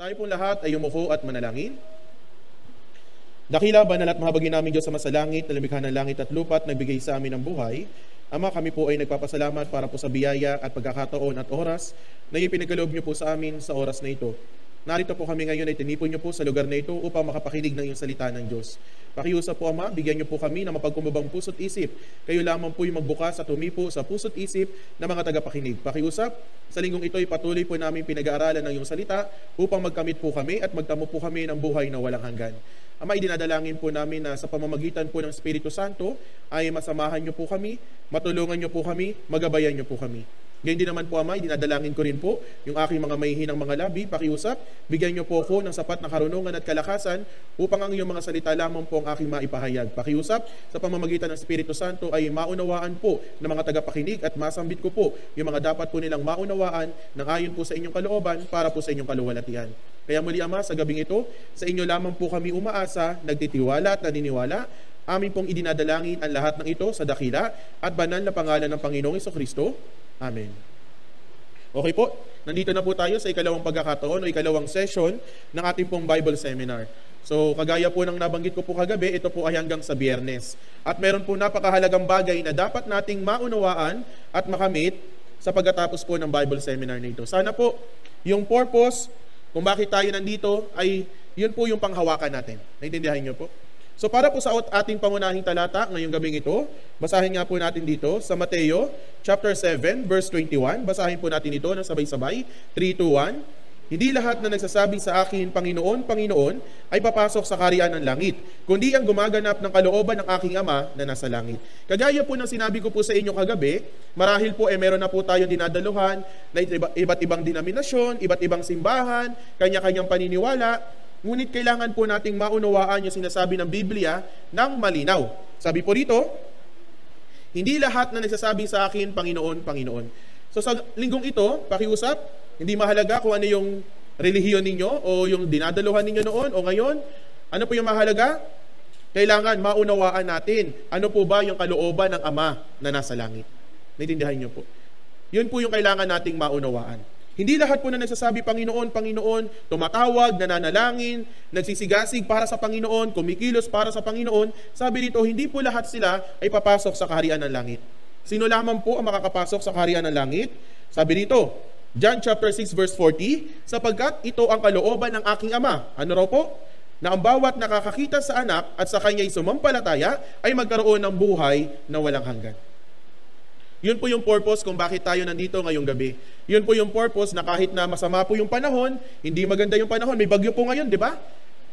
Tayo pong lahat ay umuko at manalangin. Dakila, banal at mahabagin namin Diyos sa masalangit, na lumikha ng langit at lupa at nagbigay sa amin ng buhay. Ama, kami po ay nagpapasalamat para po sa biyaya at pagkakataon at oras na ipinagkaloob niyo po sa amin sa oras na ito. Narito po kami ngayon ay tinipon niyo po sa lugar na ito upang makapakinig ng iyong salita ng Diyos. Pakiusap po, Ama, bigyan niyo po kami ng mapagkumbabang puso't isip. Kayo lamang po yung magbukas at humipo sa puso't isip ng mga tagapakinig. Pakiusap, sa linggong ito ay patuloy po namin pinag-aaralan ng iyong salita upang magkamit po kami at magtamo po kami ng buhay na walang hanggan. Ama, idinadalangin po namin na sa pamamagitan po ng Espiritu Santo ay masamahan niyo po kami, matulungan niyo po kami, magabayan niyo po kami. Ganyan din naman po, Ama, dinadalangin ko rin po yung aking mga mahihinang mga labi, pakiusap, bigyan niyo po ako ng sapat na karunungan at kalakasan upang ang iyong mga salita lamang po ang aking maipahayag. Pakiusap, sa pamamagitan ng Espiritu Santo ay maunawaan po ng mga tagapakinig at masambit ko po yung mga dapat po nilang maunawaan ng ayon po sa inyong kalooban para po sa inyong kaluwalhatian. Kaya muli, Ama, sa gabing ito, sa inyo lamang po kami umaasa, nagtitiwala at naniniwala. Amin pong idinadalangin ang lahat ng ito sa dakila at banal na pangalan ng Panginoong Jesucristo. Amen. Okay po, nandito na po tayo sa ikalawang pagkakataon o ikalawang session ng ating pong Bible Seminar. So, kagaya po ng nabanggit ko po kagabi, ito po ay hanggang sa Biyernes. At meron po napakahalagang bagay na dapat nating maunawaan at makamit sa pagkatapos po ng Bible Seminar na ito. Sana po, yung purpose kung bakit tayo nandito ay yun po yung panghawakan natin. Naintindihan niyo po? So para po sa ating pangunahing talata ngayong gabing ito, basahin nga po natin dito sa Mateo chapter 7 verse 21. Basahin po natin ito ng sabay-sabay. 3, 2, 1. Hindi lahat na nagsasabi sa akin, Panginoon, Panginoon, ay papasok sa kaharian ng langit, kundi ang gumaganap ng kalooban ng aking Ama na nasa langit. Kagaya po ng sinabi ko po sa inyo kagabi, marahil po meron na po tayong dinadaluhan na iba't ibang denominasyon, iba't ibang simbahan, kanya-kanyang paniniwala. Ngunit kailangan po nating maunawaan yung sinasabi ng Biblia ng malinaw. Sabi po rito, hindi lahat na nagsasabi sa akin, Panginoon, Panginoon. So sa linggong ito, pakiusap, hindi mahalaga kung ano yung relihiyon ninyo o yung dinadaluhan ninyo noon o ngayon. Ano po yung mahalaga? Kailangan maunawaan natin ano po ba yung kalooban ng Ama na nasa langit. Naintindihan niyo po. Yun po yung kailangan nating maunawaan. Hindi lahat po na nagsasabi, Panginoon, Panginoon, tumatawag, nananalangin, nagsisigasig para sa Panginoon, kumikilos para sa Panginoon. Sabi dito, hindi po lahat sila ay papasok sa kaharian ng langit. Sino lamang po ang makakapasok sa kaharian ng langit? Sabi dito, John chapter 6 verse 40, sapagkat ito ang kalooban ng aking Ama. Ano raw po? Na ang bawat nakakakita sa anak at sa kanya'y sumampalataya ay magkaroon ng buhay na walang hanggan. Yun po yung purpose kung bakit tayo nandito ngayong gabi. Yun po yung purpose na kahit na masama po yung panahon, hindi maganda yung panahon, may bagyo po ngayon, di ba?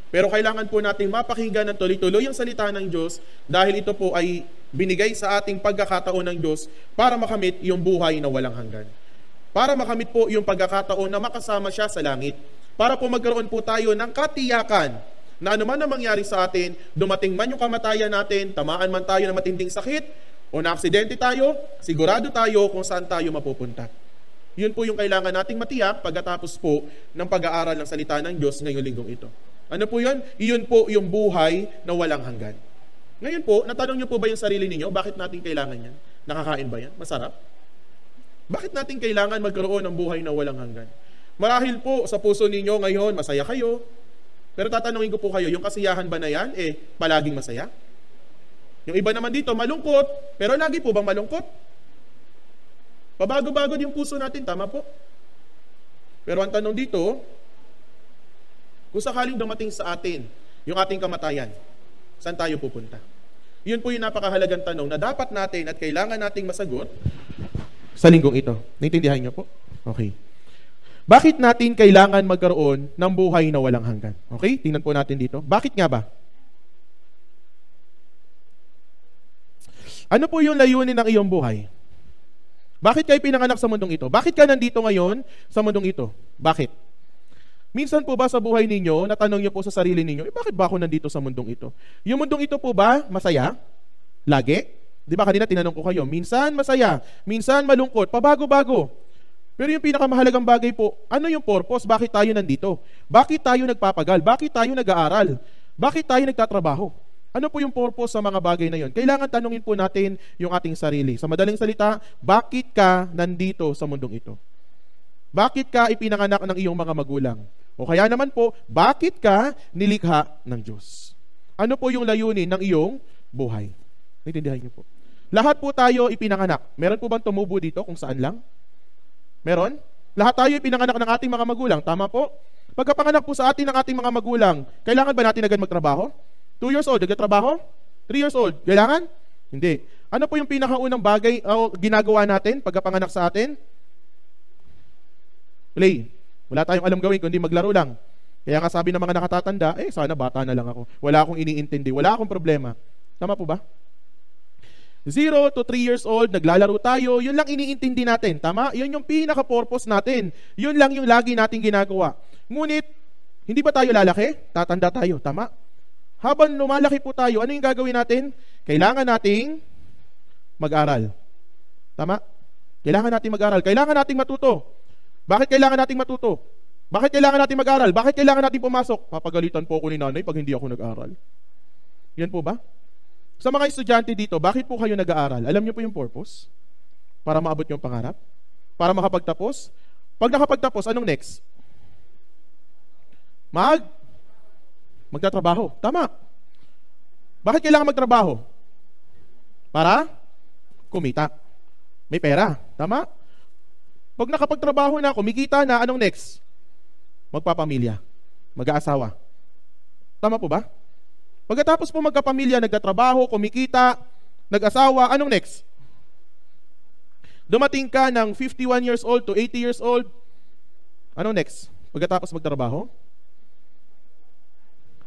Pero kailangan po nating mapakinggan ng tuloy-tuloy ang salita ng Diyos dahil ito po ay binigay sa ating pagkakataon ng Diyos para makamit yung buhay na walang hanggan. Para makamit po yung pagkakataon na makasama siya sa langit. Para po magkaroon po tayo ng katiyakan na anuman na mangyari sa atin, dumating man yung kamatayan natin, tamaan man tayo ng matinding sakit, o na-aksidente tayo, sigurado tayo kung saan tayo mapupunta. Yun po yung kailangan nating matiyak pagkatapos po ng pag-aaral ng salita ng Diyos ngayong linggong ito. Ano po yun? Iyon po yung buhay na walang hanggan. Ngayon po, natanong niyo po ba yung sarili ninyo? Bakit natin kailangan yan? Nakakain ba yan? Masarap? Bakit natin kailangan magkaroon ng buhay na walang hanggan? Marahil po sa puso ninyo ngayon, masaya kayo. Pero tatanungin ko po kayo, yung kasiyahan ba na yan, palaging masaya? Yung iba naman dito, malungkot. Pero lagi po bang malungkot? Pabago-bago yung puso natin, tama po? Pero ang tanong dito, kung sakaling dumating sa atin yung ating kamatayan, saan tayo pupunta? Yun po yung napakahalagang tanong na dapat natin at kailangan nating masagot sa linggong ito. Naintindihan niyo po? Okay. Bakit natin kailangan magkaroon ng buhay na walang hanggan? Okay? Tingnan po natin dito. Bakit nga ba? Ano po yung layunin ng iyong buhay? Bakit kayo pinanganak sa mundong ito? Bakit ka nandito ngayon sa mundong ito? Bakit? Minsan po ba sa buhay ninyo, natanong niyo po sa sarili ninyo, bakit ba ako nandito sa mundong ito? Yung mundong ito po ba masaya? Lagi? Di ba kanina tinanong ko kayo, minsan masaya, minsan malungkot, pabago-bago. Pero yung pinakamahalagang bagay po, ano yung purpose? Bakit tayo nandito? Bakit tayo nagpapagal? Bakit tayo nag-aaral? Bakit tayo nagtatrabaho? Ano po yung purpose sa mga bagay na yon? Kailangan tanungin po natin yung ating sarili. Sa madaling salita, bakit ka nandito sa mundong ito? Bakit ka ipinanganak ng iyong mga magulang? O kaya naman po, bakit ka nilikha ng Diyos? Ano po yung layunin ng iyong buhay? Naintindihan niyo po. Lahat po tayo ipinanganak. Meron po bang tumubo dito kung saan lang? Meron? Lahat tayo ipinanganak ng ating mga magulang. Tama po? Pagkapanganak po sa atin ng ating mga magulang, kailangan ba natin agad magtrabaho? 2 years old, nagtatrabaho? 3 years old, kailangan? Hindi. Ano po yung pinakaunang bagay o ginagawa natin pagkapanganak sa atin? Play. Wala tayong alam gawin kundi maglaro lang. Kaya nga sabi ng mga nakatatanda, sana bata na lang ako. Wala akong iniintindi, wala akong problema. Tama po ba? 0 to 3 years old, naglalaro tayo, yun lang iniintindi natin. Tama? Yun yung pinaka-purpose natin. Yun lang yung lagi nating ginagawa. Ngunit, hindi ba tayo lalaki? Tatanda tayo. Tama? Habang lumalaki po tayo, ano yung gagawin natin? Kailangan nating mag-aral. Tama? Kailangan nating mag-aral. Kailangan nating matuto. Bakit kailangan nating matuto? Bakit kailangan nating mag-aral? Bakit kailangan nating pumasok? Papagalitan po ako ni nanay pag hindi ako nag-aral. Yan po ba? Sa mga estudyante dito, bakit po kayo nag-aaral? Alam niyo po yung purpose? Para maabot yung pangarap? Para makapagtapos? Pag nakapagtapos, anong next? Magtatrabaho. Tama. Bakit kailangan magtrabaho? Para kumita. May pera. Tama? Pag nakapagtrabaho na, kumikita na, anong next? Magpapamilya. Mag-aasawa. Tama po ba? Pagkatapos po magkapamilya, nagtatrabaho, kumikita, nag-asawa, anong next? Dumating ka ng 51 years old to 80 years old, anong next? Pagkatapos magtrabaho?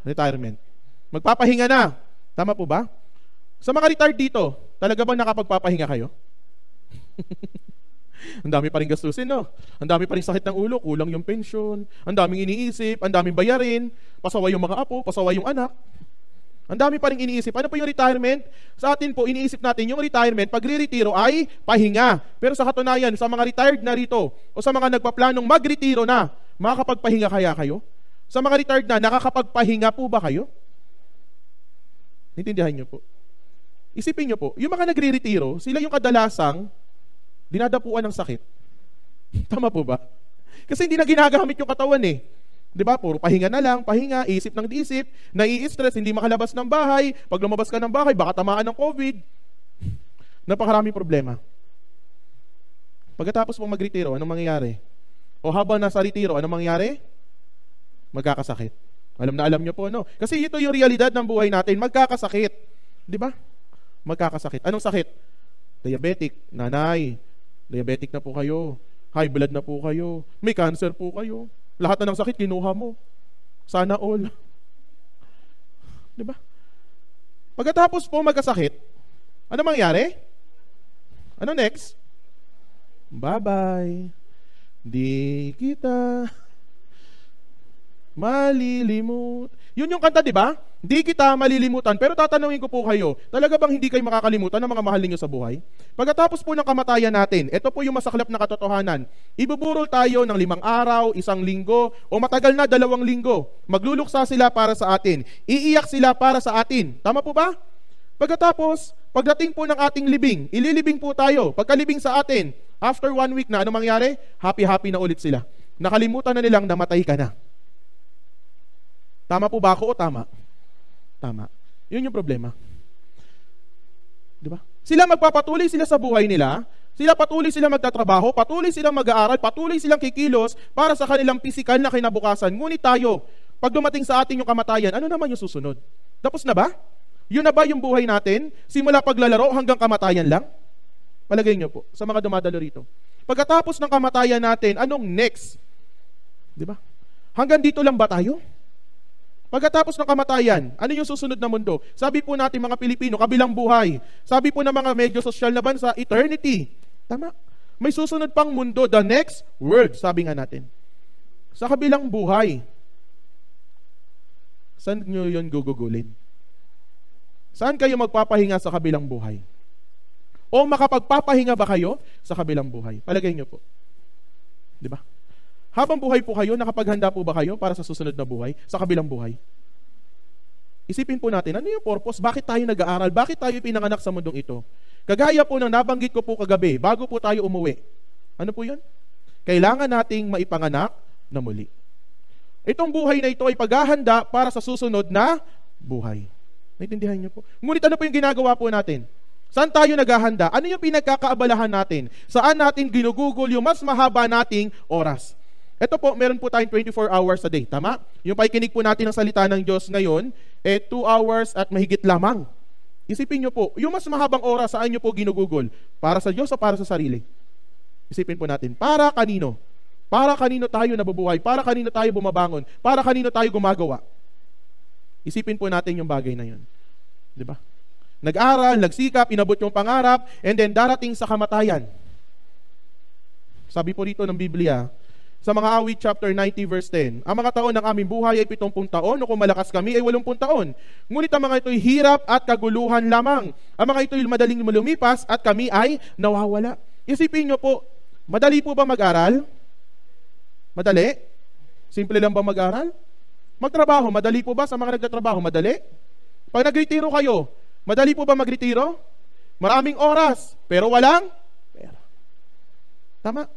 Retirement. Magpapahinga na. Tama po ba? Sa mga retired dito, talaga bang nakapagpapahinga kayo? Ang dami pa rin gastusin, no? Ang dami pa rin sakit ng ulo, kulang yung pensyon, ang daming iniisip, ang daming bayarin, pasaway yung mga apo, pasaway yung anak. Ang dami pa rin iniisip. Ano po yung retirement? Sa atin po, iniisip natin yung retirement, pag re-retiro ay pahinga. Pero sa katunayan, sa mga retired na rito, o sa mga nagpaplanong mag-retiro na, makakapagpahinga kaya kayo? Sa mga retired na, nakakapagpahinga po ba kayo? Naintindihan niyo po? Isipin niyo po, yung mga nagre-retiro, sila yung kadalasang dinadapuan ng sakit. Tama po ba? Kasi hindi na ginagamit yung katawan eh. 'Di ba? Puro pahinga na lang, pahinga, isip ng isip, nai-stress, hindi makalabas ng bahay. Pag lumabas ka ng bahay, baka tamaan ng COVID. Napakaraming problema. Pagkatapos mong mag-retiro, anong mangyayari? O habang nasa retiro, anong mangyayari? Magkakasakit. Alam na alam niyo po, no? Kasi ito yung realidad ng buhay natin, magkakasakit. 'Di ba? Magkakasakit. Anong sakit? Diabetic, nanay. Diabetic na po kayo. High blood na po kayo. May cancer po kayo. Lahat na ng sakit, kinuha mo. Sana all. Diba? Pagkatapos po magkasakit, ano mangyari? Ano next? Bye-bye. Di kita malilimut. Yun yung kanta, di ba? Di kita malilimutan. Pero tatanungin ko po kayo, talaga bang hindi kayo makakalimutan ng mga mahal ninyo sa buhay? Pagkatapos po ng kamatayan natin, ito po yung masaklap na katotohanan. Ibuburol tayo ng 5 araw, 1 linggo, o matagal na 2 linggo. Magluluksa sila para sa atin. Iiyak sila para sa atin. Tama po ba? Pagkatapos, pagdating po ng ating libing, ililibing po tayo. Pagkalibing sa atin, after 1 week na, ano mangyari? Happy-happy na ulit sila. Nakalimutan na nilang namatay ka na. Tama po ba ako o tama? Tama. Yun yung problema. Di ba? Sila magpapatuloy sila sa buhay nila, sila patuloy silang magtatrabaho, patuloy silang mag-aaral, patuloy silang kikilos para sa kanilang pisikal na kinabukasan. Ngunit tayo, pag dumating sa atin yung kamatayan, ano naman yung susunod? Tapos na ba? Yun na ba yung buhay natin? Simula paglalaro hanggang kamatayan lang? Palagay niyo po, sa mga dumadalo rito. Pagkatapos ng kamatayan natin, anong next? Di ba? Hanggang dito lang ba tayo? Pagkatapos ng kamatayan, ano yung susunod na mundo? Sabi po natin mga Pilipino, kabilang buhay. Sabi po ng mga medyo sosyal na bansa, eternity. Tama. May susunod pang mundo, the next world, sabi nga natin. Sa kabilang buhay. Saan nyo yun gugugulin? Saan kayo magpapahinga sa kabilang buhay? O makapagpapahinga ba kayo sa kabilang buhay? Palagay nyo po. Di ba? Habang buhay po kayo, nakapaghanda po ba kayo para sa susunod na buhay, sa kabilang buhay? Isipin po natin, ano yung purpose? Bakit tayo nag-aaral? Bakit tayo pinanganak sa mundong ito? Kagaya po ng nabanggit ko po kagabi, bago po tayo umuwi. Ano po yun? Kailangan nating maipanganak na muli. Itong buhay na ito ay paghahanda para sa susunod na buhay. Naintindihan niyo po? Ngunit ano po yung ginagawa po natin? Saan tayo naghahanda? Ano yung pinagkakaabalahan natin? Saan natin ginugugol yung mas mahaba nating oras? Ito po, meron po tayong 24 hours a day. Tama? Yung pakikinig po natin ng salita ng Diyos ngayon, 2 hours at mahigit lamang. Isipin nyo po, yung mas mahabang oras, saan nyo po ginugugol? Para sa Diyos o para sa sarili? Isipin po natin, para kanino? Para kanino tayo nabubuhay? Para kanino tayo bumabangon? Para kanino tayo gumagawa? Isipin po natin yung bagay na yun. Di ba? Nag-aral, nagsikap, inabot yung pangarap, and then darating sa kamatayan. Sabi po rito ng Biblia, sa mga awit chapter 90 verse 10, ang mga taon ng aming buhay ay 70 taon, o kung malakas kami ay 80 taon. Ngunit ang mga ito'y hirap at kaguluhan lamang. Ang mga ito'y madaling lumipas at kami ay nawawala. Isipin nyo po, madali po ba mag-aral? Madali? Simple lang ba mag-aral? Magtrabaho, madali po ba sa mga nagtatrabaho? Madali? Pag nagretiro kayo, madali po ba magretiro? Maraming oras, pero walang pera. Tama?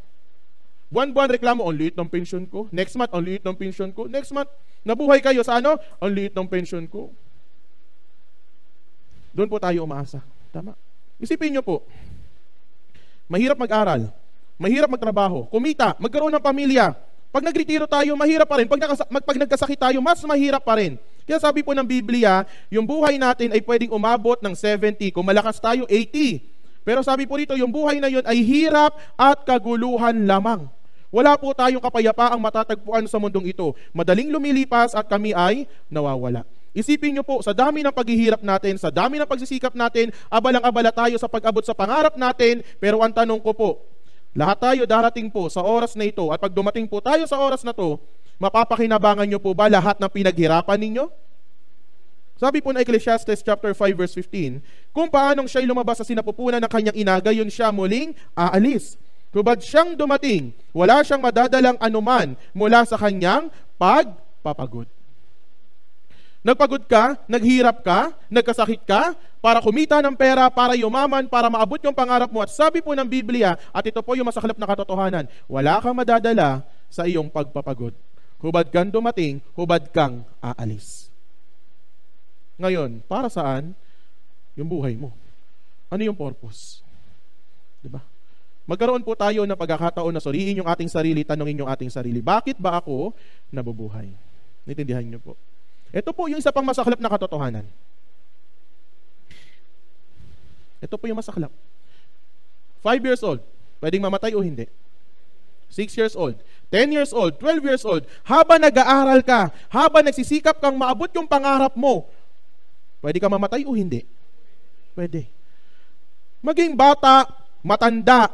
Buwan-buwan reklamo, ang liit ng pension ko. Next month, ang liit ng pension ko. Next month, nabuhay kayo sa ano? Ang liit ng pension ko. Doon po tayo umaasa. Tama? Isipin nyo po, mahirap mag-aral, mahirap magtrabaho, kumita, magkaroon ng pamilya. Pag nagretiro tayo, mahirap pa rin. Pag nagkasakit tayo, mas mahirap pa rin. Kaya sabi po ng Biblia, yung buhay natin ay pwedeng umabot ng 70. Kung malakas tayo, 80. Pero sabi po rito, yung buhay na yun ay hirap at kaguluhan lamang. Wala po tayong kapayapaang matatagpuan sa mundong ito. Madaling lumilipas at kami ay nawawala. Isipin nyo po, sa dami ng paghihirap natin, sa dami ng pagsisikap natin, abalang-abala tayo sa pag-abot sa pangarap natin, pero ang tanong ko po, lahat tayo darating po sa oras na ito, at pag dumating po tayo sa oras na to, mapapakinabangan nyo po ba lahat ng pinaghirapan ninyo? Sabi po na Ecclesiastes chapter 5 verse 15, kung paanong siya'y lumabas sa sinapupunan ng kanyang ina, gayon siya muling aalis. Hubad siyang dumating, wala siyang madadalang anuman mula sa kanyang pagpapagod. Nagpagod ka, naghirap ka, nagkasakit ka, para kumita ng pera, para yumaman, para maabot yung pangarap mo. At sabi po ng Biblia, at ito po yung masaklap na katotohanan, wala kang madadala sa iyong pagpapagod. Hubad kang dumating, hubad kang aalis. Ngayon, para saan yung buhay mo? Ano yung purpose? Diba? Magkaroon po tayo ng pagkakataon na suriin yung ating sarili, tanungin yung ating sarili, bakit ba ako nabubuhay? Naintindihan niyo po. Ito po yung isa pang masaklap na katotohanan. Ito po yung masaklap. 5 years old, pwedeng mamatay o hindi? 6 years old, 10 years old, 12 years old, habang nag-aaral ka, habang nagsisikap kang maabot yung pangarap mo, pwede ka mamatay o hindi? Pwede. Maging bata, matanda,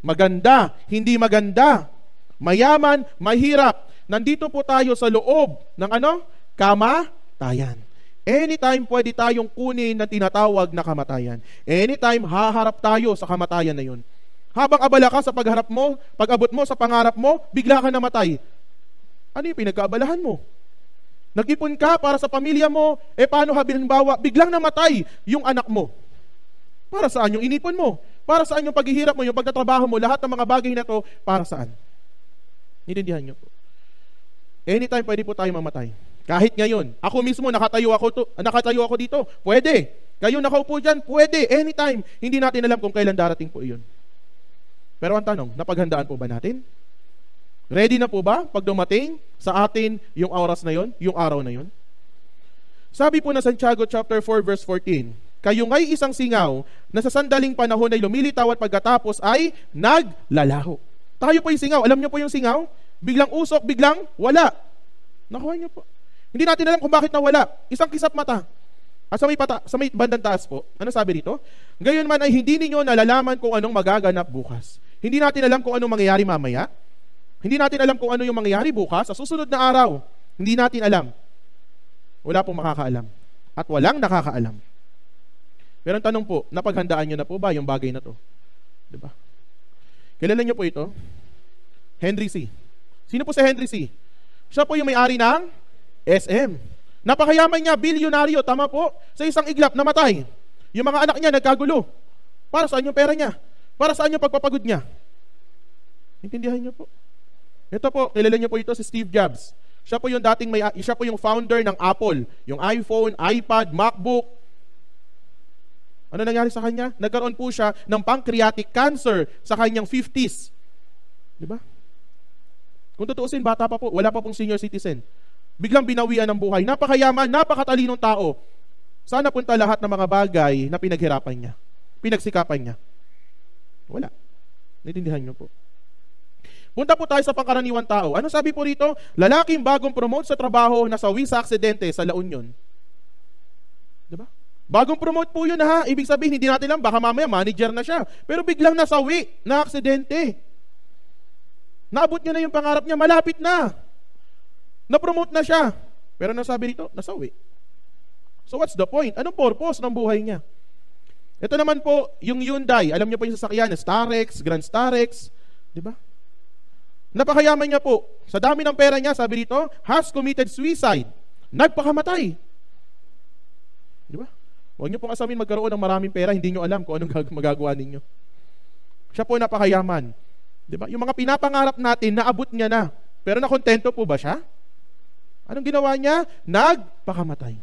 maganda, hindi maganda, mayaman, mahirap. Nandito po tayo sa loob ng kamatayan. Anytime pwede tayong kunin ng tinatawag na kamatayan. Anytime haharap tayo sa kamatayan na yun. Habang abala ka sa pagharap mo, pag-abot mo sa pangarap mo, bigla ka namatay. Ano yung pinagkaabalahan mo? Nag-ipon ka para sa pamilya mo, paano halimbawa, biglang namatay yung anak mo. Para saan yung inipon mo? Para saan yung paghihirap mo, yung pagtatrabaho mo, lahat ng mga bagay na to, para saan? Ninindihan niyo po. Anytime pwede po tayo mamatay. Kahit ngayon, ako mismo nakatayo ako dito, pwede. Kayo nakaupo dyan, pwede. Anytime. Hindi natin alam kung kailan darating po iyon. Pero ang tanong, napaghandaan po ba natin? Ready na po ba pag dumating sa atin yung oras na yon, yung araw na yon? Sabi po na Santiago chapter 4 verse 14, kayo nga'y isang singaw na sa sandaling panahon ay lumilitaw at pagkatapos ay naglalaho. Tayo po yung singaw. Alam niyo po yung singaw? Biglang usok, biglang wala. Nakuha niyo po. Hindi natin alam kung bakit nawala. Isang kisap mata. At sa may bandang taas po, ano sabi dito? Gayon man ay hindi ninyo nalalaman kung anong magaganap bukas. Hindi natin alam kung anong mangyayari mamaya. Hindi natin alam kung ano yung mangyayari bukas sa susunod na araw. Hindi natin alam. Wala pong makakaalam. At walang nakakaalam. Pero ang tanong po, napaghandaan nyo na po ba yung bagay na to? Diba? Kilala nyo po ito? Henry C. Sino po si Henry C? Siya po yung may-ari ng SM. Napakayaman niya, bilyonaryo, tama po. Sa isang iglap, namatay. Yung mga anak niya nagkagulo. Para saan yung pera niya? Para saan yung pagpapagod niya? Intindihan niyo po. Ito po, kilala niyo po ito si Steve Jobs. Siya po yung founder ng Apple, yung iPhone, iPad, MacBook. Ano nangyari sa kanya? Nagkaroon po siya ng pancreatic cancer sa kanyang 50s. Di ba? Kung tutuusin, bata pa po, wala pa pong senior citizen. Biglang binawian ng buhay. Napakayaman, napakatalinong tao. Saan napunta lahat ng mga bagay na pinaghirapan niya? Pinagsikapan niya? Wala. Naintindihan niyo po. Punta po tayo sa pangkaraniwang tao. Ano sabi po rito? Lalaking bagong promote sa trabaho na sawi sa aksidente sa La Union. Diba? Bagong promote po yun ha. Ibig sabihin, hindi natin lang, baka mamaya manager na siya. Pero biglang nasawi, na aksidente. Naabot niya na yung pangarap niya, malapit na. Na-promote na siya. Pero nasabi rito, nasawi. So what's the point? Anong purpose ng buhay niya? Ito naman po, yung Hyundai. Alam niyo po yung sasakyan, Starex, Grand Starex. Diba? Napakayaman niya po. Sa dami ng pera niya, sabi dito, has committed suicide. Nagpakamatay. Di ba? Huwag niyo pong asamin magkaroon ng maraming pera, hindi niyo alam kung anong magagawa ninyo. Siya po napakayaman. Di ba? Yung mga pinapangarap natin, naabot niya na. Pero nakontento po ba siya? Anong ginawa niya? Nagpakamatay.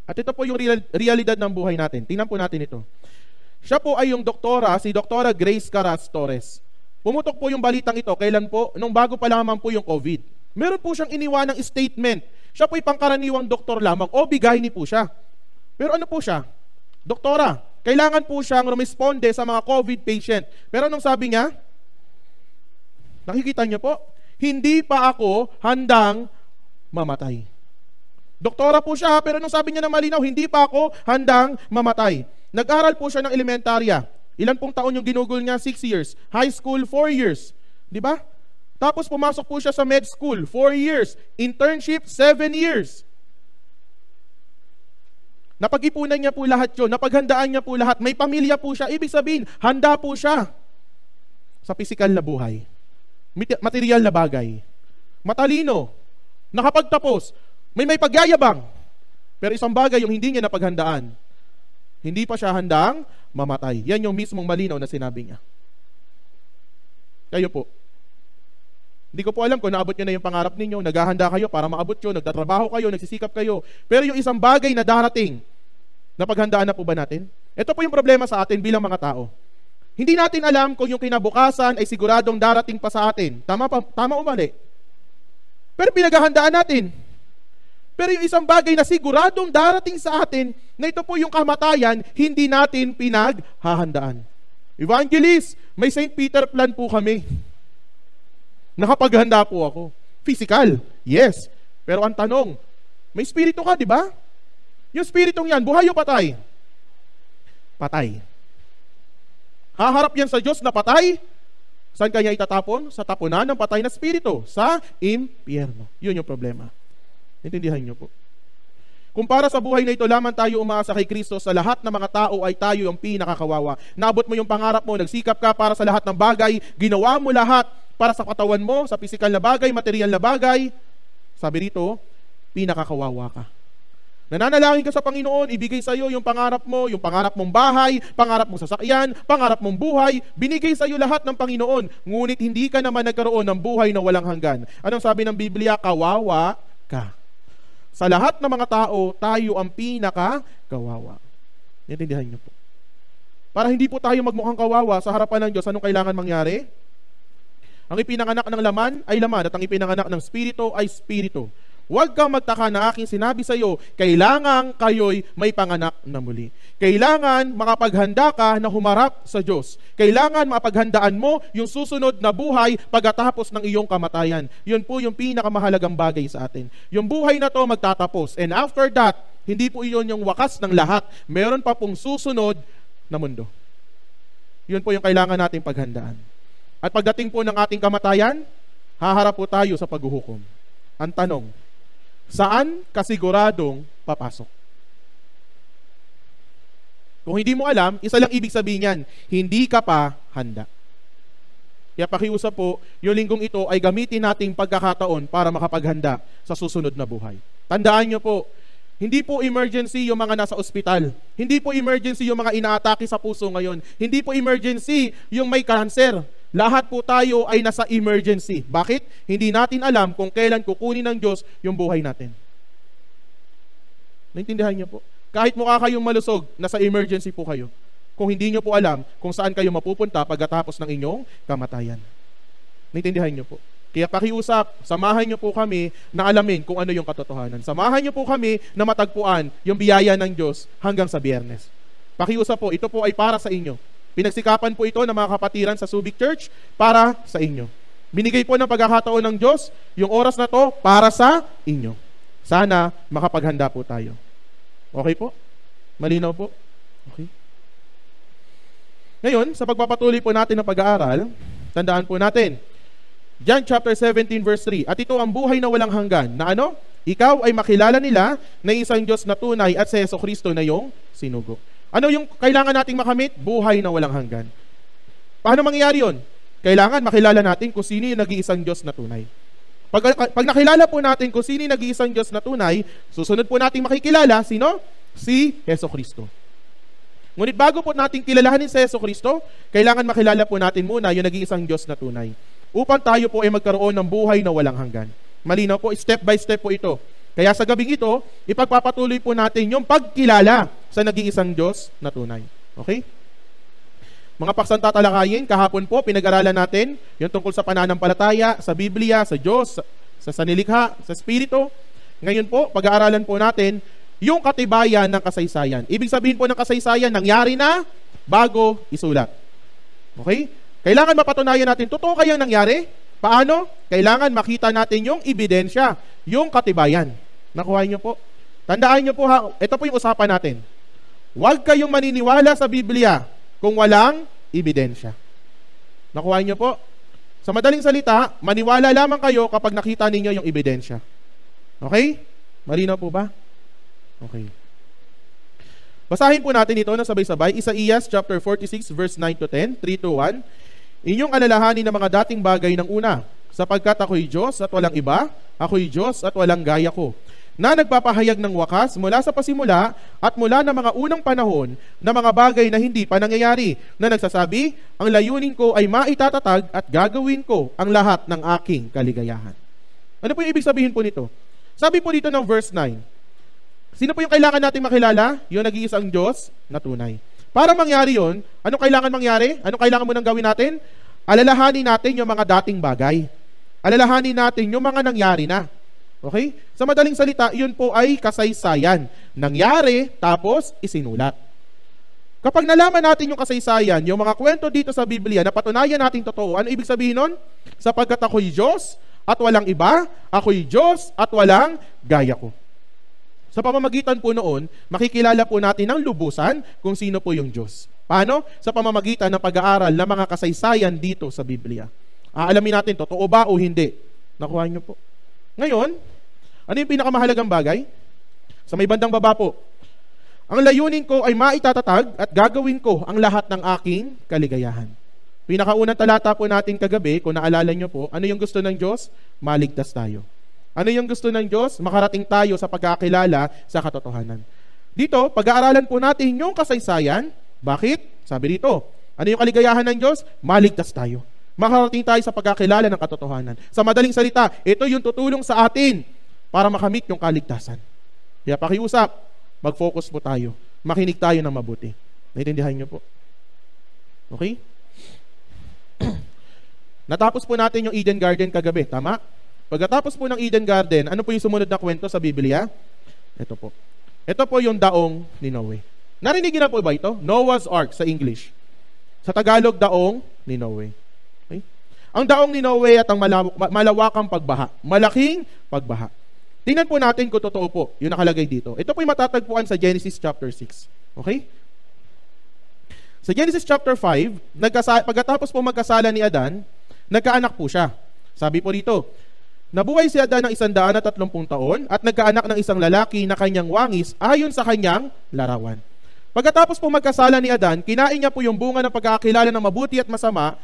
At ito po yung realidad ng buhay natin. Tingnan po natin ito. Siya po ay yung doktora, si Doktora Grace Caras Torres. Pumutok po yung balitang ito, kailan po? Nung bago pa lamang po yung COVID. Meron po siyang iniwanang statement. Siya po'y pangkaraniwang doktor lamang, o bigayni po siya. Pero ano po siya? Doktora, kailangan po siyang rumisponde sa mga COVID patient. Pero anong sabi niya? Nakikita niyo po? Hindi pa ako handang mamatay. Doktora po siya, pero anong sabi niya na malinaw? Hindi pa ako handang mamatay. Nag-aral po siya ng elementarya. Ilan pong taon yung ginugol niya? 6 years. High school, 4 years. Di ba? Tapos pumasok po siya sa med school, 4 years. Internship, 7 years. Napag-ipunan niya po lahat yun. Napaghandaan niya po lahat. May pamilya po siya. Ibig sabihin, handa po siya sa pisikal na buhay. Material na bagay. Matalino. Nakapagtapos. May pagyayabang. Pero isang bagay yung hindi niya napaghandaan. Hindi pa siya handang mamatay. Yan yung mismong malinaw na sinabi niya. Kayo po. Hindi ko po alam kung naabot niyo na yung pangarap ninyo, naghahanda kayo para maabot yun, nagtatrabaho kayo, nagsisikap kayo. Pero yung isang bagay na darating, napaghandaan na po ba natin? Ito po yung problema sa atin bilang mga tao. Hindi natin alam kung yung kinabukasan ay siguradong darating pa sa atin. Tama o mali? Pero pinaghahandaan natin. Pero yung isang bagay na siguradong darating sa atin, na ito po yung kamatayan, hindi natin pinaghahandaan. Evangelist, may St. Peter plan po kami. Nakapaghanda po ako. Physical, yes. Pero ang tanong, may spirito ka, di ba? Yung spiritong yan, buhay o patay? Patay. Haharap yan sa Diyos na patay? Saan kanya itatapon? Sa tapunan ng patay na spirito. Sa impyerno. Yun yung problema. Intindihan niyo po. Kung para sa buhay na ito lamang tayo umaasa kay Kristo, sa lahat ng mga tao ay tayo ang pinakakawawa. Naabot mo yung pangarap mo, nagsikap ka para sa lahat ng bagay, ginawa mo lahat para sa katawan mo, sa pisikal na bagay, material na bagay. Sabi rito, pinakakawawa ka. Nananalangin ka sa Panginoon, ibigay sa iyo yung pangarap mo, yung pangarap mong bahay, pangarap mong sasakyan, pangarap mong buhay, binigay sa iyo lahat ng Panginoon. Ngunit hindi ka naman nagkaroon ng buhay na walang hanggan. Anong sabi ng Biblia? Kawawa ka. Sa lahat ng mga tao, tayo ang pinaka-kawawa. Naintindihan niyo po. Para hindi po tayo magmukhang kawawa sa harapan ng Diyos, anong kailangan mangyari? Ang ipinanganak ng laman ay laman, at ang ipinanganak ng spirito ay spirito. Huwag kang magtaka na aking sinabi sa iyo, kailangan kayo'y may panganak na muli. Kailangan makapaghanda ka na humarap sa Diyos. Kailangan mapaghandaan mo yung susunod na buhay pagkatapos ng iyong kamatayan. Yun po yung pinakamahalagang bagay sa atin. Yung buhay na to magtatapos. And after that, hindi po iyon yung wakas ng lahat. Meron pa pong susunod na mundo. Yun po yung kailangan nating paghandaan. At pagdating po ng ating kamatayan, haharap po tayo sa paghuhukom. Ang tanong, saan kasiguradong papasok? Kung hindi mo alam, isa lang ibig sabihin yan, hindi ka pa handa. Kaya pakiusap po, yung linggong ito ay gamitin nating pagkakataon para makapaghanda sa susunod na buhay. Tandaan nyo po, hindi po emergency yung mga nasa ospital. Hindi po emergency yung mga inaatake sa puso ngayon. Hindi po emergency yung may cancer. Lahat po tayo ay nasa emergency. Bakit? Hindi natin alam kung kailan kukunin ng Diyos yung buhay natin. Naintindihan niyo po? Kahit mukha kayong malusog, nasa emergency po kayo. Kung hindi niyo po alam kung saan kayo mapupunta pagkatapos ng inyong kamatayan. Naintindihan niyo po? Kaya pakiusap, samahan niyo po kami na alamin kung ano yung katotohanan. Samahan niyo po kami na matagpuan yung biyaya ng Diyos hanggang sa Biyernes. Pakiusap po, ito po ay para sa inyo. Pinagsikapan po ito ng mga kapatiran sa Subic Church para sa inyo. Binigay po ng pagkakataon ng Diyos yung oras na to para sa inyo. Sana makapaghanda po tayo. Okay po? Malinaw po? Okay. Ngayon, sa pagpapatuloy po natin ng pag-aaral, tandaan po natin, John chapter 17 verse 3, at ito ang buhay na walang hanggan, na ano? Ikaw ay makilala nila na isang Diyos na tunay at si Jesucristo na yung sinugo. Ano yung kailangan nating makamit? Buhay na walang hanggan. Paano mangyayari yun? Kailangan makilala natin kung sino yung nag-iisang Diyos na tunay. Pag nakilala po natin kung sino yung nag-iisang Diyos na tunay, susunod po natin makikilala, sino? Si Jesucristo. Ngunit bago po natin kilalanin si Jesucristo, kailangan makilala po natin muna yung nag-iisang Diyos na tunay. Upang tayo po ay magkaroon ng buhay na walang hanggan. Malinaw po, step by step po ito. Kaya sa gabing ito, ipagpapatuloy po natin yung pagkilala sa nag-iisang Diyos na tunay. Okay? Mga paksang tatalakayin, kahapon po, pinag-aralan natin yung tungkol sa pananampalataya, sa Biblia, sa Diyos, sa sanilikha, sa Espiritu. Ngayon po, pag-aaralan po natin yung katibayan ng kasaysayan. Ibig sabihin po ng kasaysayan, nangyari na bago isulat. Okay? Kailangan mapatunayan natin, totoo kayang nangyari? Paano? Kailangan makita natin yung ebidensya, yung katibayan. Nakuha niyo po? Tandaan niyo po ha, ito po yung usapan natin. Huwag kayong maniniwala sa Biblia kung walang ebidensya. Nakuha niyo po? Sa madaling salita, maniwala lamang kayo kapag nakita ninyo yung ebidensya. Okay? Malinaw po ba? Okay. Basahin po natin ito na sabay-sabay. Isaías chapter 46 verse 9 to 10, 3 to 1. Inyong alalahanin ng mga dating bagay ng una, sapagkat ako'y Diyos at walang iba, ako'y Diyos at walang gaya ko, na nagpapahayag ng wakas mula sa pasimula at mula ng mga unang panahon na mga bagay na hindi pa nangyayari, na nagsasabi, ang layunin ko ay maitatatag at gagawin ko ang lahat ng aking kaligayahan. Ano po yung ibig sabihin po nito? Sabi po dito ng verse 9, sino po yung kailangan natin makilala? Yung nag-iisang Diyos na tunay. Para mangyari yon, anong kailangan mangyari? Anong kailangan mo nang gawin natin? Alalahanin natin yung mga dating bagay. Alalahanin natin yung mga nangyari na. Okay? Sa madaling salita, yun po ay kasaysayan. Nangyari, tapos isinulat. Kapag nalaman natin yung kasaysayan, yung mga kwento dito sa Biblia na patunayan natin totoo, ano ibig sabihin nun? Sapagkat ako'y Diyos at walang iba, ako'y Diyos at walang gaya ko. Sa pamamagitan po noon, makikilala po natin ng lubusan kung sino po yung Diyos. Paano? Sa pamamagitan ng pag-aaral ng mga kasaysayan dito sa Biblia. Aalamin natin, totoo ba o hindi? Nakuha niyo po. Ngayon, ano yung pinakamahalagang bagay? Sa may bandang baba po, ang layunin ko ay maitatatag at gagawin ko ang lahat ng aking kaligayahan. Pinakaunang talata po natin kagabi, kung naalala niyo po, ano yung gusto ng Diyos? Maligtas tayo. Ano yung gusto ng Diyos? Makarating tayo sa pagkakilala sa katotohanan. Dito, pag-aaralan po natin yung kasaysayan. Bakit? Sabi dito, ano yung kaligayahan ng Diyos? Maligtas tayo. Makarating tayo sa pagkakilala ng katotohanan. Sa madaling salita, ito yung tutulong sa atin para makamit yung kaligtasan. Kaya pakiusap, mag-focus po tayo. Makinig tayo ng mabuti. Naintindihan niyo po? Okay? Natapos po natin yung Eden Garden kagabi, tama? Pagkatapos po ng Eden Garden, ano po yung sumunod na kwento sa Biblia? Ito po. Ito po yung daong ni Noe. Narinig na po ba ito? Noah's Ark sa English. Sa Tagalog, daong ni Noe. Okay? Ang daong ni Noe at ang malawakang pagbaha. Malaking pagbaha. Tingnan po natin kung totoo po yung nakalagay dito. Ito po yung matatagpuan sa Genesis chapter 6. Okay? Sa Genesis chapter 5, pagkatapos po magkasala ni Adan, nagkaanak po siya. Sabi po dito, nabuhay si Adan ng 130 taon at nagkaanak ng isang lalaki na kanyang wangis ayon sa kanyang larawan. Pagkatapos po magkasala ni Adan, kinain niya po yung bunga ng pagkakakilala ng mabuti at masama,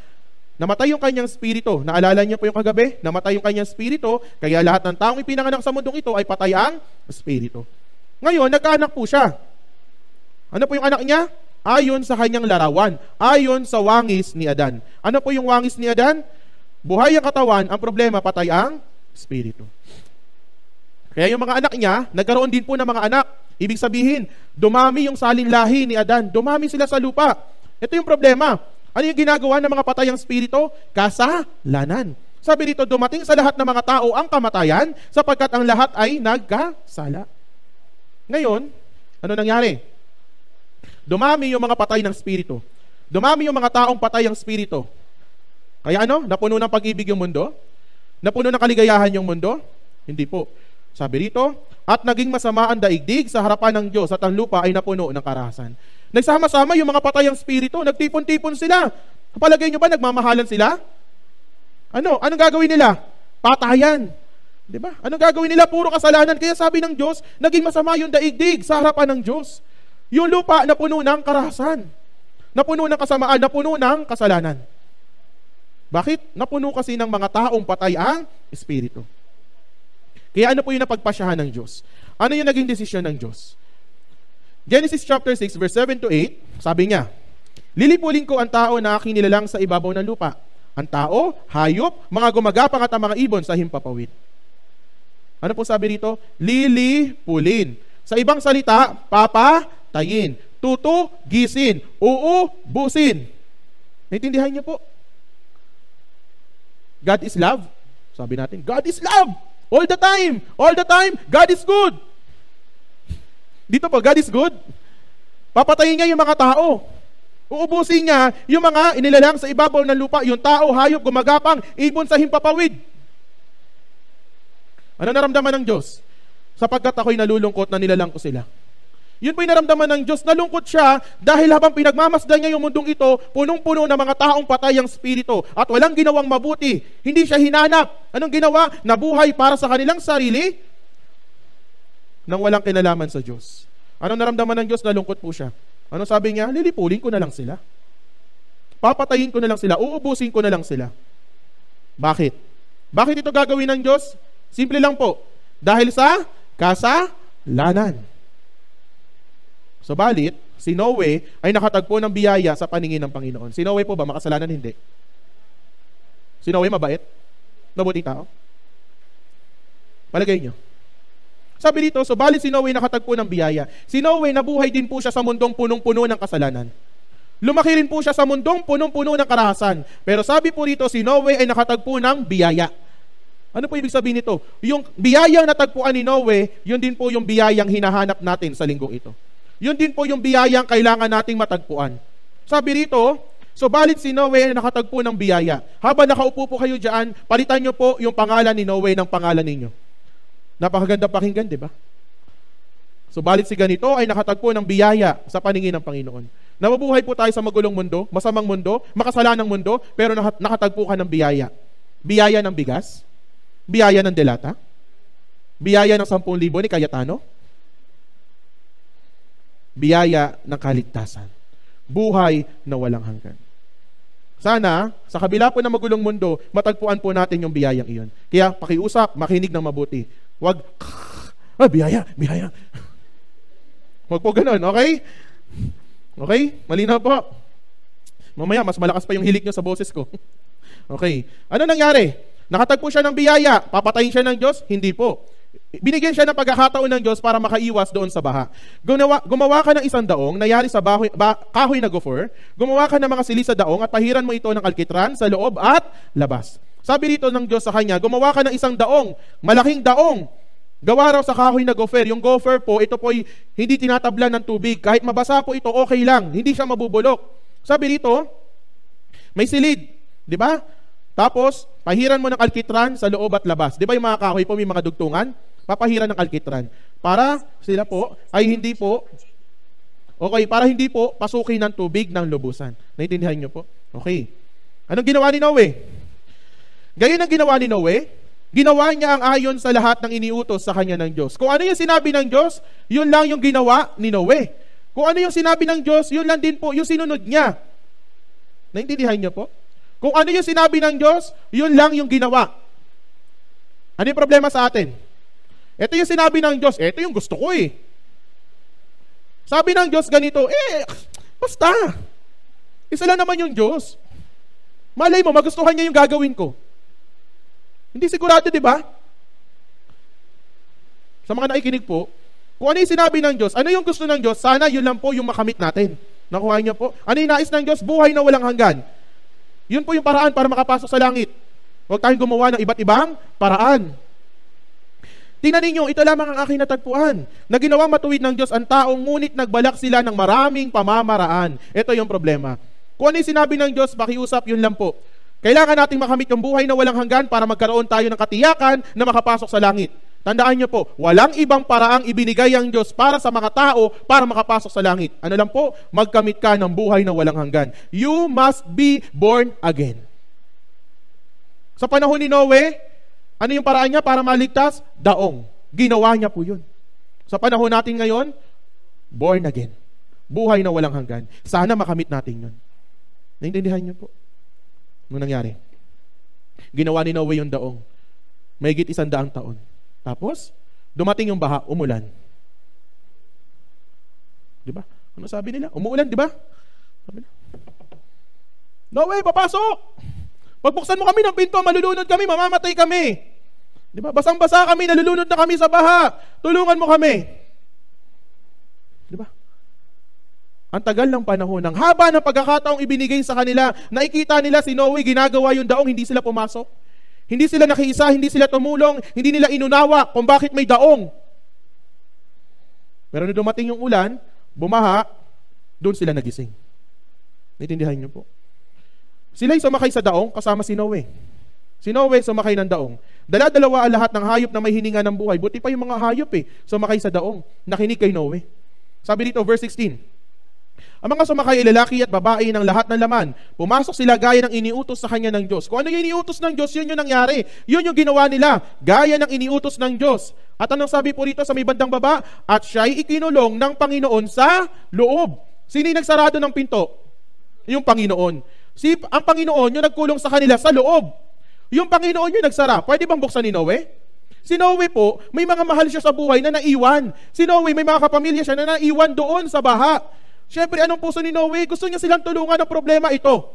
namatay yung kanyang spirito. Naalala niyo po yung kagabi? Namatay yung kanyang spirito, kaya lahat ng taong ipinanganak sa mundong ito ay patay ang spirito. Ngayon, nagkaanak po siya. Ano po yung anak niya? Ayon sa kanyang larawan, ayon sa wangis ni Adan. Ano po yung wangis ni Adan? Buhay ang katawan, ang problema, patay ang espiritu. Kaya yung mga anak niya, nagkaroon din po ng mga anak. Ibig sabihin, dumami yung salinlahi ni Adan. Dumami sila sa lupa. Ito yung problema. Ano yung ginagawa ng mga patayang espiritu? Kasalanan. Sabi dito, dumating sa lahat ng mga tao ang kamatayan sapagkat ang lahat ay nagkasala. Ngayon, ano nangyari? Dumami yung mga patay ng espiritu. Dumami yung mga taong patay ang espiritu. Kaya ano? Napuno ng pag-ibig yung mundo? Napuno ng kaligayahan yung mundo? Hindi po. Sabi rito, at naging masama ang daigdig sa harapan ng Diyos at ang lupa ay napuno ng karahasan. Nagsama-sama yung mga patay ang espiritu, nagtipon-tipon sila. Palagay nyo ba nagmamahalan sila? Ano? Anong gagawin nila? Patayan. Diba? Anong gagawin nila? Puro kasalanan. Kaya sabi ng Diyos, naging masama yung daigdig sa harapan ng Diyos. Yung lupa napuno ng karahasan. Napuno ng kasamaan, napuno ng kasalanan. Bakit? Napuno kasi ng mga taong patay ang espiritu. Kaya ano po yung napagpasyahan ng Diyos? Ano yung naging desisyon ng Diyos? Genesis chapter 6 verse 7 to 8, sabi niya, lilipulin ko ang tao na aking nilalang sa ibabaw ng lupa. Ang tao, hayop, mga gumagapang at ang mga ibon sa himpapawid. Ano po sabi rito? Lilipulin. Sa ibang salita, papatayin. Tutugisin. Uubusin. Naintindihan niyo po? God is love. Sabi natin, God is love. All the time. All the time, God is good. Dito po, God is good. Papatayin niya yung mga tao. Uubusin niya yung mga inilalang sa ibabaw ng lupa, yung tao, hayop, gumagapang, ibon sa himpapawid. Ano naramdaman ng Diyos? Sapagkat ako'y nalulungkot na nilalang ko sila. Yun po yung naramdaman ng Diyos. Nalungkot siya dahil habang pinagmamasdan niya yung mundong ito, punong-puno ng mga taong patay ang espiritu at walang ginawang mabuti. Hindi siya hinanap. Anong ginawa? Nabuhay para sa kanilang sarili nang walang kinalaman sa Diyos. Anong naramdaman ng Diyos? Nalungkot po siya. Ano sabi niya? Lilipulin ko na lang sila. Papatayin ko na lang sila. Uubusin ko na lang sila. Bakit? Bakit ito gagawin ng Diyos? Simple lang po. Dahil sa kasalanan. Subalit, si Noe ay nakatagpo ng biyaya sa paningin ng Panginoon. Si Noe po ba makasalanan? Hindi. Si Noe mabait? Mabuting tao? Palagay nyo. Sabi dito, subalit si Noe nakatagpo ng biyaya. Si Noe nabuhay din po siya sa mundong punong-puno ng kasalanan. Lumaki rin po siya sa mundong punong-puno ng karahasan. Pero sabi po rito, si Noe ay nakatagpo ng biyaya. Ano po ibig sabihin nito? Yung biyayang natagpuan ni Noe, yun din po yung biyayang hinahanap natin sa linggong ito. Yun din po yung biyayang kailangan nating matagpuan. Sabi rito, subalit si Noe ay nakatagpo ng biyaya. Habang nakaupo po kayo dyan, palitan nyo po yung pangalan ni Noe ng pangalan ninyo. Napakaganda pakinggan, di ba? Subalit si ganito ay nakatagpo ng biyaya sa paningin ng Panginoon. Nabubuhay po tayo sa magulong mundo, masamang mundo, makasalanang mundo, pero nakatagpo ka ng biyaya. Biyaya ng bigas? Biyaya ng delata? Biyaya ng 10,000 ni Cayetano? Biyaya ng kaligtasan. Buhay na walang hanggan. Sana, sa kabila po ng magulong mundo, matagpuan po natin yung biyayang iyon. Kaya pakiusap, makinig ng mabuti. Huwag, biyaya. Huwag po ganun, okay? Okay? Malinaw po. Mamaya, mas malakas pa yung hilik nyo sa boses ko. Okay. Ano nangyari? Nakatagpo siya ng biyaya. Papatayin siya ng Diyos? Hindi po. Binigyan siya ng pagkakataon ng Diyos para makaiwas doon sa baha. Gumawa ka ng isang daong, nayari sa kahoy na gopher, gumawa ka ng mga sili sa daong at pahiran mo ito ng alkitran sa loob at labas. Sabi rito ng Diyos sa kanya, gumawa ka ng isang daong, malaking daong, gawa raw sa kahoy na gopher. Yung gopher po, ito po hindi tinatablan ng tubig. Kahit mabasa po ito, okay lang. Hindi siya mabubulok. Sabi rito, may silid. Di ba? Tapos, pahiran mo ng alkitran sa loob at labas. Di ba yung mga kahoy po may mga dugtungan? Papahiran ng alkitran. Para sila po ay hindi po, okay, para hindi po pasukin ng tubig ng lubusan. Naintindihan niyo po? Okay. Anong ginawa ni Noe? Gayon ang ginawa ni Noe, ginawa niya ang ayon sa lahat ng iniutos sa kanya ng Diyos. Kung ano yung sinabi ng Diyos, yun lang yung ginawa ni Noe. Kung ano yung sinabi ng Diyos, yun lang din po yung sinunod niya. Naintindihan niyo po? Kung ano yung sinabi ng Diyos, yun lang yung ginawa. Ano yung problema sa atin? Ito yung sinabi ng Diyos, ito yung gusto ko eh. Sabi ng Diyos ganito, basta. Isa lang naman yung Diyos. Malay mo, magustuhan niya yung gagawin ko. Hindi sigurado, di ba? Sa mga nakikinig po, kung ano yung sinabi ng Diyos, ano yung gusto ng Diyos, sana yun lang po yung makamit natin. Nakuha niyo po? Ano yung nais ng Diyos? Buhay na walang hanggan. Yun po yung paraan para makapasok sa langit. Huwag tayong gumawa ng iba't ibang paraan. Tingnan ninyo, ito lamang ang aking natagpuan, na ginawa matuwid ng Diyos ang taong, ngunit nagbalak sila ng maraming pamamaraan. Ito yung problema. Kung ano yung sinabi ng Diyos, pakiusap, yun lang po. Kailangan nating makamit yung buhay na walang hanggan para magkaroon tayo ng katiyakan na makapasok sa langit. Tandaan nyo po, walang ibang paraang ibinigay ang Diyos para sa mga tao para makapasok sa langit. Ano lang po? Magkamit ka ng buhay na walang hanggan. You must be born again. Sa panahon ni Noe, ano yung paraan niya para maligtas? Daong. Ginawa niya po yun. Sa panahon natin ngayon, born again. Buhay na walang hanggan. Sana makamit natin yun. Naintindihan niyo po? Ano nangyari? Ginawa ni Noe yung daong. Mahigit 100 taon. Tapos, dumating yung baha, umulan. Di ba? Ano sabi nila? Umuulan, di ba? Sabi nila, Noe, papasok! Pagbuksan mo kami ng pinto, malulunod kami, mamamatay kami. Di ba? Basang-basa kami, nalulunod na kami sa baha. Tulungan mo kami. Di ba? Ang tagal ng panahon, ang haba ng pagkakataong ibinigay sa kanila, nakikita nila si Noe, ginagawa yung daong, hindi sila pumasok. Hindi sila nakiisa, hindi sila tumulong, hindi nila inunawa kung bakit may daong. Pero nung dumating yung ulan, bumaha, doon sila nagising. Naintindihan niyo po? Sila'y sumakay sa daong kasama si Noe. Si Noe sumakay ng daong. Dala-dalawa ang lahat ng hayop na may hininga ng buhay. Buti pa yung mga hayop sumakay sa daong. Nakinig kay Noe. Sabi dito, verse 16. Ang mga sumakay ay lalaki at babae ng lahat ng laman. Pumasok sila gaya ng iniutos sa kanya ng Diyos. Kung ano yung iniutos ng Diyos, yun yung nangyari. Yun yung ginawa nila. Gaya ng iniutos ng Diyos. At anong sabi po rito sa may bandang baba? At siya'y ikinulong ng Panginoon sa loob. Sino yung nagsarado ng pinto? Yung Panginoon. Ang Panginoon yung nagkulong sa kanila sa loob. Yung Panginoon yung nagsara. Pwede bang buksan ni Noe? Si Noe po, may mga mahal siya sa buhay na naiwan. Si Noe, may mga kapamilya siya na naiwan doon sa baha. Siyempre, anong puso ni Noe? Gusto niya silang tulungan ng problema ito.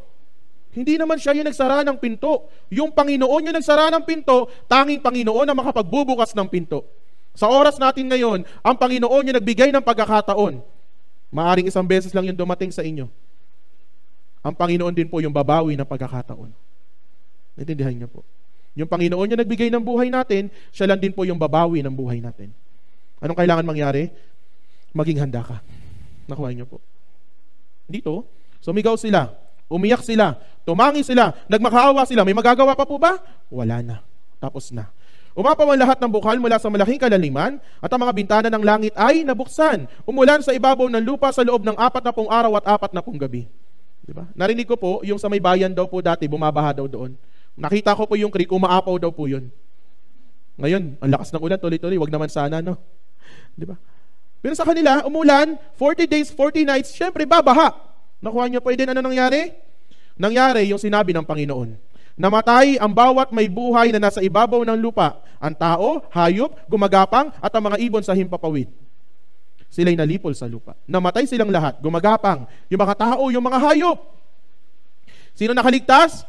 Hindi naman siya yung nagsara ng pinto. Yung Panginoon yung nagsara ng pinto, tanging Panginoon na makapagbubukas ng pinto. Sa oras natin ngayon, ang Panginoon yung nagbigay ng pagkakataon. Maaring 1 beses lang yung dumating sa inyo. Ang Panginoon din po yung babawi ng pagkakataon. Naintindihan niyo po? Yung Panginoon yung nagbigay ng buhay natin, siya lang din po yung babawi ng buhay natin. Anong kailangan mangyari? Maging handa ka. Nakuha niyo po. Dito, sumigaw sila, umiyak sila, tumangi sila, nagmakaawa sila. May magagawa pa po ba? Wala na. Tapos na. Umapaw ang lahat ng bukal mula sa malaking kalaliman at ang mga bintana ng langit ay nabuksan. Umulan sa ibabaw ng lupa sa loob ng 40 araw at 40 gabi. Diba? Narinig ko po, yung sa may bayan daw po dati, bumabaha daw doon. Nakita ko po yung creek, umaapaw daw po yun. Ngayon, ang lakas ng ulan, tuloy-tuloy, wag naman sana, no? Diba? Pero sa kanila, umulan, 40 days, 40 nights, syempre babaha. Nakuha niyo po din ano nangyari? Nangyari yung sinabi ng Panginoon. Namatay ang bawat may buhay na nasa ibabaw ng lupa. Ang tao, hayop, gumagapang, at ang mga ibon sa himpapawid. Sila'y nalipol sa lupa. Namatay silang lahat, gumagapang. Yung mga tao, yung mga hayop. Sino nakaligtas?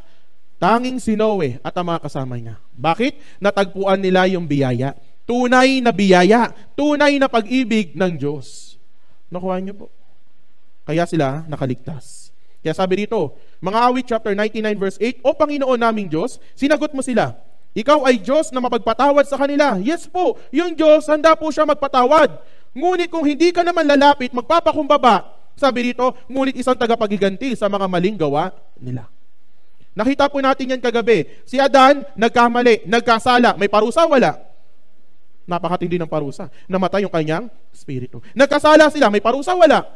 Tanging si Noe at ang mga kasama niya. Bakit? Natagpuan nila yung biyaya. Tunay na biyaya. Tunay na pag-ibig ng Diyos. Nakuha niyo po. Kaya sila nakaligtas. Kaya sabi dito, mga awit chapter 99 verse 8, O Panginoon naming Diyos, sinagot mo sila. Ikaw ay Diyos na mapagpatawad sa kanila. Yes po, yung Diyos, handa po siya magpatawad. Ngunit kung hindi ka naman lalapit, magpapakumbaba, sabi dito, ngunit isang tagapagiganti sa mga maling gawa nila. Nakita po natin yan kagabi. Si Adan, nagkamali, nagkasala. May parusa? Wala. Napakatindi ng parusa. Namatay yung kanyang spirito. Nagkasala sila, may parusa? Wala.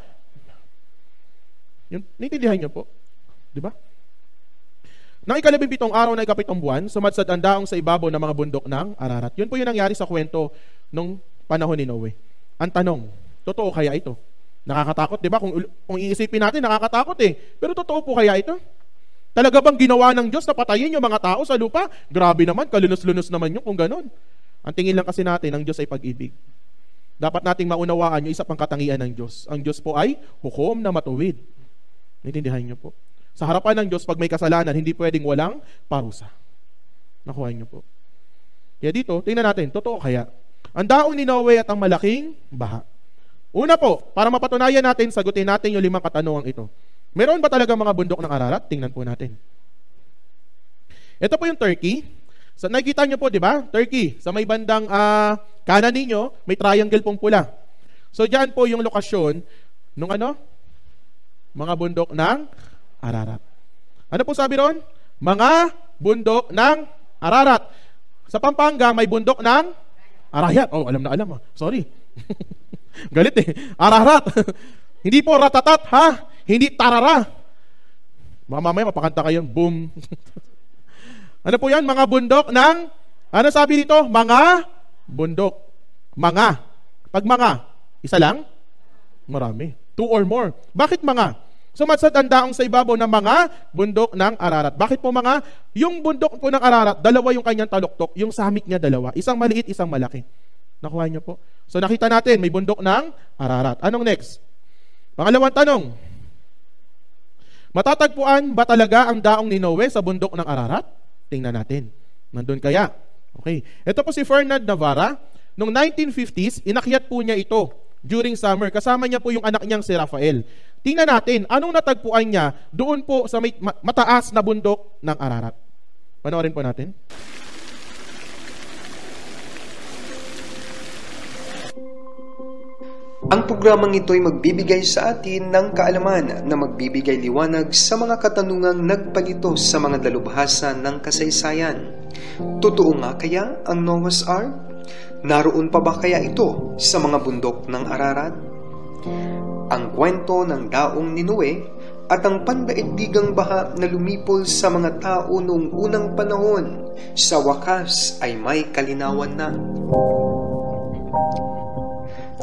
Yun, naintindihan niyo po. Di ba? Nang 17 araw na 7 buwan, sumadsad ang daong sa ibabaw ng mga bundok ng Ararat. Yun po yung nangyari sa kwento nung panahon ni Noe. Ang tanong, totoo kaya ito? Nakakatakot, di ba? Kung iisipin natin, nakakatakot Pero totoo po kaya ito? Talaga bang ginawa ng Diyos na patayin yung mga tao sa lupa? Grabe naman, kalunos-lunos naman yun kung ganun. Ang tingin lang kasi natin, ang Diyos ay pag-ibig. Dapat nating maunawaan yung isa pang katangian ng Diyos. Ang Diyos po ay hukom na matuwid. Naintindihan niyo po? Sa harapan ng Diyos, pag may kasalanan, hindi pwedeng walang parusa. Nakuha niyo po. Kaya dito, tingnan natin, totoo kaya? Ang daong ni Noe at ang malaking baha. Una po, para mapatunayan natin, sagutin natin yung 5 katanungang ito. Meron ba talaga mga bundok ng Ararat? Tingnan po natin. Ito po yung Turkey. So, nakikita nyo po, di ba? Turkey. Sa may bandang kanan ninyo, may triangle pong pula. So, dyan po yung lokasyon nung mga bundok ng Ararat. Ano po sabi ron? Mga bundok ng Ararat. Sa Pampanga, may bundok ng Arayat. Oh, alam na alam. Sorry. Galit Ararat. Hindi po ratatat, ha? Hindi tarara. Mamaya mapakanta kayo. Boom. Ano po yan? Mga bundok ng, ano sabi dito? Mga bundok. Mga. Pag mga, isa lang? Marami. 2 or more. Bakit mga? Sumadsad ang daong sa ibabaw ng mga bundok ng Ararat. Bakit po mga? Yung bundok po ng Ararat, dalawa yung kanyang taluktok. Yung summit niya dalawa. Isang maliit, isang malaki. Nakuha niyo po? So nakita natin, may bundok ng Ararat. Anong next? Pangalawang tanong. Matatagpuan ba talaga ang daong ni Noe sa bundok ng Ararat? Tingnan natin. Nandun kaya? Okay. Ito po si Fernand Navarra. Noong 1950s, inakyat po niya ito during summer. Kasama niya po yung anak niyang si Rafael. Tingnan natin, anong natagpuan niya doon po sa may mataas na bundok ng Ararat. Panoorin po natin. Ang programang ito ay magbibigay sa atin ng kaalaman na magbibigay liwanag sa mga katanungang nagpalito sa mga dalubhasa ng kasaysayan. Totoo nga kaya ang Noah's Ark? Naroon pa ba kaya ito sa mga bundok ng Ararat? Ang kwento ng daong ni Noe at ang pandaigdigang baha na lumipol sa mga tao noong unang panahon, sa wakas ay may kalinawan na.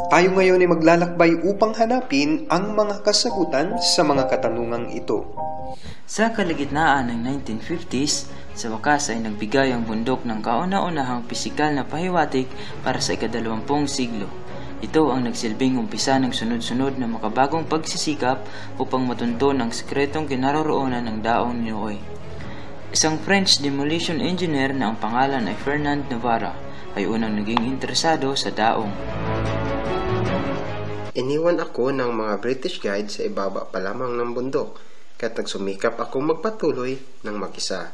Tayo ngayon ay maglalakbay upang hanapin ang mga kasagutan sa mga katanungang ito. Sa kalagitnaan ng 1950s, sa wakas ay nagbigay ang bundok ng kauna-unahang pisikal na pahiwatig para sa ika-20 siglo. Ito ang nagsilbing umpisa ng sunod-sunod na makabagong pagsisikap upang matunton ang sekretong kinaroroonan ng daong ni Noe. Isang French demolition engineer na ang pangalan ay Fernand Navarra ay unang naging interesado sa daong. Iniwan ako ng mga British guide sa ibaba pa lamang ng bundok, kaya't nagsumikap akong magpatuloy ng mag-isa.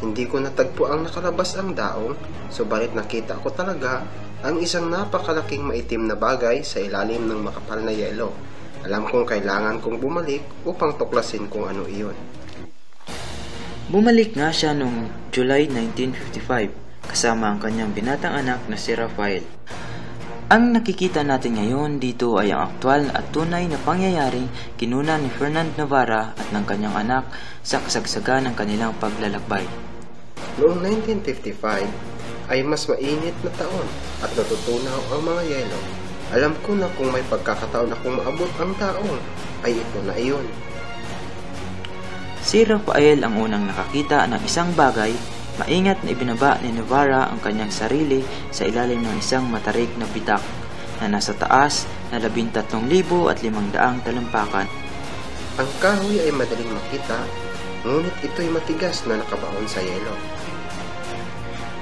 Hindi ko natagpo ang nakalabas ang daong, subalit nakita ko talaga ang isang napakalaking maitim na bagay sa ilalim ng makapal na yelo. Alam kong kailangan kong bumalik upang tuklasin kung ano iyon. Bumalik nga siya noong July 1955 kasama ang kanyang binatang anak na si Rafael. Ang nakikita natin ngayon dito ay ang aktwal at tunay na pangyayaring kinuna ni Fernand Navarra at ng kanyang anak sa kasagsagan ng kanilang paglalakbay. Noong 1955 ay mas mainit na taon at natutunaw ang mga yelo. Alam ko na kung may pagkakataon akong maabot ang daong, ay ito na iyon. Si Rafael ang unang nakakita ng isang bagay. Maingat na ibinaba ni Navarra ang kanyang sarili sa ilalim ng isang matarik na bitak na nasa taas na 13,500 talampakan. Ang kahoy ay madaling makita, ngunit ito'y matigas na nakabaon sa yelo.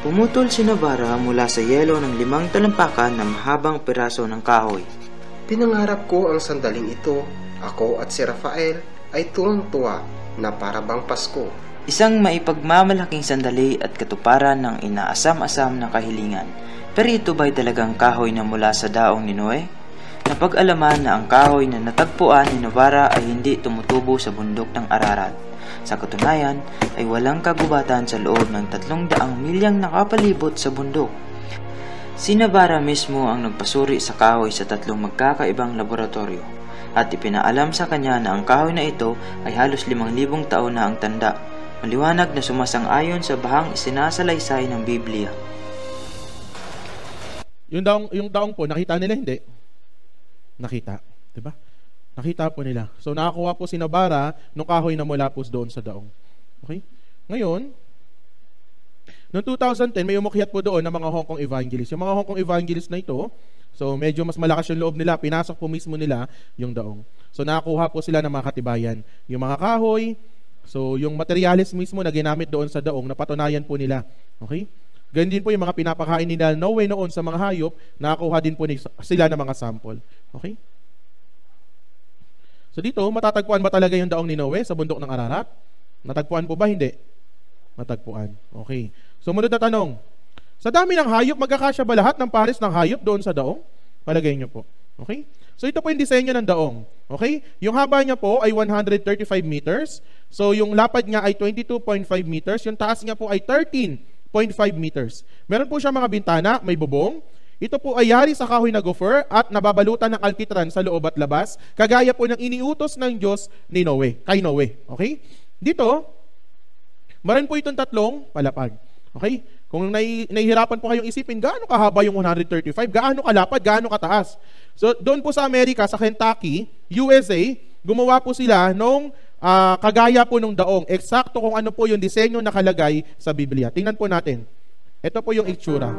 Pumutol si Navarra mula sa yelo ng 5 talampakan na mahabang piraso ng kahoy. Pinangarap ko ang sandaling ito. Ako at si Rafael ay tuwang-tuwa na para bang Pasko. Isang maipagmamalaking sandali at katuparan ng inaasam-asam na kahilingan. Pero ito ba'y talagang kahoy na mula sa daong ni Noe? Napag-alaman na ang kahoy na natagpuan ni Navarra ay hindi tumutubo sa bundok ng Ararat. Sa katunayan ay walang kagubatan sa loob ng 300 milyang nakapalibot sa bundok. Si Navarra mismo ang nagpasuri sa kahoy sa 3 magkakaibang laboratorio at ipinaalam sa kanya na ang kahoy na ito ay halos 5,000 taon na ang tanda, maliwanag na sumasang-ayon sa bahang isinasalaysay ng Biblia. Yung daong po, nakita nila hindi? Nakita, 'di ba? Nakita po nila. So nakakuha po si Navarra nung kahoy na mula po doon sa daong. Okay? Ngayon, noong 2010 may umukyat po doon ng mga Hong Kong evangelists. Yung mga Hong Kong evangelists na ito, So medyo mas malakas yung loob nila, pinasok po mismo nila yung daong. So nakakuha po sila ng mga katibayan. Yung mga kahoy, so yung materialis mismo na ginamit doon sa daong, napatunayan po nila. Okay? Ganyan din po yung mga pinapakain nila Noe noon sa mga hayop, nakakuha din po sila ng mga sample. Okay? So dito, matatagpuan ba talaga yung daong ni Noe sa bundok ng Ararat? Natagpuan po ba? Hindi. Natagpuan. Okay. So munod na tanong. Sa dami ng hayop, magkakasya ba lahat ng pares ng hayop doon sa daong? Palagay nyo po. Okay? So ito po yung disenyo ng daong. Okay? Yung haba niya po ay 135 meters. So yung lapad niya ay 22.5 meters. Yung taas niya po ay 13.5 meters. Meron po siya mga bintana, may bubong. Ito po ay yari sa kahoy na gopher at nababalutan ng alkitran sa loob at labas, kagaya po ng iniutos ng Diyos ni Noe, kay Noe. Okay? Dito, meron po itong tatlong palapag. Okay? Kung nahihirapan po kayong isipin, gaano kahaba yung 135? Gaano kalapad? Gaano kataas? So, doon po sa Amerika, sa Kentucky, USA, gumawa po sila nung kagaya po nung daong. Eksakto kung ano po yung disenyo nakalagay sa Biblia. Tingnan po natin. Ito po yung itsura.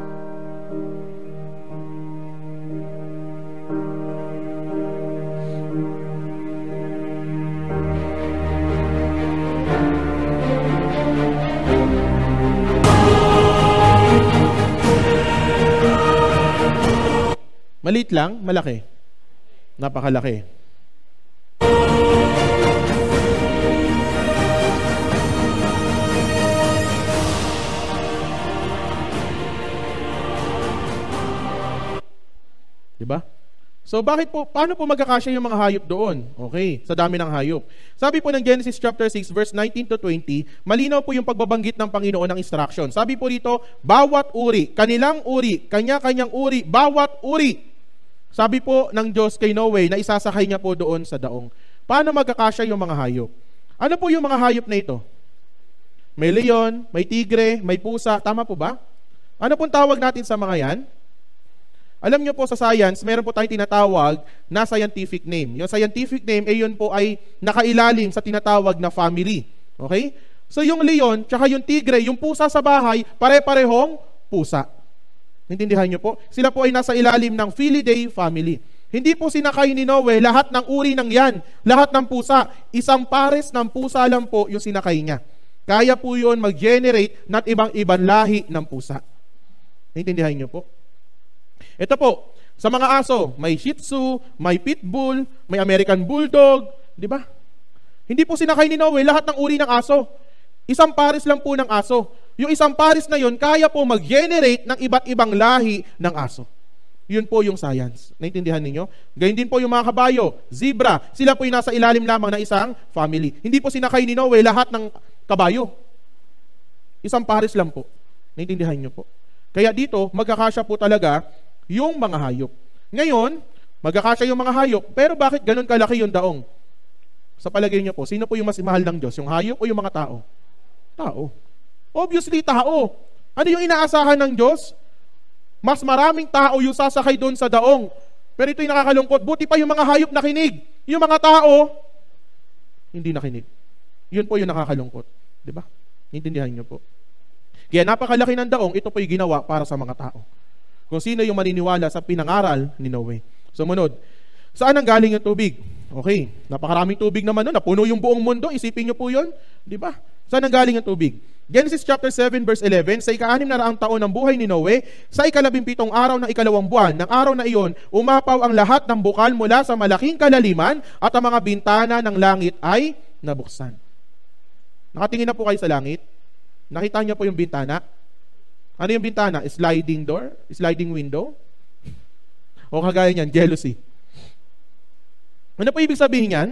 Maliit lang, malaki. Napakalaki. Diba? So bakit po, paano po magkakasya yung mga hayop doon? Okay, sa dami ng hayop. Sabi po ng Genesis chapter 6 verse 19 to 20, malinaw po yung pagbabanggit ng Panginoon ng instruction. Sabi po dito, bawat uri, kanilang uri, kanya-kanyang uri, bawat uri. Sabi po ng Diyos kay Noe na isasakay niya po doon sa daong. Paano magkakasya yung mga hayop? Ano po yung mga hayop na ito? May leon, may tigre, may pusa, tama po ba? Ano pong tawag natin sa mga yan? Alam niyo po sa science, meron po tayong tinatawag na scientific name. Yung scientific name, yun po ay nakailalim sa tinatawag na family. Okay? So yung leon, tsaka yung tigre, yung pusa sa bahay, pare-parehong pusa. Naintindihan niyo po? Sila po ay nasa ilalim ng Felidae family. Hindi po sinakay ni Noe lahat ng uri ng yan, lahat ng pusa. Isang pares ng pusa lang po yung sinakay niya. Kaya po yun mag-generate ng ibang-ibang lahi ng pusa. Naintindihan niyo po? Ito po, sa mga aso, may Shih Tzu, may Pitbull, may American Bulldog, di ba? Hindi po sinakay ni Noe lahat ng uri ng aso. Isang pares lang po ng aso. Yung isang pares na yun, kaya po mag-generate ng iba't ibang lahi ng aso. Yun po yung science. Naintindihan ninyo? Gayun din po yung mga kabayo, zebra, sila po yung nasa ilalim lamang ng isang family. Hindi po sinakay ni Noe lahat ng kabayo. Isang pares lang po. Naintindihan nyo po? Kaya dito, magkakasya po talaga yung mga hayop. Ngayon, magkakasya yung mga hayop, pero bakit ganun kalaki yung daong? Sa palagay nyo po, sino po yung mas mahal ng Diyos? Yung hayop o yung mga tao? Tao. Obviously, tao. Ano yung inaasahan ng Diyos? Mas maraming tao yung sasakay doon sa daong. Pero ito'y nakakalungkot. Buti pa yung mga hayop nakinig. Yung mga tao, hindi nakinig. Yun po yung nakakalungkot. Diba? Intindihan nyo po. Kaya napakalaki ng daong, ito po yung ginawa para sa mga tao. Kung sino yung maniniwala sa pinangaral ni Noe. Sumunod, saan ang galing yung tubig? Okay, napakaraming tubig naman nun. Napuno yung buong mundo. Isipin nyo po yun. Diba? Saan ang galing ang tubig? Genesis chapter 7 verse 11, sa ika-600 taon ng buhay ni Noe, sa ika-17 araw ng ika-2 buwan, ng araw na iyon, umapaw ang lahat ng bukal mula sa malaking kalaliman at ang mga bintana ng langit ay nabuksan. Nakatingin na po kayo sa langit? Nakita niyo po yung bintana? Ano yung bintana? Sliding door? Sliding window? O kagaya niyan, jealousy. Ano po ibig sabihin yan?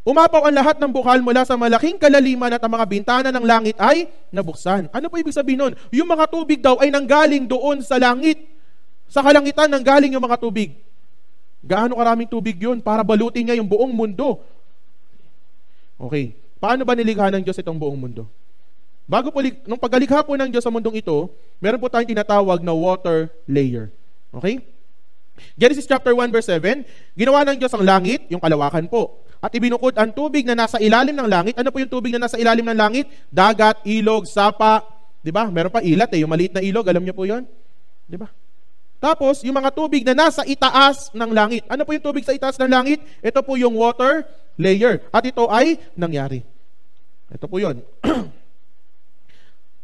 Umapaw ang lahat ng bukal mula sa malaking kalaliman at ang mga bintana ng langit ay nabuksan. Ano po ibig sabihin nun? Yung mga tubig daw ay nanggaling doon sa langit. Sa kalangitan nanggaling yung mga tubig. Gaano karaming tubig yun para balutin niya yung buong mundo? Okay. Paano ba nilikha ng Diyos itong buong mundo? Bago po, nung pagkalikha po ng Diyos sa mundong ito, meron po tayong tinatawag na water layer. Okay? Genesis chapter 1 verse 7, ginawa ng Diyos ang langit, yung kalawakan po. At ibinukod ang tubig na nasa ilalim ng langit. Ano po yung tubig na nasa ilalim ng langit? Dagat, ilog, sapa. Diba? Meron pa ilat yung maliit na ilog. Alam niyo po yun? Diba? Tapos, yung mga tubig na nasa itaas ng langit. Ano po yung tubig sa itaas ng langit? Ito po yung water layer. At ito ay nangyari. Ito po yun.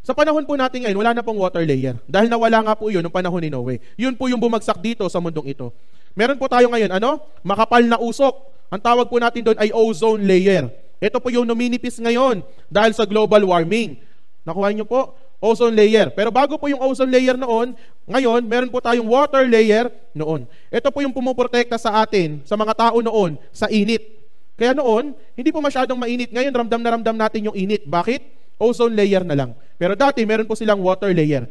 Sa panahon po natin ngayon, wala na pong water layer. Dahil nawala nga po yun noong panahon ni Noe. Yun po yung bumagsak dito sa mundong ito. Meron po tayo ngayon, makapal na usok. Ang tawag po natin doon ay ozone layer. Ito po yung numinipis ngayon dahil sa global warming. Nakuha niyo po? Ozone layer. Pero bago po yung ozone layer noon, ngayon, meron po tayong water layer noon. Ito po yung pumuprotekta sa atin, sa mga tao noon, sa init. Kaya noon, hindi po masyadong mainit. Ngayon, ramdam na ramdam natin yung init. Bakit? Ozone layer na lang. Pero dati, meron po silang water layer.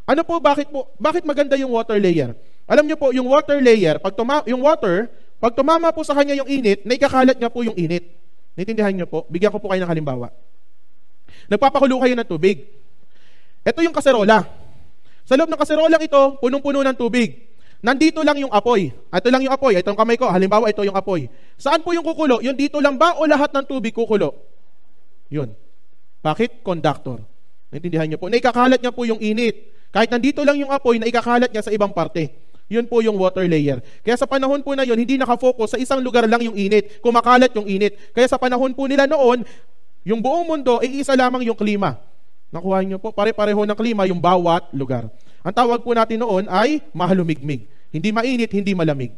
Ano po, bakit maganda yung water layer? Alam niyo po, yung water layer, pag tumama po sa kanya yung init, naikakalat niya po yung init. Naintindihan niyo po? Bigyan ko po kayo ng halimbawa. Nagpapakulo kayo ng tubig. Ito yung kaserola. Sa loob ng kaserolang ito, punong-puno ng tubig. Nandito lang yung apoy. Ito lang yung apoy. Ito yung kamay ko. Halimbawa, ito yung apoy. Saan po yung kukulo? Yung dito lang ba o lahat ng tubig kukulo? Yun. Bakit? Conductor. Naintindihan niyo po? Naikakalat niya po yung init. Kahit nandito lang yung apoy, naikakalat niya sa ibang parte. Yun po yung water layer. Kaya sa panahon po na yun, hindi nakafocus sa isang lugar lang yung init. Kumakalat yung init. Kaya sa panahon po nila noon, yung buong mundo ay isa lamang yung klima. Nakuha niyo po? Pare-pareho ng klima yung bawat lugar. Ang tawag po natin noon ay mahalumigmig. Hindi mainit, hindi malamig.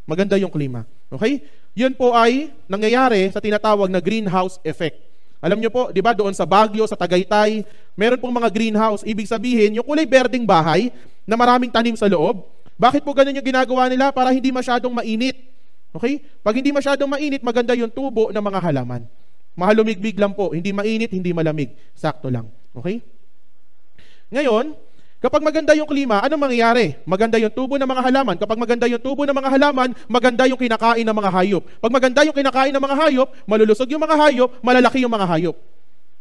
Maganda yung klima. Okay? Yun po ay nangyayari sa tinatawag na greenhouse effect. Alam niyo po, di ba, doon sa Baguio, sa Tagaytay, meron pong mga greenhouse. Ibig sabihin, yung kulay berdeng bahay na maraming tanim sa loob. Bakit po ganun yung ginagawa nila? Para hindi masyadong mainit. Okay? Pag hindi masyadong mainit, maganda yung tubo ng mga halaman. Mahalumigmig lang po. Hindi mainit, hindi malamig. Sakto lang. Okay? Ngayon, kapag maganda yung klima, anong mangyayari? Maganda yung tubo ng mga halaman. Kapag maganda yung tubo ng mga halaman, maganda yung kinakain ng mga hayop. Pag maganda yung kinakain ng mga hayop, malulusog yung mga hayop, malalaki yung mga hayop.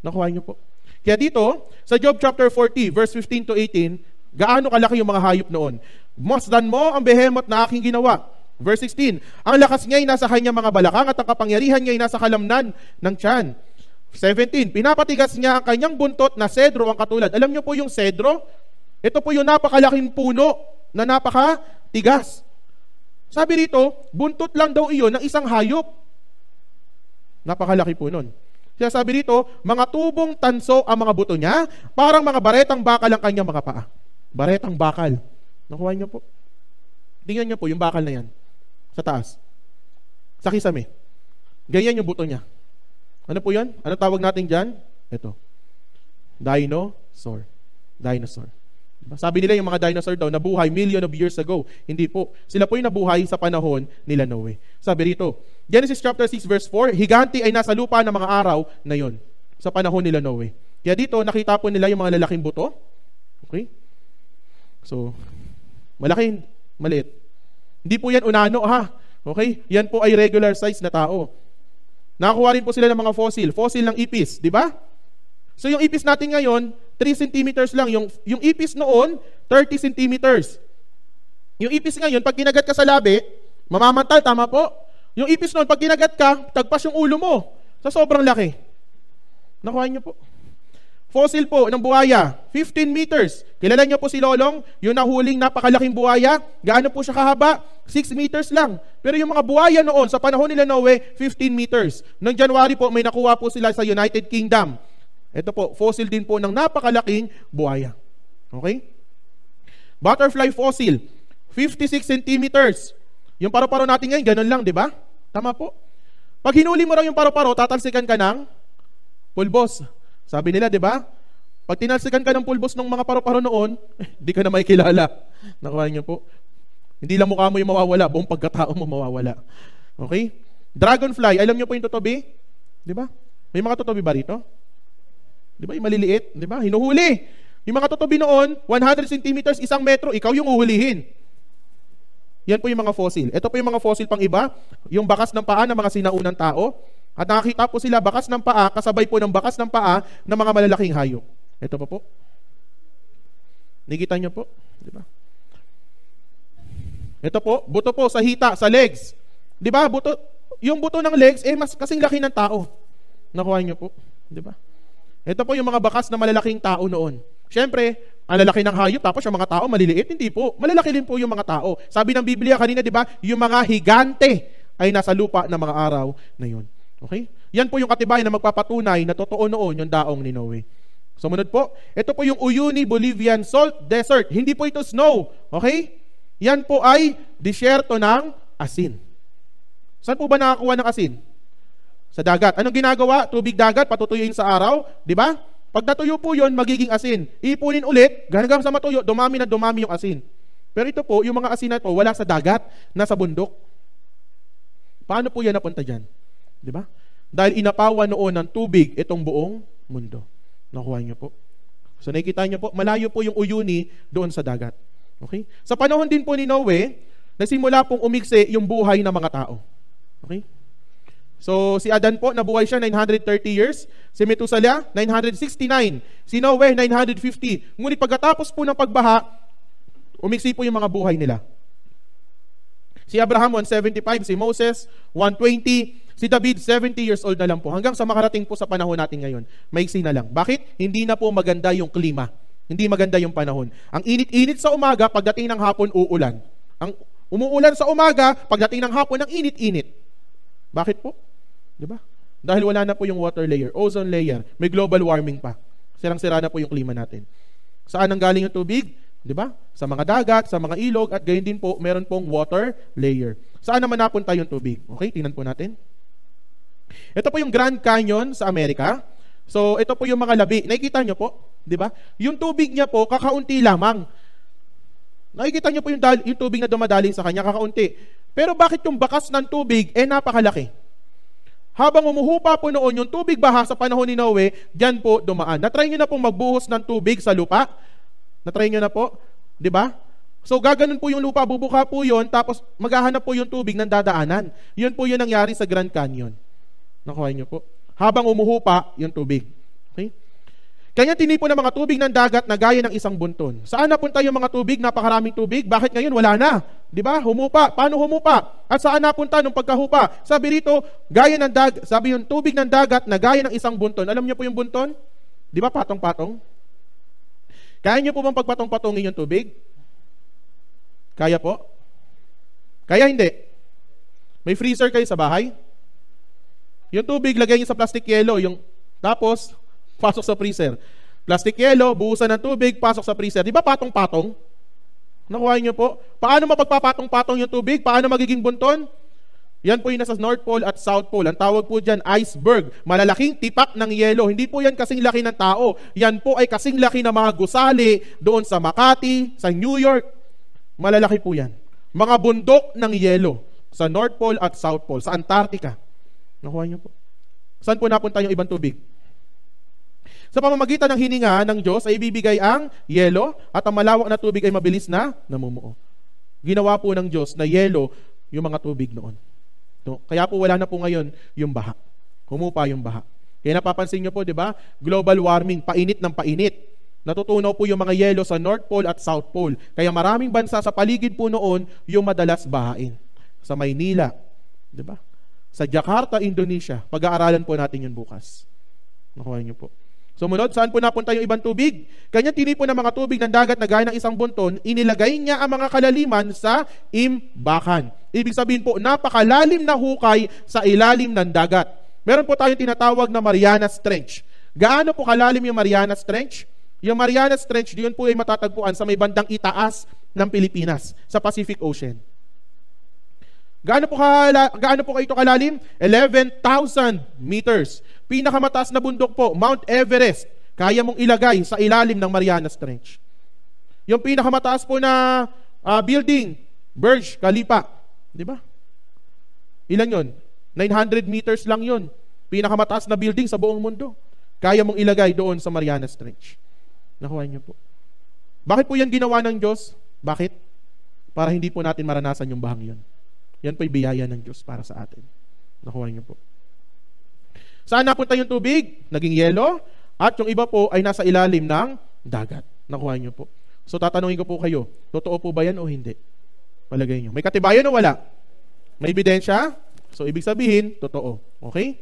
Nakuha niyo po? Kaya dito, sa Job chapter 40, verse 15 to 18, gaano kalaki yung mga hayop noon? Masdan mo ang behemoth na aking ginawa. Verse 16, ang lakas niya'y nasa kanyang mga balakang at ang kapangyarihan niya'y nasa kalamnan ng tiyan. 17, pinapatigas niya ang kanyang buntot na sedro ang katulad. Alam niyo po yung sedro? Ito po yung napakalaking puno na napakatigas. Sabi rito, buntot lang daw iyon ng isang hayop. Napakalaki po nun. Kaya sabi rito, mga tubong tanso ang mga buto niya, parang mga baretang bakal ang kanyang mga paa. Baretang bakal. Nakuha niyo po? Tingnan niyo po yung bakal na yan. Sa taas. Sa kisame. Ganyan yung buto niya. Ano po yan? Ano tawag natin dyan? Ito. Dinosaur. Dinosaur. Sabi nila yung mga dinosaur daw nabuhay million of years ago. Hindi po. Sila po yung nabuhay sa panahon nila Noe. Sabi rito, Genesis chapter 6 verse 4, higanti ay nasa lupa ng mga araw na yon sa panahon nila Noe. Kaya dito, nakita po nila yung mga lalaking buto. Okay? So, malaki, maliit. Hindi po yan unano, ha? Okay? Yan po ay regular size na tao. Nakakuha rin po sila ng mga fossil. Fossil ng ipis, di ba? So, yung ipis natin ngayon, 3 centimeters lang. Yung ipis noon, 30 centimeters. Yung ipis ngayon, pag kinagat ka sa labi, mamamantal, tama po? Yung ipis noon, pag kinagat ka, tagpas yung ulo mo. Sa sobrang laki. Nakuha niyo po. Fossil po ng buhaya, 15 meters. Kilala niyo po si Lolong? Yung nahuling napakalaking buhaya, gaano po siya kahaba? 6 meters lang. Pero yung mga buhaya noon, sa panahon nila Noe, 15 meters. Noong January po, may nakuha po sila sa United Kingdom. Ito po, fossil din po ng napakalaking buhaya. Okay? Butterfly fossil, 56 centimeters. Yung paru-paro natin ngayon, ganun lang, di ba? Tama po. Pag hinuli mo raw yung paru-paro, tatalsikan ka ng pulbos. Sabi nila, di ba? Pag tinalsikan ka ng pulbos ng mga paru-paro noon, di ka na may kilala. Nakuha niyo po. Hindi lang mukha mo yung mawawala, buong pagkatao mo mawawala. Okay? Dragonfly, alam niyo po yung totobi? Di ba? May mga totobi ba rito? Di ba? Yung maliliit, di ba? Hinuhuli. Yung mga totobi noon, 100 centimeters, 1 metro, ikaw yung uhulihin. Yan po yung mga fossil. Ito po yung mga fossil pang iba, yung bakas ng paa ng mga sinaunang tao. At nakakita po sila bakas ng paa, kasabay po ng bakas ng paa ng mga malalaking hayop. Ito pa po. Nakikita niyo po, di ba? Ito po, buto po sa hita, sa legs. Di ba? Buto, yung buto ng legs, mas kasing laki ng tao. Nakuha niyo po, di ba? Ito po yung mga bakas na malalaking tao noon. Siyempre, ang lalaki ng hayop, tapos yung mga tao maliliit, hindi po. Malalaki din po yung mga tao. Sabi ng Biblia kanina, di ba, yung mga higante ay nasa lupa ng mga araw na yun. Okay? Yan po yung katibayan na magpapatunay na totoo noon yung daong ni Noe. Sumunod po, ito po yung Uyuni Bolivian Salt Desert. Hindi po ito snow. Okay? Yan po ay disyerto ng asin. Saan po ba nakakuha ng asin? Sa dagat. Anong ginagawa? Tubig dagat, patutuyuin sa araw. Di ba? Pag natuyo po yun, magiging asin. Ipunin ulit, hanggang sa matuyo, dumami na dumami yung asin. Pero ito po, yung mga asin na ito, wala sa dagat, nasa bundok. Paano po yan napunta dyan? Di ba? Dahil inapawan noon ng tubig itong buong mundo. Nakuha niyo po. So nakikita niyo po, malayo po yung Uyuni doon sa dagat. Okay? Sa panahon din po ni Noe, nagsimula pong umiksi yung buhay ng mga tao. Okay? So si Adan po, nabuhay siya 930 years. Si Methuselah, 969. Si Noe, 950. Ngunit pagkatapos po ng pagbaha, umiksi po yung mga buhay nila. Si Abraham, 175. Si Moses, 120. Si David, 70 years old na lang po. Hanggang sa makarating po sa panahon natin ngayon. Maiksi na lang. Bakit? Hindi na po maganda yung klima. Hindi maganda yung panahon. Ang init-init sa umaga, pagdating ng hapon, uulan. Ang umuulan sa umaga, pagdating ng hapon, ang init-init. Bakit po? Diba? Dahil wala na po yung water layer, ozone layer. May global warming pa. Sirang-sira na po yung klima natin. Saan ang galing yung tubig? Diba? Sa mga dagat, sa mga ilog, at gayon din po, meron pong water layer. Saan naman napunta yung tubig? Okay, tingnan po natin. Ito po yung Grand Canyon sa Amerika. So, ito po yung mga labi. Nakikita nyo po, di ba? Yung tubig niya po, kakaunti lamang. Nakikita nyo po yung tubig na dumadaling sa kanya, kakaunti. Pero bakit yung bakas ng tubig, napakalaki? Habang umuhupa po noon, yung tubig baha sa panahon ni Noe, dyan po dumaan. Natry nyo na pong magbuhos ng tubig sa lupa? Natry nyo na po? Di ba? So, gaganon po yung lupa, bubuka po yun, tapos maghahanap po yung tubig ng dadaanan. Yun po yung nangyari sa Grand Canyon. Nakuha niyo po. Habang umuhupa yung tubig. Okay? Kanya tinipon ng mga tubig ng dagat na gaya ng isang bunton. Saan napunta yung mga tubig? Napakaraming tubig. Bakit ngayon wala na? Di ba? Humupa. Paano humupa? At saan napunta nung pagkahupa? Sabi rito, gaya ng sabi yung tubig ng dagat na gaya ng isang bunton. Alam niyo po yung bunton? Di ba patong-patong? Kaya niyo po bang pagpatong-patongin yung tubig? Kaya po? Kaya hindi? May freezer kayo sa bahay? Yung tubig, lagay niyo sa plastic yellow, tapos, pasok sa freezer. Plastic yellow, buhusan ng tubig, pasok sa freezer. Di ba patong-patong? Nakuha niyo po? Paano mapagpapatong-patong yung tubig? Paano magiging bunton? Yan po yung nasa North Pole at South Pole. Ang tawag po dyan, iceberg. Malalaking tipak ng yelo. Hindi po yan kasing laki ng tao. Yan po ay kasing laki ng mga gusali doon sa Makati, sa New York. Malalaki po yan. Mga bundok ng yelo sa North Pole at South Pole, sa Antarctica. Nakuha niyo po. Saan po napunta yung ibang tubig? Sa pamamagitan ng hininga ng Diyos ay ibibigay ang yelo at ang malawak na tubig ay mabilis na namumuo. Ginawa po ng Diyos na yelo yung mga tubig noon. Kaya po wala na po ngayon yung baha. Humupa yung baha. Kaya napapansin niyo po, di ba? Global warming, painit ng painit. Natutunaw po yung mga yelo sa North Pole at South Pole. Kaya maraming bansa sa paligid po noon yung madalas bahain. Sa Maynila, di ba? Sa Jakarta, Indonesia. Pag-aaralan po natin yun bukas. Nakuha niyo po. Sumunod, saan po napunta yung ibang tubig? Kanya tinipon ng mga tubig ng dagat na gaya ng isang bunton, inilagay niya ang mga kalaliman sa imbakan. Ibig sabihin po, napakalalim na hukay sa ilalim ng dagat. Meron po tayong tinatawag na Marianas Trench. Gaano po kalalim yung Marianas Trench? Yung Marianas Trench, diyon po ay matatagpuan sa may bandang itaas ng Pilipinas, sa Pacific Ocean. Gaano po ito kalalim? 11,000 meters. Pinakamataas na bundok po, Mount Everest, kaya mong ilagay sa ilalim ng Marianas Trench. Yung pinakamataas po na building, Burj Khalifa, di ba? Ilan yon? 900 meters lang yon. Pinakamataas na building sa buong mundo. Kaya mong ilagay doon sa Marianas Trench. Nakuha niyo po. Bakit po yan ginawa ng Diyos? Bakit? Para hindi po natin maranasan yung bahang yun. Yan po'y biyaya ng Diyos para sa atin. Nakuha niyo po. Saan napunta yung tubig? Naging yelo. At yung iba po ay nasa ilalim ng dagat. Nakuha niyo po. So tatanungin ko po kayo, totoo po ba yan o hindi? Palagay niyo. May katibayan o wala? May ebidensya? So ibig sabihin, totoo. Okay?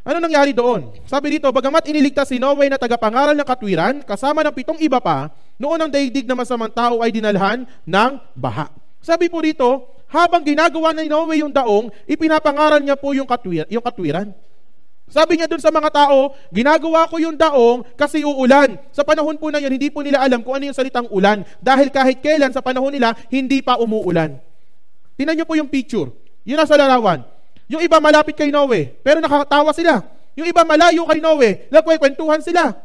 Ano nangyari doon? Sabi dito, bagamat iniligtas si Noe na tagapangaral ng katwiran, kasama ng 7 iba pa, noon ang daigdig na masamang tao ay dinalhan ng baha. Sabi po dito, habang ginagawa ni Noe yung daong, ipinapangaral niya po yung katwiran. Sabi niya dun sa mga tao, ginagawa ko yung daong kasi uulan. Sa panahon po na yun, hindi po nila alam kung ano yung salitang ulan. Dahil kahit kailan sa panahon nila, hindi pa umuulan. Tingnan niyo po yung picture. Yun nasa larawan. Yung iba malapit kay Noe, pero nakakatawa sila. Yung iba malayo kay Noe, nagkwekwentuhan sila.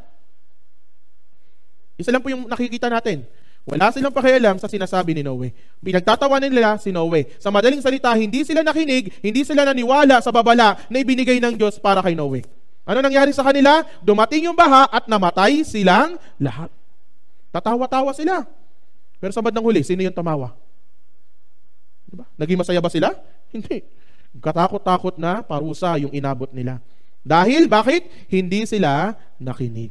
Isa lang po yung nakikita natin. Wala silang pakialam sa sinasabi ni Noe. Pinagtatawanan nila si Noe. Sa madaling salita, hindi sila nakinig, hindi sila naniwala sa babala na ibinigay ng Diyos para kay Noe. Ano nangyari sa kanila? Dumating yung baha at namatay silang lahat. Tatawa-tawa sila. Pero sa bandang huli, sino yung tamawa? Diba? Naging masaya ba sila? Hindi. Katakot-takot na parusa yung inabot nila. Dahil, bakit? Hindi sila nakinig.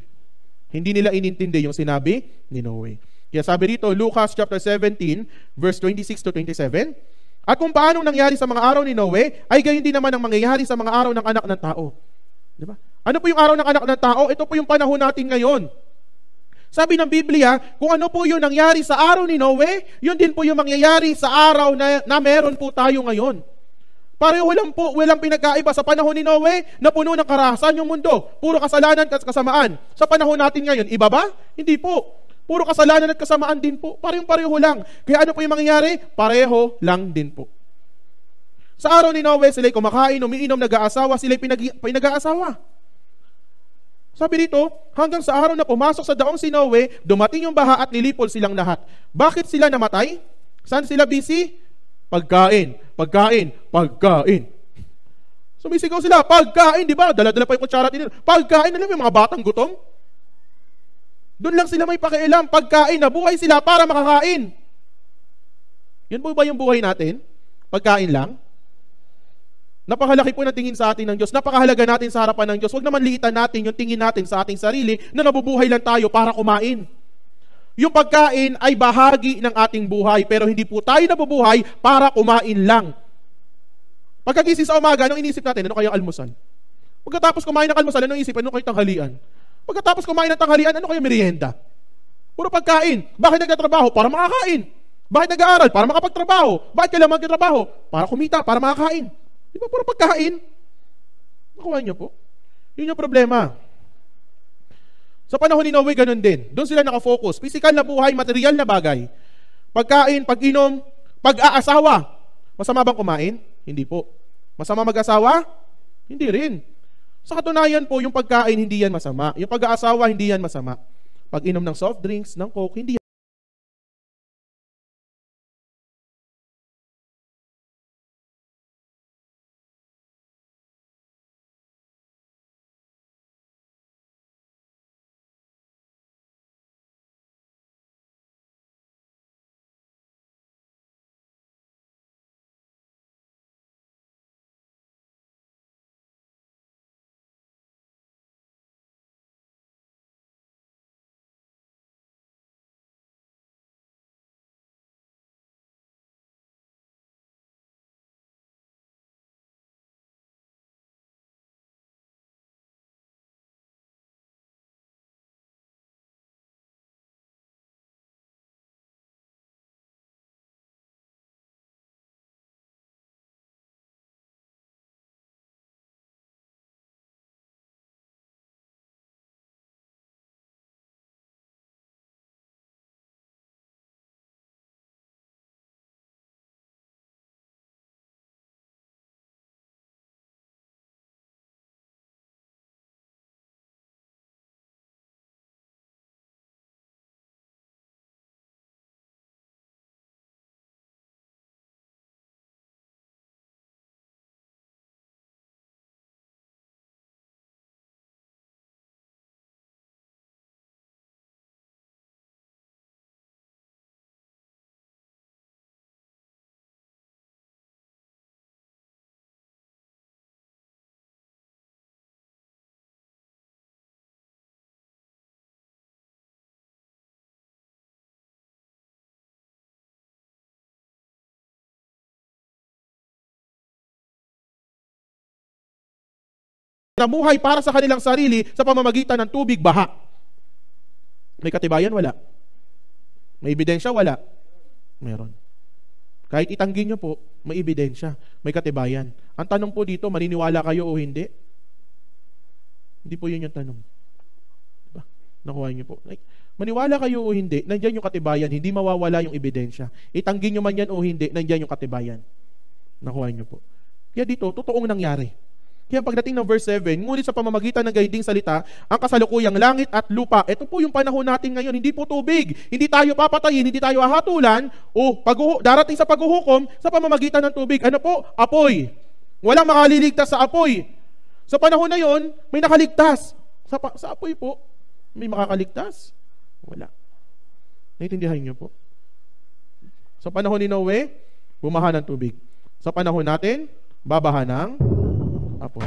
Hindi nila inintindi yung sinabi ni Noe. Kaya sabi dito, Lucas chapter 17, verse 26 to 27, at kung paanong nangyari sa mga araw ni Noe, ay gayon din naman ang mangyayari sa mga araw ng anak ng tao. Diba? Ano po yung araw ng anak ng tao? Ito po yung panahon natin ngayon. Sabi ng Biblia, kung ano po yung nangyari sa araw ni Noe, yun din po yung mangyayari sa araw na meron po tayo ngayon. Pareho lang po, walang pinagkaiba sa panahon ni Noe na puno ng karahasan yung mundo. Puro kasalanan at kasamaan. Sa panahon natin ngayon, iba ba? Hindi po. Puro kasalanan at kasamaan din po. Pareho lang. Kaya ano po yung mangyayari? Pareho lang din po. Sa araw ni Noe, sila'y kumakain, umiinom, nag-aasawa, sila'y pinag-aasawa. Sabi dito, hanggang sa araw na pumasok sa daong si Noe, dumating yung baha at nilipol silang lahat. Bakit sila namatay? Saan sila busy? Pagkain, pagkain, pagkain. Sumisigaw sila, pagkain, di ba? Dala-dala pa yung kutsara nila. Pagkain, alam mo yung mga batang gutom? Doon lang sila may pakialam, pagkain, nabuhay sila para makakain. Yun po ba yung buhay natin? Pagkain lang? Napakalaki po ng tingin sa atin ng Diyos. Napakahalaga natin sa harapan ng Diyos. Huwag naman liitan natin yung tingin natin sa ating sarili na nabubuhay lang tayo para kumain. Yung pagkain ay bahagi ng ating buhay, pero hindi po tayo nabubuhay para kumain lang. Pagkagising sa umaga, anong inisip natin? Ano kayang almusal? Pagkatapos kumain ng almusal, anong isip? Ano kayong tanghalian? Pagkatapos kumain ng tanghalian, ano kayo merienda? Puro pagkain. Bakit nagtatrabaho? Para makakain. Bakit nag-aaral? Para makapagtrabaho. Bakit kailangan magtatrabaho? Para kumita, para makakain. Di ba puro pagkain? Nakuha niyo po? Yun yung problema. Sa panahon ni Noe, ganun din. Doon sila nakafocus. Physical na buhay, material na bagay. Pagkain, pag-inom, pag-aasawa. Masama bang kumain? Hindi po. Masama mag-asawa? Hindi rin. Sa katunayan po, yung pagkain, hindi yan masama. Yung pag-aasawa, hindi yan masama. Pag-inom ng soft drinks, ng coke, hindi yan. namuhay para sa kanilang sarili sa pamamagitan ng tubig, baha. May katibayan? Wala. May ebidensya? Wala. Meron. Kahit itanggi nyo po, may ebidensya, may katibayan. Ang tanong po dito, maniniwala kayo o hindi? Hindi po yun yung tanong. Diba? Nakuha nyo po. Like, maniwala kayo o hindi, nandiyan yung katibayan, hindi mawawala yung ebidensya. Itanggi nyo man yan o hindi, nandiyan yung katibayan. Nakuha nyo po. Kaya dito, totoong nangyari. Kaya pagdating ng verse 7, ngunit sa pamamagitan ng gayon ding salita, ang kasalukuyang langit at lupa, ito po yung panahon natin ngayon, hindi po tubig, hindi tayo papatayin, hindi tayo hahatulan, o darating sa paghuhukom sa pamamagitan ng tubig. Ano po? Apoy. Walang makaliligtas sa apoy. Sa panahon na yon, may nakaligtas. Sa apoy po, may makakaligtas? Wala. Naintindihan niyo po? Sa panahon ni Noe, bumaha ng tubig. Sa panahon natin, babaha ng apoy.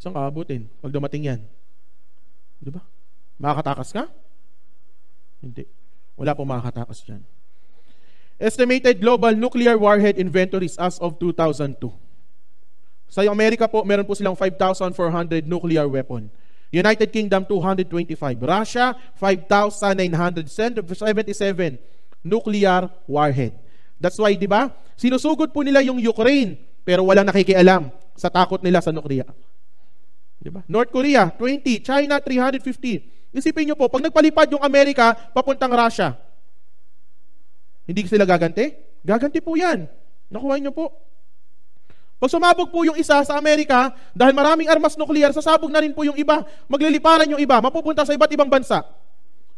Saan ka abutin pag dumating yan? Di ba? Makakatakas ka? Hindi. Wala po makakatakas dyan. Estimated global nuclear warhead inventories as of 2002. Sa Amerika po, meron po silang 5,400 nuclear weapon. United Kingdom, 225. Russia, 5,977 nuclear warhead. That's why, di ba? Sinusugod po nila yung Ukraine, pero walang nakikialam sa takot nila sa nuklear. Di ba? North Korea, 20. China, 350. Isipin nyo po, pag nagpalipad yung Amerika, papuntang Russia, hindi sila gaganti? Gaganti po yan. Nakuha nyo po. Pag sumabog po yung isa sa Amerika, dahil maraming armas nuklear, sasabog na rin po yung iba. Magliliparan yung iba, mapupunta sa iba't ibang bansa.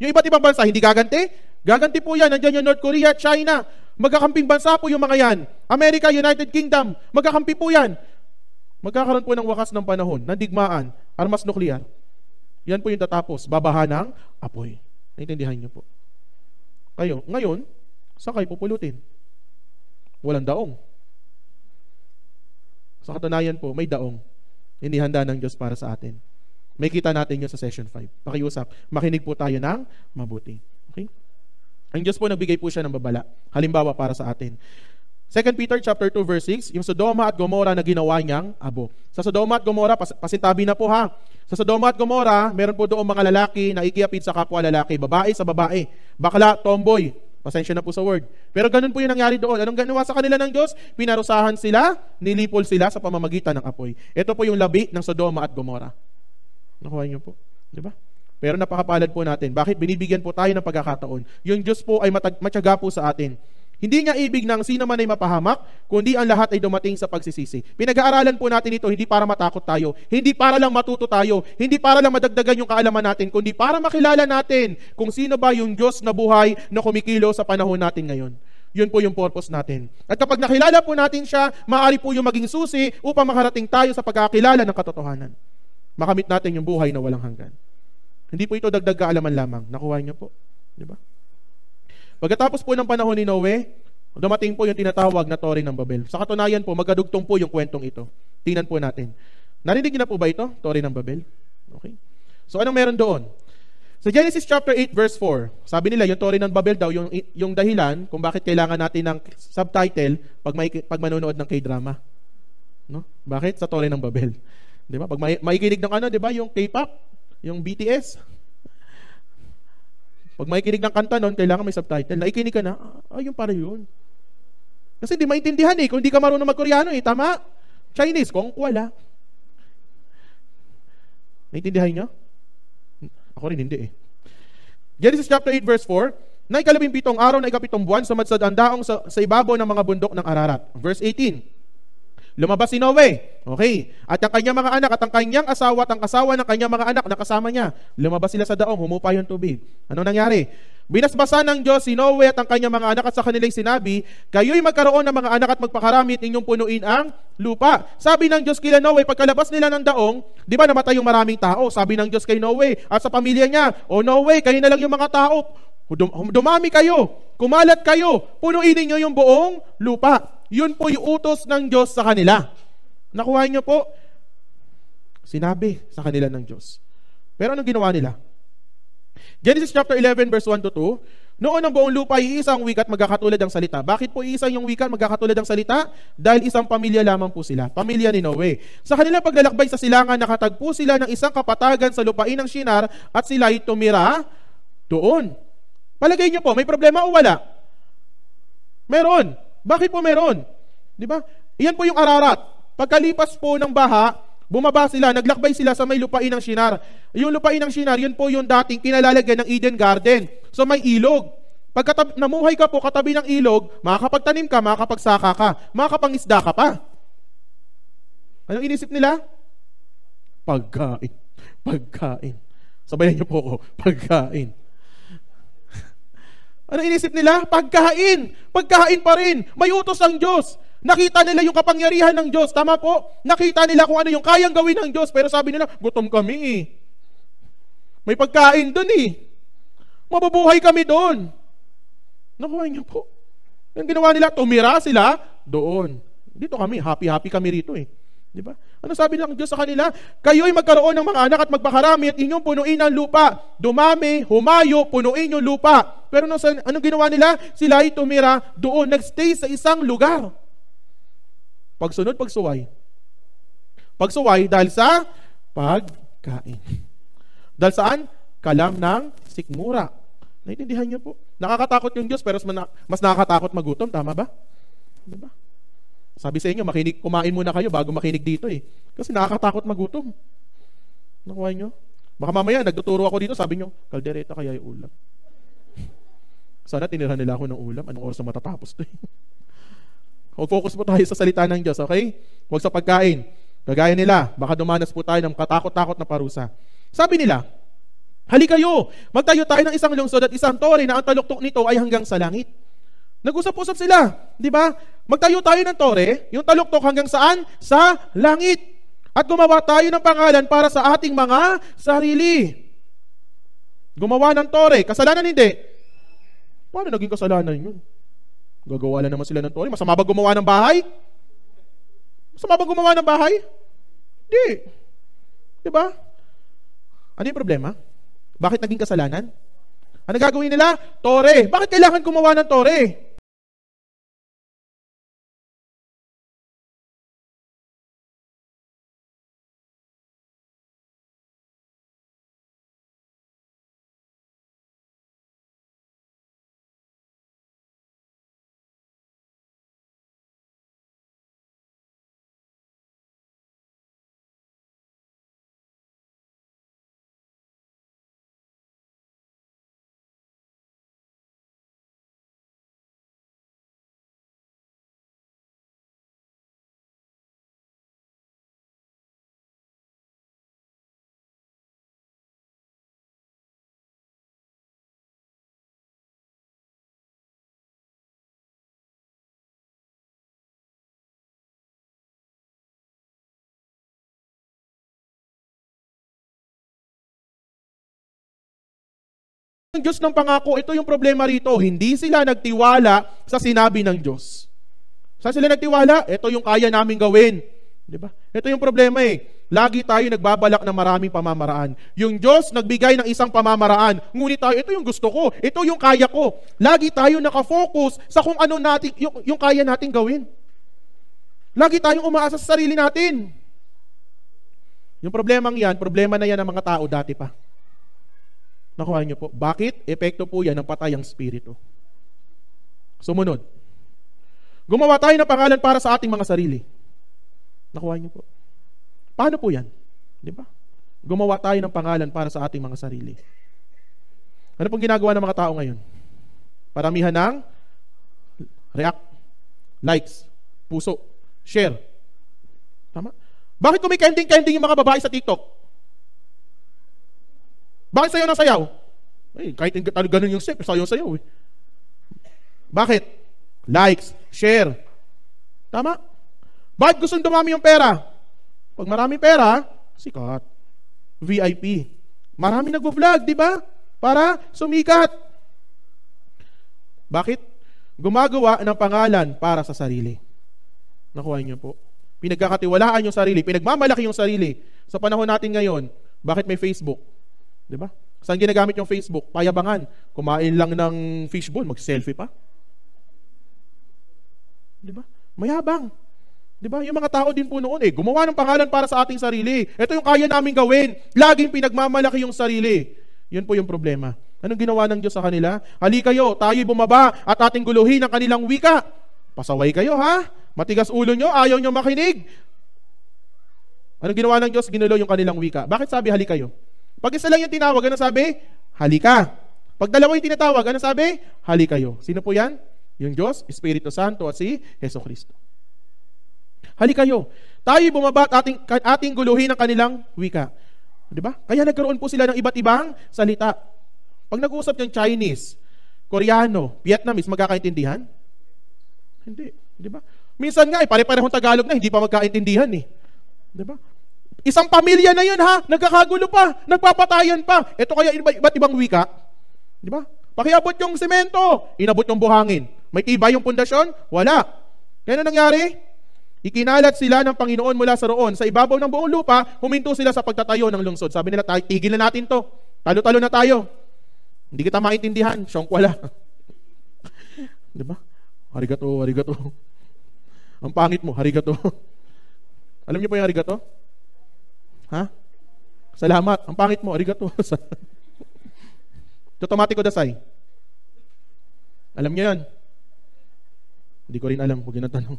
Yung iba't ibang bansa, hindi gaganti? Gaganti po yan. Nandiyan yung North Korea, China. Magkakamping bansa po yung mga yan. Amerika, United Kingdom. Magkakampi po yan. Magkakaroon po ng wakas ng panahon, ng digmaan, armas nuklear. Yan po yung tatapos. Babaha ng apoy. Naintindihan nyo po. Kayo, ngayon, saan kayo pupulutin? Walang daong. Sa katunayan po, may daong. Inihanda ng Diyos para sa atin. May kita natin yun sa session 5. Pakiusap, makinig po tayo ng mabuti. Okay? Ang Diyos po nagbigay po siya ng babala. Halimbawa para sa atin. 2 Peter chapter 2 verse 6, yung Sodoma at Gomora na ginawa niyang abo. Sa Sodoma at Gomora, pasintabi na po ha. Sa Sodoma at Gomora, meron po doon mga lalaki na ikiapid sa kapwa lalaki, babae sa babae, bakla, tomboy. Pasensya na po sa word. Pero ganun po yung nangyari doon. Anong ginawa sa kanila ng Diyos? Pinarusahan sila, nilipol sila sa pamamagitan ng apoy. Ito po yung labi ng Sodoma at Gomora. Nakuha niyo po. Di ba? Pero napakapalad po natin. Bakit? Binibigyan po tayo ng pagkakataon. Yung Diyos po ay matyaga po sa atin. Hindi niya ibig ng sino man ay mapahamak, kundi ang lahat ay dumating sa pagsisisi. Pinag-aaralan po natin ito, hindi para matakot tayo, hindi para lang matuto tayo, hindi para lang madagdagan yung kaalaman natin, kundi para makilala natin kung sino ba yung Diyos na buhay na kumikilo sa panahon natin ngayon. Yun po yung purpose natin. At kapag nakilala po natin siya, maaari po yung maging susi upang makarating tayo sa pagkakilala ng katotohanan. Makamit natin yung buhay na walang hanggan. Hindi po ito dagdag kaalaman lamang. Nakuha niyo po. Di ba? Pagkatapos po ng panahon ni Noe, dumating po yung tinatawag na Tore ng Babel. Sa katunayan po, magkadugtong po yung kwentong ito. Tingnan po natin. Narinig niyo na po ba ito? Tore ng Babel? Okay. So anong meron doon? Sa Genesis chapter 8 verse 4, sabi nila yung Tore ng Babel daw, yung dahilan kung bakit kailangan natin ng subtitle pag manonood ng K-drama. No? Bakit? Sa Tore ng Babel. Di ba? Pag makikinig ng ano, di ba? Yung K-pop, yung BTS. Pag makikinig ng kanta nun, kailangan may subtitle. Naikinig ka na, yung para yun. Kasi di maintindihan kung di ka marunong mag-Koreano tama? Chinese, kung wala. Naintindihan niyo? Ako rin hindi Genesis chapter 8 verse 4, na 17 araw na 17 buwan, sumadsad ang daong sa ibabaw ng mga bundok ng Ararat. Verse 18, lumabas si Noe. Okay. At ang kanyang mga anak at ang kanyang asawa at ang asawa ng kanyang mga anak na kasama niya. Lumabas sila sa daong, humupa yung tubig. Ano nangyari? Binasbasan ng Diyos si Noe at ang kanyang mga anak at sa kanilang sinabi, kayo'y magkaroon ng mga anak at magpakaramit, inyong punuin ang lupa. Sabi ng Diyos kila Noe, pagkalabas nila ng daong, di ba namatay yung maraming tao? Sabi ng Diyos kay Noe at sa pamilya niya, o Noe, kayo na lang yung mga tao. Dumami kayo, kumalat kayo, punuin ninyo yung buong lupa. Yun po yung utos ng Diyos sa kanila. Nakuha niyo po? Sinabi sa kanila ng Diyos. Pero anong ginawa nila? Genesis chapter 11 verse 1 to 2, noon ang buong lupa ay isang wika at magkakatulad ang salita. Bakit po isang yung wika at magkakatulad ang salita? Dahil isang pamilya lamang po sila, pamilya ni Noe. Sa kanilang paglalakbay sa silangan, nakatagpo sila ng isang kapatagan sa lupain ng Shinar at sila ay tumira doon. Palagay niyo po, may problema o wala? Meron. Bakit po meron? Di ba? Iyan po yung Ararat. Pagkalipas po ng baha, bumaba sila, naglakbay sila sa may lupain ng Shinar. Yung lupain ng Shinar, yun po yung dating kinalalagyan ng Eden Garden. So may ilog. Pag namuhay ka po katabi ng ilog, makakapagtanim ka, makakapagsaka ka, makakapangisda ka pa. Anong inisip nila? Pagkain. Pagkain. Sabayan niyo po ako, pagkain. Anong inisip nila? Pagkain. Pagkain pa rin. May utos ang Diyos. Nakita nila yung kapangyarihan ng Diyos. Tama po? Nakita nila kung ano yung kayang gawin ng Diyos. Pero sabi nila, gutom kami eh. May pagkain doon eh. Mabubuhay kami doon. Nakuha niyo po. Yung ginawa nila, tumira sila doon. Dito kami, happy kami rito eh. Di ba? Ano sabi ng Diyos sa kanila? Kayo'y magkaroon ng mga anak at magpakarami at inyong punuin ang lupa. Dumami, humayo, punuin yung lupa. Pero anong ginawa nila? Sila ay tumira doon, nagstay sa isang lugar. Pagsunod, pagsuway. Pagsuway dahil sa pagkain. Dahil saan? Kalam ng sikmura. Naintindihan niyo po? Nakakatakot yung Diyos pero mas nakakatakot magutom. Tama ba? Diba? Sabi sa inyo, kumain muna kayo bago makinig dito eh. Kasi nakakatakot magutom. Nakuha niyo? Baka mamaya, nagtuturo ako dito, sabi niyo, kaldereta kaya yung ulam. Sana tinira nila ako ng ulam. Anong oras na matatapos to eh? Focus po tayo sa salita ng Diyos, okay? Huwag sa pagkain. Kagaya nila, baka dumanas po tayo ng katakot-takot na parusa. Sabi nila, halika kayo, magtayo tayo ng isang lungsod at isang tore na ang taluktok nito ay hanggang sa langit. Nag-usap-usap sila, di ba? Magtayo tayo ng tore, yung taluktok hanggang saan? Sa langit. At gumawa tayo ng pangalan para sa ating mga sarili. Gumawa ng tore, kasalanan hindi? Paano naging kasalanan yun? Gagawa lang naman sila ng tore. Masama ba gumawa ng bahay? Masama ba gumawa ng bahay? Hindi. Diba? Ano yung problema? Bakit naging kasalanan? Ano gagawin nila? Tore. Bakit kailangan gumawa ng tore? Ang Diyos ng pangako, ito yung problema rito. Hindi sila nagtiwala sa sinabi ng Diyos. Saan sila nagtiwala? Ito yung kaya namin gawin. Diba? Ito yung problema eh. Lagi tayo nagbabalak ng maraming pamamaraan. Yung Diyos nagbigay ng isang pamamaraan. Ngunit tayo, ito yung gusto ko. Ito yung kaya ko. Lagi tayo nakafocus sa kung ano natin, yung kaya natin gawin. Lagi tayong umaasa sa sarili natin. Yung problemang yan, problema na yan ng mga tao dati pa. Nakuha niyo po. Bakit? Epekto po yan ng patayang spirito. Sumunod. Gumawa tayo ng pangalan para sa ating mga sarili. Nakuha niyo po. Paano po yan? Di ba? Gumawa tayo ng pangalan para sa ating mga sarili. Ano pong ginagawa ng mga tao ngayon? Paramihan ng react, likes, puso, share. Tama? Bakit kumikending-kending yung mga babae sa TikTok? Bakit sayaw ng sayaw? Eh, kahit ganun yung step, sayaw-sayaw eh. Bakit? Likes, share. Tama? Bakit gusto dumami yung pera? Pag maraming pera, sikat. VIP. Marami nagvo-vlog, di ba? Para sumikat. Bakit? Gumagawa ng pangalan para sa sarili. Nakuha niyo po. pinagkakatiwalaan yung sarili, pinagmamalaki yung sarili. Sa panahon natin ngayon, bakit may Facebook? Di ba? Saan ginagamit yung Facebook? Payabangan. Kumain lang ng fishball, mag-selfie pa. Di ba? Mayabang. Di ba? Yung mga tao din po noon gumawa ng pangalan para sa ating sarili. Ito yung kaya namin gawin. Laging pinagmamalaki yung sarili. Yun po yung problema. Anong ginawa ng Diyos sa kanila? Hali kayo, tayo'y bumaba at ating guluhin ang kanilang wika. Pasaway kayo, ha? Matigas ulo nyo, ayaw nyo makinig. Anong ginawa ng Diyos? Ginulo yung kanilang wika. Bakit sabi hali kayo? Pag isa lang yung tinawag, ano sabi? Halika. Pag dalawa yung tinatawag, ano sabi? Hali kayo. Sino po yan? Yung Diyos, Espiritu Santo at si Jesucristo. Hali kayo. Tayo'y bumaba at ating guluhin ang kanilang wika. Di ba? Kaya nagkaroon po sila ng iba't ibang salita. Pag nag-uusap yung Chinese, Koreano, Vietnamese, magkakaintindihan? Hindi. Di ba? Minsan nga, pare-parehong Tagalog na, hindi pa magkaintindihan eh. Di ba? Isang pamilya na yun ha, nagkakagulo pa, nagpapatayan pa. Ito kaya iba't ibang wika. Di ba? Pakiabot yung semento, inabot yung buhangin. May tibay yung pundasyon? Wala. Kaya na nangyari? Ikinalat sila ng Panginoon mula sa roon. Sa ibabaw ng buong lupa, huminto sila sa pagtatayo ng lungsod. Sabi nila, tigil na natin to. Talo-talo na tayo. Hindi kita maintindihan. Siyong wala. Di ba? Arigato, arigato. Ang pangit mo, arigato. Alam niyo po yung arigato? Ha? Salamat. Ang pangit mo, arigato. Totomatiko dasay. Alam niyo yan? Hindi ko rin alam. Huwag yun ang tanong.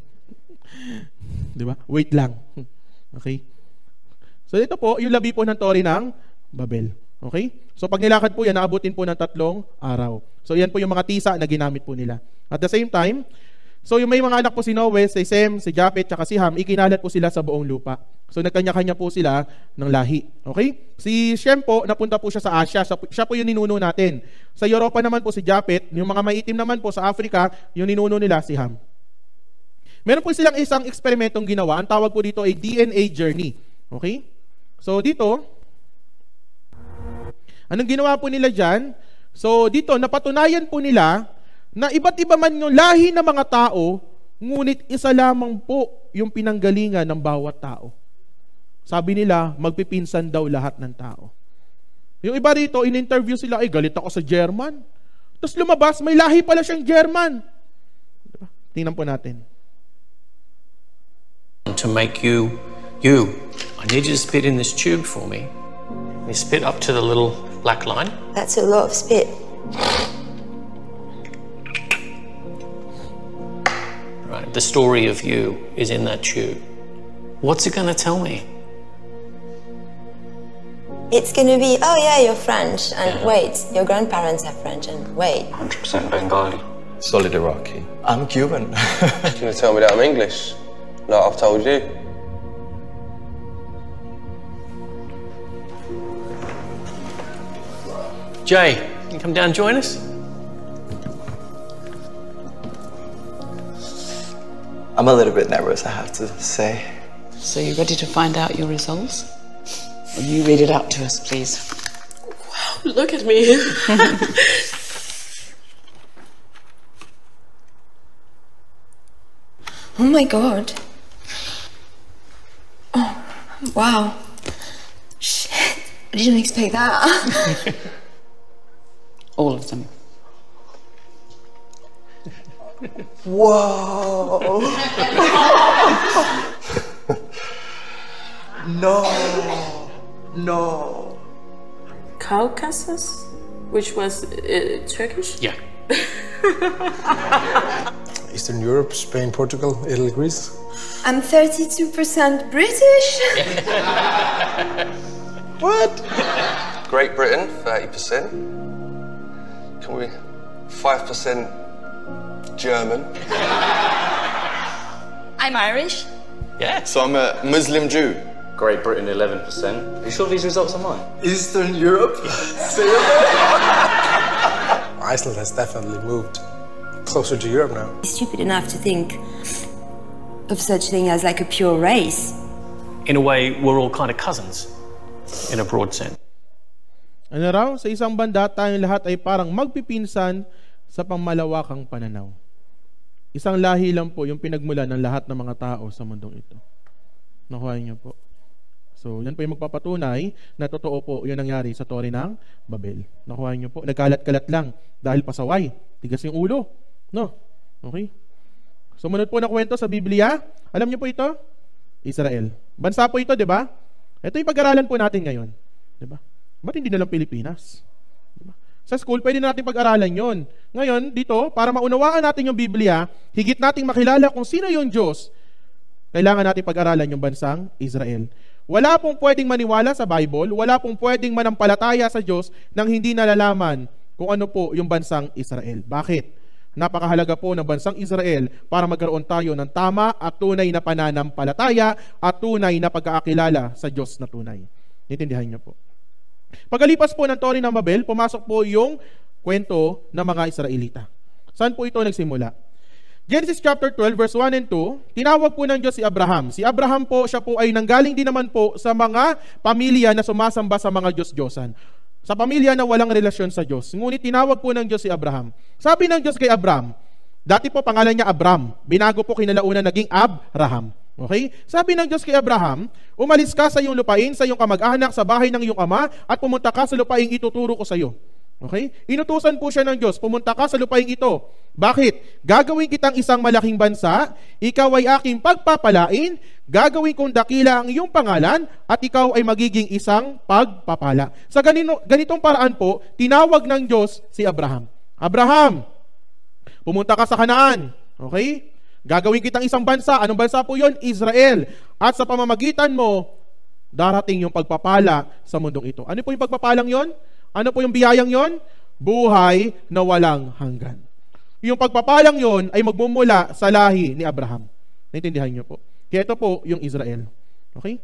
Di ba? Wait lang. Okay? So ito po, yung labi po ng Tori ng Babel. Okay? So pag nilakad po yan, naabutin po ng 3 araw. So yan po yung mga tisa na ginamit po nila. At the same time, so yung may mga anak po si Noe, si Sem, si Japet, tsaka si Ham, ikinalat po sila sa buong lupa. So nagkanya-kanya po sila ng lahi. Okay? Si Shem po, napunta po siya sa Asia. Siya po yung ninuno natin. Sa Europa naman po si Japet, yung mga maitim naman po sa Africa, yung ninuno nila si Ham. Meron po silang isang eksperimentong ginawa. Ang tawag po dito ay DNA journey. Okay? So dito, anong ginawa po nila dyan? So dito, napatunayan po nila na iba't iba man yung lahi ng mga tao, ngunit isa lamang po yung pinanggalingan ng bawat tao. Sabi nila, magpipinsan daw lahat ng tao. Yung iba rito, in-interview sila, galit ako sa German. Tapos lumabas, may lahi pala siyang German. Diba? Tingnan po natin. To make you, I need you to spit in this tube for me. You spit up to the little black line. That's a lot of spit. Right, the story of you is in that tube. What's it going to tell me? It's going to be, oh yeah, you're French, and wait, your grandparents are French, and wait. 100% Bengali. Solid Iraqi. I'm Cuban. You're going to tell me that I'm English? Like I've told you. Jay, can you come down and join us? I'm a little bit nervous, I have to say. So you ready to find out your results? Will you read it out to us, please? Wow, look at me. Oh my God. Oh, wow. Shit, I didn't expect that. All of them. Whoa! No. Caucasus, which was Turkish? Yeah. Eastern Europe, Spain, Portugal, Italy, Greece. I'm 32% British. What? Great Britain, 30%. Can we 5% German? I'm Irish. Yeah. So I'm a Muslim Jew. Great Britain, 11%. Are you sure these results are mine? Eastern Europe? Iceland has definitely moved closer to Europe now. Stupid enough to think of such thing as like a pure race. In a way, we're all kind of cousins, in a broad sense. Ano raw? Sa isang banda, tayong lahat ay parang magpipinsan sa pangmalawakang pananaw. Isang lahi lang po yung pinagmulan ng lahat ng mga tao sa mundong ito. Nakuha niyo po. So, yan po yung magpapatunay na totoo po yung nangyari sa Torre ng Babel. Nakuha niyo po. Nagkalat-kalat lang dahil pasaway. Tigas yung ulo. No? Okay? Sumunod po na kwento sa Biblia. Alam niyo po ito? Israel. Bansa po ito, di ba? Ito yung pag-aralan po natin ngayon. Di ba? Ba't hindi na lang Pilipinas? Diba? Sa school, pwede natin pag-aralan yon. Ngayon, dito, para maunawaan natin yung Biblia, higit nating makilala kung sino yung Diyos, kailangan natin pag-aralan yung bansang Israel. Wala pong pwedeng maniwala sa Bible, wala pong pwedeng manampalataya sa Diyos nang hindi nalalaman kung ano po yung bansang Israel. Bakit? Napakahalaga po ng bansang Israel para magkaroon tayo ng tama at tunay na pananampalataya at tunay na pagkakakilala sa Diyos na tunay. Intindihan niyo po. Pagkalipas po ng Torre ng Babel, pumasok po yung kwento ng mga Israelita. Saan po ito nagsimula? Genesis chapter 12 verse 1 and 2, tinawag po ng Diyos si Abraham. Si Abraham po, siya po ay nanggaling din naman po sa mga pamilya na sumasamba sa mga Diyos-Diyosan. Sa pamilya na walang relasyon sa Diyos. Ngunit tinawag po ng Diyos si Abraham. Sabi ng Diyos kay Abraham, dati po pangalan niya Abram, binago po kinalauna naging Abraham. Okay? Sabi ng Diyos kay Abraham, umalis ka sa iyong lupain, sa iyong kamag-anak, sa bahay ng iyong ama, at pumunta ka sa lupaing ituturo ko sa iyo. Okay? Inutusan po siya ng Diyos, pumunta ka sa lupaing ito. Bakit? Gagawin kitang isang malaking bansa, ikaw ay aking pagpapalain, gagawin kong dakila ang iyong pangalan, at ikaw ay magiging isang pagpapala. Sa ganitong paraan po, tinawag ng Diyos si Abraham. Abraham, pumunta ka sa Kanaan. Okay? Gagawin kitang isang bansa. Anong bansa po yun? Israel. At sa pamamagitan mo, darating yung pagpapala sa mundong ito. Ano po yung pagpapalang yon? Ano po yung biyayang yon? Buhay na walang hanggan. Yung pagpapalang yon ay magmumula sa lahi ni Abraham. Naintindihan niyo po? Kaya ito po yung Israel. Okay?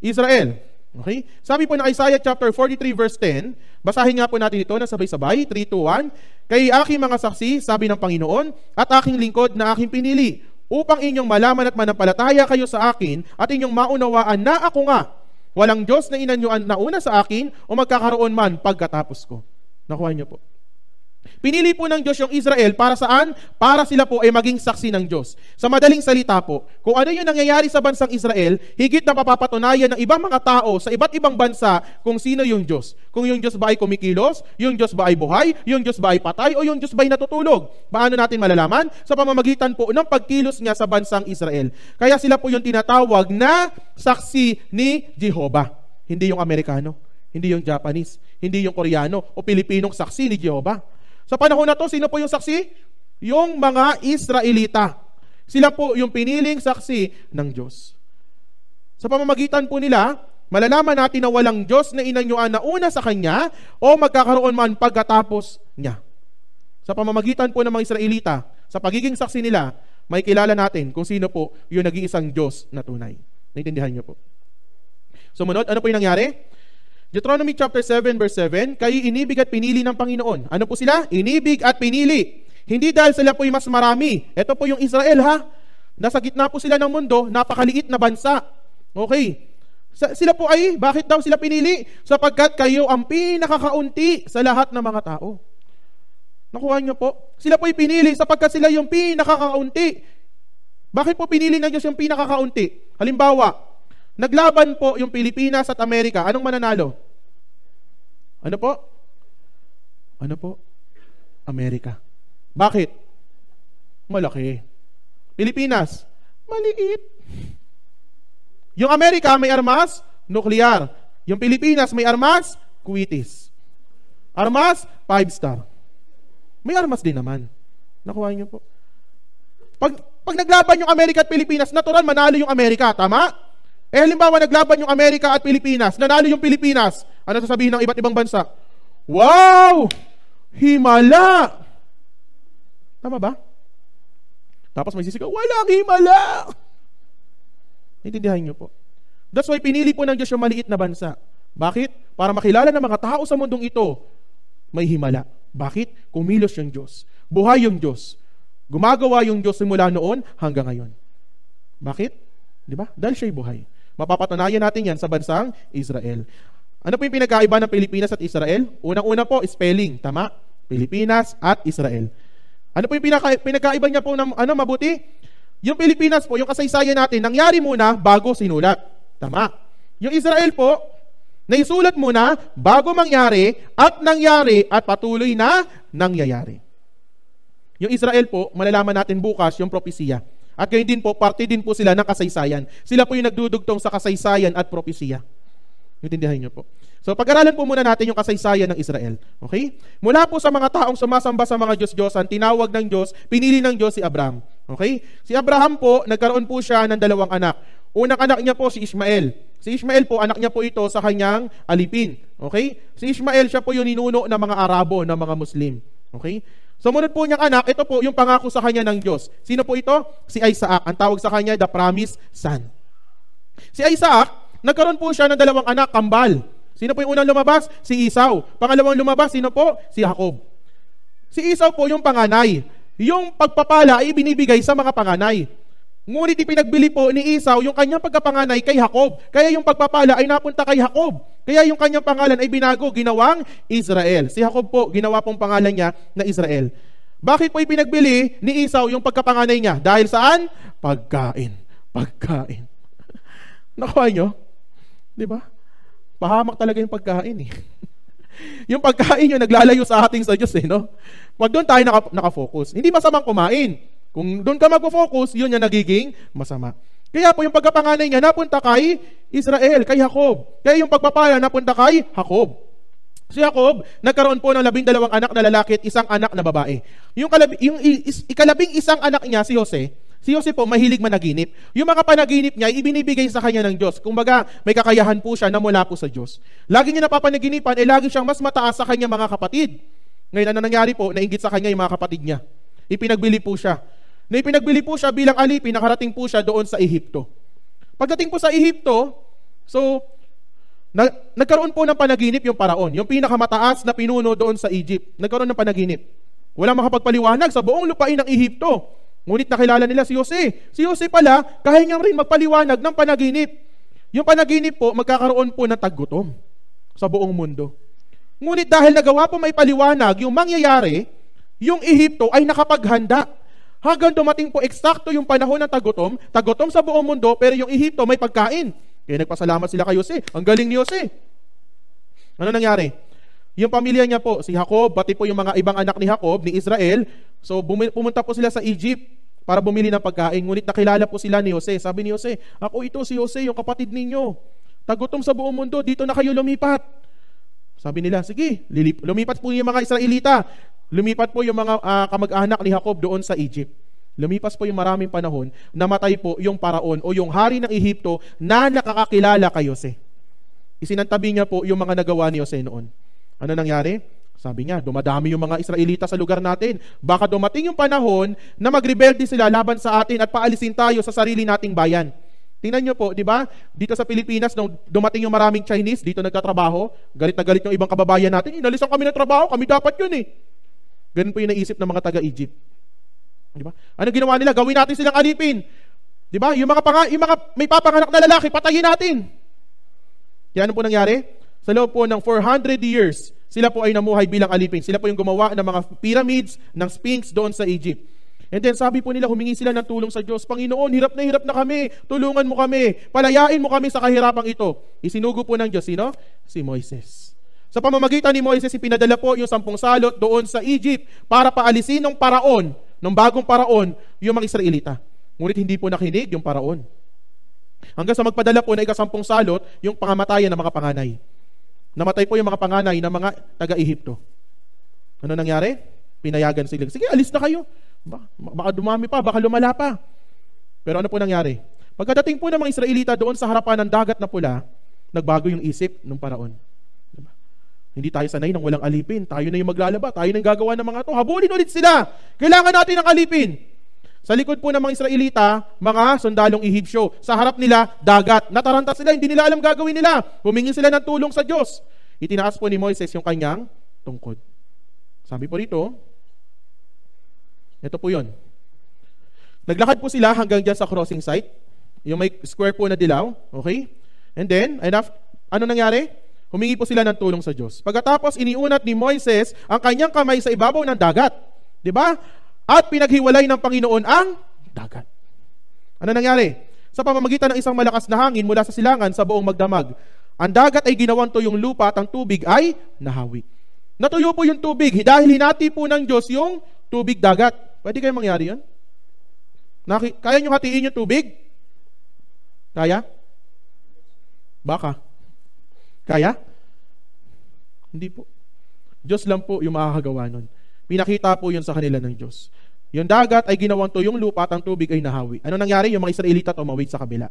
Israel. Okay? Sabi po ng Isaiah chapter 43 verse 10, basahin nga po natin ito na sabay-sabay, 3, 2, 1. Kay aking mga saksi, sabi ng Panginoon, at aking lingkod na aking pinili, upang inyong malaman at manampalataya kayo sa akin, at inyong maunawaan na ako nga, walang Diyos na inanyuan na una sa akin, o magkakaroon man pagkatapos ko. Nakuha niyo po. Pinili po ng Diyos yung Israel para saan? Para sila po ay maging saksi ng Diyos. Sa madaling salita po, kung ano yung nangyayari sa bansang Israel, higit na papapatunayan ng ibang mga tao sa iba't ibang bansa kung sino yung Diyos. Kung yung Diyos ba ay kumikilos, yung Diyos ba ay buhay, yung Diyos ba ay patay, o yung Diyos ba ay natutulog. Paano natin malalaman? Sa pamamagitan po ng pagkilos niya sa bansang Israel. Kaya sila po yung tinatawag na saksi ni Jehovah. Hindi yung Amerikano, hindi yung Japanese, hindi yung Koreano o Pilipinong saksi ni Jehovah. Sa panahon na to, sino po yung saksi? Yung mga Israelita. Sila po yung piniling saksi ng Diyos. Sa pamamagitan po nila, malalaman natin na walang Diyos na inanyuan na una sa Kanya o magkakaroon man pagkatapos niya. Sa pamamagitan po ng mga Israelita, sa pagiging saksi nila, may kilala natin kung sino po yung nag-iisang Diyos na tunay. Naintindihan niyo po? Sumunod, ano po yung nangyari? Deuteronomy chapter 7 verse 7, kayo inibig at pinili ng Panginoon. Ano po sila? Inibig at pinili. Hindi dahil sila po yung mas marami. Ito po yung Israel ha. Nasa gitna po sila ng mundo, napakaliit na bansa. Okay. Sila po ay, bakit daw sila pinili? Sapagkat kayo ang pinakakaunti sa lahat ng mga tao. Nakuha niyo po? Sila po ay pinili sapagkat sila yung pinakakaunti. Bakit po pinili ng Diyos yung pinakakaunti? Halimbawa, naglaban po yung Pilipinas at Amerika. Anong mananalo? Ano po? Ano po? Amerika. Bakit? Malaki. Pilipinas, maliit. Yung Amerika may armas, nuklear. Yung Pilipinas may armas, kuwitis. Armas, 5-star. May armas din naman. Nakuha niyo po. Pag naglaban yung Amerika at Pilipinas, natural manalo yung Amerika. Tama? Halimbawa, naglaban yung Amerika at Pilipinas, nanalo yung Pilipinas. Ano sasabihin ng iba't ibang bansa? Wow! Himala! Tama ba? Tapos may sisigaw, walang himala! Naintindihan niyo po. That's why pinili po ng Diyos yung maliit na bansa. Bakit? Para makilala ng mga tao sa mundong ito, may himala. Bakit? Kumilos yung Diyos. Buhay yung Diyos. Gumagawa yung Diyos simula noon hanggang ngayon. Bakit? Di ba? Dahil siya'y buhay. Mapapatunayan natin yan sa bansang Israel. Ano po yung pinagkaiba ng Pilipinas at Israel? Unang-una po, spelling. Tama? Pilipinas at Israel. Ano po yung pinagkaiba niya po ng mabuti? Yung Pilipinas po, yung kasaysayan natin, nangyari muna bago sinulat. Tama. Yung Israel po, naisulat muna bago mangyari at patuloy na nangyayari. Yung Israel po, malalaman natin bukas yung propesiya. At gayon din po, parte din po sila ng kasaysayan. Sila po yung nagdudugtong sa kasaysayan at propesiya. Intindihan niyo po. So, pag-aralan po muna natin yung kasaysayan ng Israel. Okay? Mula po sa mga taong sumasamba sa mga Diyos-Diyosan, tinawag ng Diyos, pinili ng Diyos si Abraham. Okay? Si Abraham po, nagkaroon po siya ng 2 anak. Unang anak niya po si Ishmael. Si Ishmael po, anak niya po ito sa kanyang alipin. Okay? Si Ishmael, siya po yung ninuno ng mga Arabo, ng mga Muslim. Okay? Sumunod po niyang anak, ito po yung pangako sa kanya ng Diyos. Sino po ito? Si Isaac. Ang tawag sa kanya, the promised son. Si Isaac, nagkaroon po siya ng 2 anak, kambal. Sino po yung unang lumabas? Si Esau. Pangalawang lumabas, sino po? Si Jacob. Si Esau po yung panganay. Yung pagpapala ay binibigay sa mga panganay. Ngunit ipinagbili po ni Esau yung kanyang pagkapanganay kay Jacob. Kaya yung pagpapala ay napunta kay Jacob. Kaya yung kanyang pangalan ay binago, ginawang Israel. Si Jacob po, ginawa pong pangalan niya na Israel. Bakit po ipinagbili ni Esau yung pagkapanganay niya? Dahil saan? Pagkain. Pagkain. Nakuha nyo? Di ba? Pahamak talaga yung pagkain eh. Yung pagkain yung naglalayo sa ating sa Diyos eh, no? Wag doon tayo nakafocus. Hindi masamang kumain. Kung doon ka magpo-focus, yun yung nagiging masama. Kaya po yung pagkapanganay niya napunta kay Israel, kay Jacob. Kaya yung pagpapala napunta kay Jacob. Si Jacob, nagkaroon po ng 12 anak na lalaki at 1 anak na babae. Yung ikalabing isang anak niya, si Jose po mahilig managinip. Yung mga panaginip niya, ibinibigay sa kanya ng Diyos. Kumbaga, may kakayahan po siya na mula po sa Diyos. Lagi niya napapanaginipan, lagi siyang mas mataas sa kanya mga kapatid. Ngayon, ano nangyari po? Nainggit sa kanya yung mga kapatid niya. Ipinagbili po siya. Na ipinagbili po siya bilang alipin, nakarating po siya doon sa Ehipto. Pagdating po sa Ehipto, so, nagkaroon po ng panaginip yung paraon, yung pinakamataas na pinuno doon sa Egypt. Nagkaroon ng panaginip. Walang makapagpaliwanag sa buong lupain ng Ehipto. Ngunit nakilala nila si Jose. Si Jose pala, kaya niya rin magpaliwanag ng panaginip. Yung panaginip po, magkakaroon po ng taggutom sa buong mundo. Ngunit dahil nagawa po may paliwanag, yung mangyayari, yung Ehipto ay nakapaghanda. Hanggang dumating po eksakto yung panahon ng tagutom sa buong mundo, pero yung Ehipto may pagkain. Kaya nagpasalamat sila kay Jose. Ang galing ni Jose. Ano nangyari? Yung pamilya niya po, si Jacob, pati po yung mga ibang anak ni Jacob, ni Israel, so pumunta po sila sa Egypt para bumili ng pagkain. Ngunit nakilala po sila ni Jose. Sabi ni Jose, ako ito si Jose, yung kapatid ninyo. Tagutom sa buong mundo, dito na kayo lumipat. Sabi nila, sige, lumipat po yung mga Israelita. Lumipat po yung mga kamag-anak ni Jacob doon sa Egypt. Lumipas po yung maraming panahon, namatay po yung paraon o yung hari ng Ehipto na nakakakilala kay Jose. Isinantabi niya po yung mga nagawa ni Jose noon. Ano nangyari? Sabi niya, dumadami yung mga Israelita sa lugar natin. Baka dumating yung panahon na magrebelde sila laban sa atin at paalisin tayo sa sarili nating bayan. Tingnan niyo po, di ba? Dito sa Pilipinas, nung dumating yung maraming Chinese, dito nagtatrabaho, galit na galit yung ibang kababayan natin, inalisan kami ng trabaho, kami dapat yun eh. Ganun po yung naisip ng mga taga-Egypt. Di ba? Ano ginawa nila? Gawin natin silang alipin. Di ba? Yung mga may papanganak na lalaki, patayin natin. Kaya ano po nangyari? Sa loob po ng 400 years, sila po ay namuhay bilang alipin. Sila po yung gumawa ng mga pyramids, ng Sphinx doon sa Egypt. And then sabi po nila, humingi sila ng tulong sa Diyos. Panginoon, hirap na kami. Tulungan mo kami. Palayain mo kami sa kahirapang ito. Isinugo po ng Diyos, sino? Si Moises. Sa pamamagitan ni Moises, ipinadala po yung 10 salot doon sa Egypt para paalisin ng paraon, ng bagong paraon, yung mga Israelita. Ngunit hindi po nakinig yung paraon. Hanggang sa magpadala po na 10 salot, yung pangamatayan ng mga panganay. Namatay po yung mga panganay ng mga taga-Ehipto. Ano nangyari? Pinayagan sila. Sige, alis na kayo. Baka dumami pa, baka lumala pa. Pero ano po nangyari? Pagkadating po ng mga Israelita doon sa harapan ng dagat na pula, nagbago yung isip ng paraon. Hindi tayo sanay ng walang alipin. Tayo na yung maglalaba. Tayo na yung gagawa ng mga ito. Habulin ulit sila. Kailangan natin ng alipin. Sa likod po ng mga Israelita, mga sundalong Ehipsyo. Sa harap nila, dagat. Nataranta sila. Hindi nila alam gagawin nila. Humingi sila ng tulong sa Diyos. Itinaas po ni Moises yung kanyang tungkod. Sabi po rito, ito po yun. Naglakad po sila hanggang dyan sa crossing site. Yung may square po na dilaw. Okay? And then, ano nangyari? Humingi po sila ng tulong sa Diyos. Pagkatapos, iniunat ni Moises ang kanyang kamay sa ibabaw ng dagat. Diba? At pinaghiwalay ng Panginoon ang dagat. Ano nangyari? Sa pamamagitan ng isang malakas na hangin mula sa silangan sa buong magdamag, ang dagat ay ginawang tuyong lupa at ang tubig ay nahawi. Natuyo po yung tubig dahil hinati po ng Diyos yung tubig dagat. Pwede kayong mangyari yun? Kaya nyo hatiin yung tubig? Kaya? Baka. Kaya? Hindi po. Diyos lang po yung makakagawa nun. Pinakita po yun sa kanila ng Diyos. Yung dagat ay ginawang tuyong lupa at ang tubig ay nahawi. Ano nangyari? Yung mga Israelita tumawid sa kabila.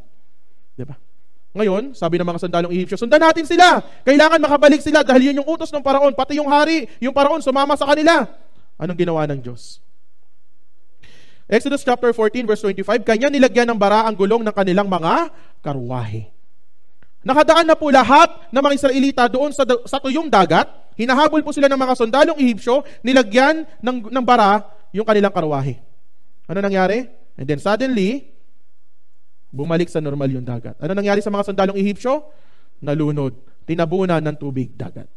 Diba? Ngayon, sabi ng mga sandalong Ehipsyo, sundan natin sila. Kailangan makabalik sila dahil yun yung utos ng Paraon. Pati yung hari, yung Paraon sumama sa kanila. Anong ginawa ng Diyos? Exodus chapter 14 verse 25, kanya nilagyan ng bara ang gulong ng kanilang mga karwahe. Nakadaan na po lahat ng mga Israelita doon sa tuyong dagat. Hinahabol po sila ng mga sundalong Ehipsyo, nilagyan ng bara yung kanilang karwahe. Ano nangyari? And then suddenly, bumalik sa normal yung dagat. Ano nangyari sa mga sundalong Ehipsyo? Nalunod. Tinabunan ng tubig dagat.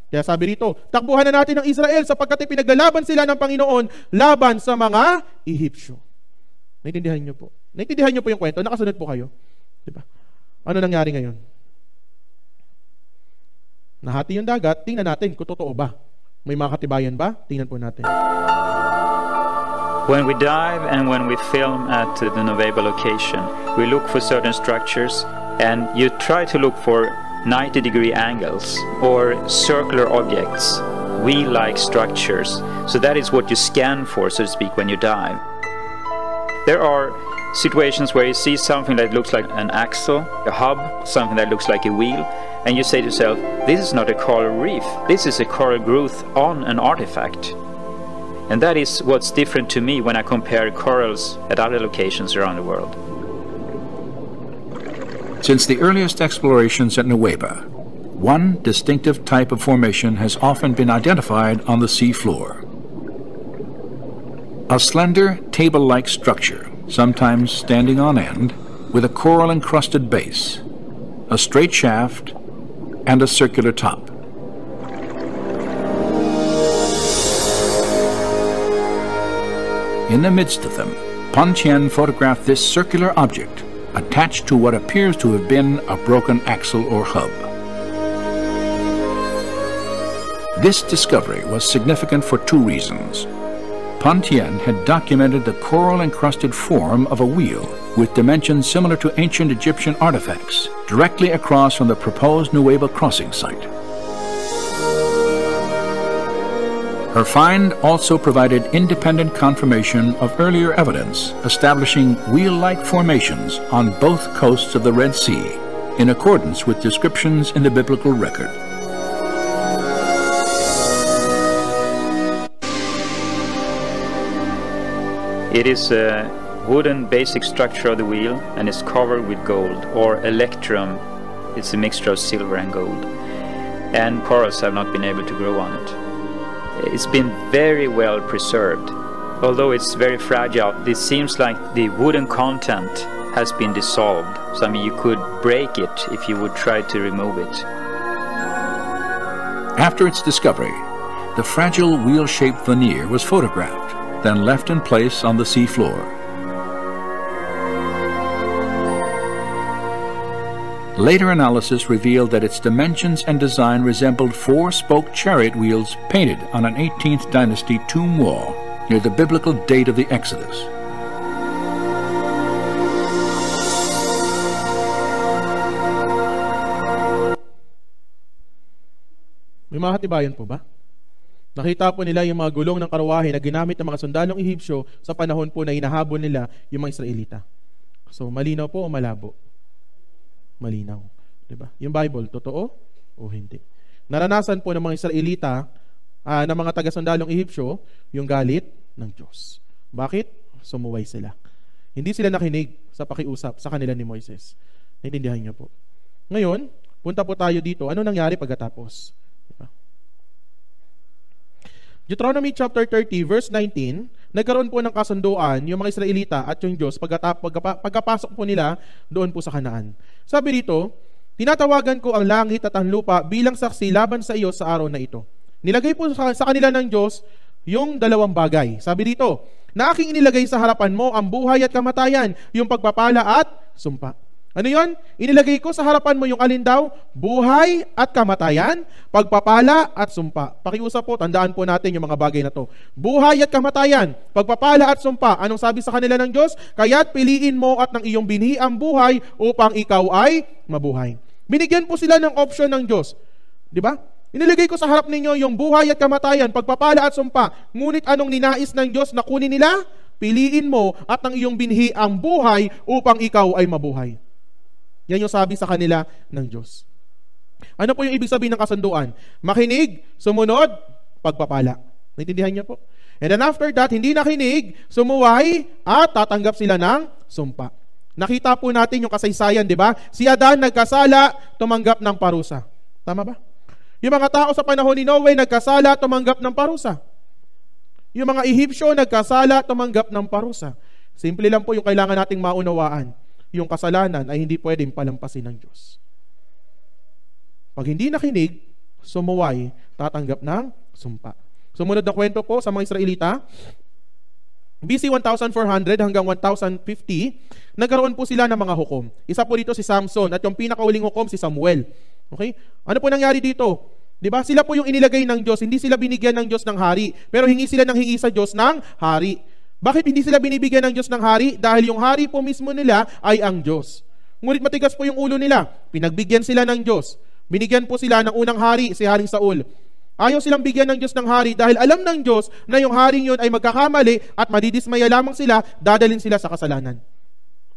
Kaya sabi rito, takbuhan na natin ang Israel sapagkat pinaglalaban sila ng Panginoon laban sa mga Ehipsyo. Naintindihan niyo po? Naintindihan niyo po yung kwento? Nakasunod po kayo? Diba? Ano nangyari ngayon? Nahati yung dagat, tingnan natin kung totoo ba. May mga katibayan ba? Tingnan po natin. When we dive and when we film at the Nuweiba location, we look for certain structures and you try to look for 90-degree angles or circular objects, wheel-like structures. So that is what you scan for, so to speak, when you dive. There are situations where you see something that looks like an axle, a hub, something that looks like a wheel, and you say to yourself, this is not a coral reef, this is a coral growth on an artifact. And that is what's different to me when I compare corals at other locations around the world. Since the earliest explorations at Nuweiba, one distinctive type of formation has often been identified on the sea floor. A slender, table-like structure, sometimes standing on end, with a coral-encrusted base, a straight shaft, and a circular top. In the midst of them, Pan Tien photographed this circular object attached to what appears to have been a broken axle or hub. This discovery was significant for two reasons. Pan Tien had documented the coral-encrusted form of a wheel with dimensions similar to ancient Egyptian artifacts, directly across from the proposed Nuweiba crossing site. Her find also provided independent confirmation of earlier evidence establishing wheel-like formations on both coasts of the Red Sea, in accordance with descriptions in the biblical record. It is a wooden basic structure of the wheel and is covered with gold, or electrum. It's a mixture of silver and gold. And corals have not been able to grow on it. It's been very well preserved. Although it's very fragile, it seems like the wooden content has been dissolved. So I mean, you could break it if you would try to remove it. After its discovery, the fragile wheel-shaped veneer was photographed, then left in place on the sea floor. Later analysis revealed that its dimensions and design resembled four-spoke chariot wheels painted on an 18th dynasty tomb wall near the biblical date of the Exodus. May mga katibayan po ba? Nakita po nila yung mga gulong ng karwahe na ginamit ng mga sundalong Ehipsyo sa panahon po na hinahabol nila yung mga Israelita. So, malinaw po o malabo? Malinaw. Diba? Yung Bible, totoo o hindi? Naranasan po ng mga Israelita, ng mga taga-sundalong Ehipsyo, yung galit ng Diyos. Bakit? Sumuway sila. Hindi sila nakinig sa pakiusap sa kanila ni Moises. Naintindihan niyo po. Ngayon, punta po tayo dito. Ano nangyari pagkatapos? Diba? Deuteronomy chapter 30 verse 19, nagkaroon po ng kasunduan yung mga Israelita at yung Diyos pagkapasok po nila doon po sa Kanaan. Sabi rito, tinatawagan ko ang langit at ang lupa bilang saksi laban sa iyo sa araw na ito. Nilagay po sa kanila ng Diyos yung dalawang bagay. Sabi dito, na aking inilagay sa harapan mo ang buhay at kamatayan, yung pagpapala at sumpa. Ano yon? Inilagay ko sa harapan mo yung alin daw? Buhay at kamatayan, pagpapala at sumpa. Pakiusap po, tandaan po natin yung mga bagay na to. Buhay at kamatayan, pagpapala at sumpa. Anong sabi sa kanila ng Diyos? Kaya't piliin mo at ng iyong binhi ang buhay upang ikaw ay mabuhay. Binigyan po sila ng option ng Diyos. Di ba? Inilagay ko sa harap ninyo yung buhay at kamatayan, pagpapala at sumpa. Ngunit anong ninais ng Diyos na kunin nila? Piliin mo at ng iyong binhi ang buhay upang ikaw ay mabuhay. Yan yung sabi sa kanila ng Diyos. Ano po yung ibig sabihin ng kasunduan? Makinig, sumunod, pagpapala. Naintindihan niyo po? And then after that, hindi nakinig, sumuway, at tatanggap sila ng sumpa. Nakita po natin yung kasaysayan, di ba? Si Adan nagkasala, tumanggap ng parusa. Tama ba? Yung mga tao sa panahon ni Noe nagkasala, tumanggap ng parusa. Yung mga Ehipsyo nagkasala, tumanggap ng parusa. Simple lang po yung kailangan nating maunawaan. Yung kasalanan ay hindi pwedeng palampasin ng Diyos. Pag hindi nakinig, sumuway, tatanggap ng sumpa. Sumunod na kwento po sa mga Israelita, BC 1400 hanggang 1050, nagkaroon po sila ng mga hukom. Isa po dito si Samson at yung pinakauling hukom si Samuel. Okay? Ano po nangyari dito? Diba? Sila po yung inilagay ng Diyos, hindi sila binigyan ng Diyos ng hari, pero hingi sila ng hingi sa Diyos ng hari. Bakit hindi sila binibigyan ng Diyos ng hari? Dahil yung hari po mismo nila ay ang Diyos. Ngunit matigas po yung ulo nila. Pinagbigyan sila ng Diyos. Binigyan po sila ng unang hari, si Haring Saul. Ayaw silang bigyan ng Diyos ng hari dahil alam ng Diyos na yung haring yun ay magkakamali at madidismaya lamang sila, dadalhin sila sa kasalanan.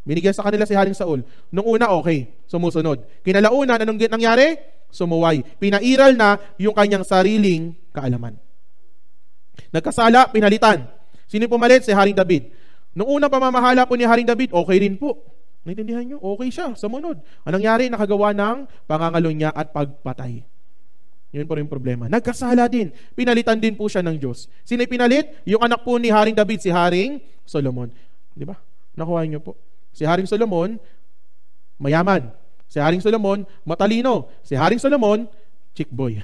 Binigyan sa kanila si Haring Saul. Nung una, okay, sumusunod. Kinalaunan, anong nangyari? Sumuway. Pinairal na yung kanyang sariling kaalaman. Nagkasala, pinalitan. Sino pumalit? Si Haring David. Nung unang pamamahala po ni Haring David, okay rin po. Naintindihan nyo? Okay siya, sumunod. Anong nangyari? Nakagawa ng pangangalo niya at pagpatay. Yun po rin problema. Nagkasala din. Pinalitan din po siya ng Diyos. Sino pinalit? Yung anak po ni Haring David, si Haring Solomon. Di ba? Nakuha nyo po. Si Haring Solomon, mayaman. Si Haring Solomon, matalino. Si Haring Solomon, chick boy.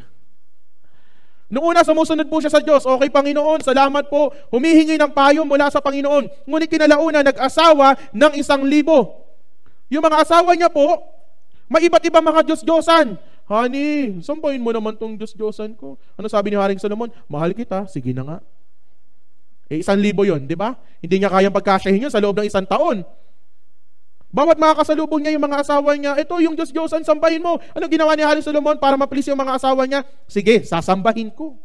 Noong una, sumusunod po siya sa Diyos. Okay, Panginoon, salamat po. Humihingi ng payo mula sa Panginoon. Ngunit kinalauna, nag-asawa ng 1,000. Yung mga asawa niya po, may iba't ibang mga Diyos-Diyosan. Honey, sampayin mo naman tong Diyos-Diyosan ko. Ano sabi ni Haring Solomon? Mahal kita, sige na nga. 1,000 yun, di ba? Hindi niya kayang pagkasyahin yun sa loob ng 1 taon. Bawat makakasalubong niya yung mga asawa niya, ito yung Diyos-Diyosan, sambahin mo. Ano ginawa ni Haring Solomon para ma-please yung mga asawa niya? Sige, sasambahin ko.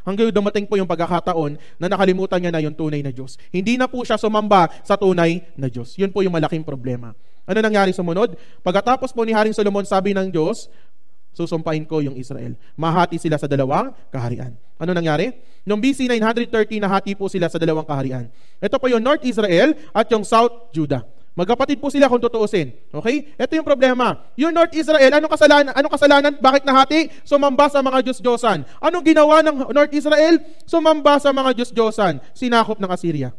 Hanggang dumating po yung pagkakataon na nakalimutan niya na yung tunay na Diyos. Hindi na po siya sumamba sa tunay na Diyos. Yun po yung malaking problema. Ano nangyari sumunod? Pagkatapos po ni Haring Solomon, sabi ng Diyos, susumpahin ko yung Israel. Mahati sila sa 2 kaharian. Ano nangyari? Noong BC 930, nahati po sila sa 2 kaharian. Ito po yung North Israel at yung South Judah. Magkapatid po sila kung tutuusin. Okay? Ito yung problema. Yung North Israel, anong kasalanan? Bakit nahati? Sumamba sa mga Diyos-Diyosan. Anong ginawa ng North Israel? Sumamba sa mga Diyos-Diyosan. Sinakop ng Assyria.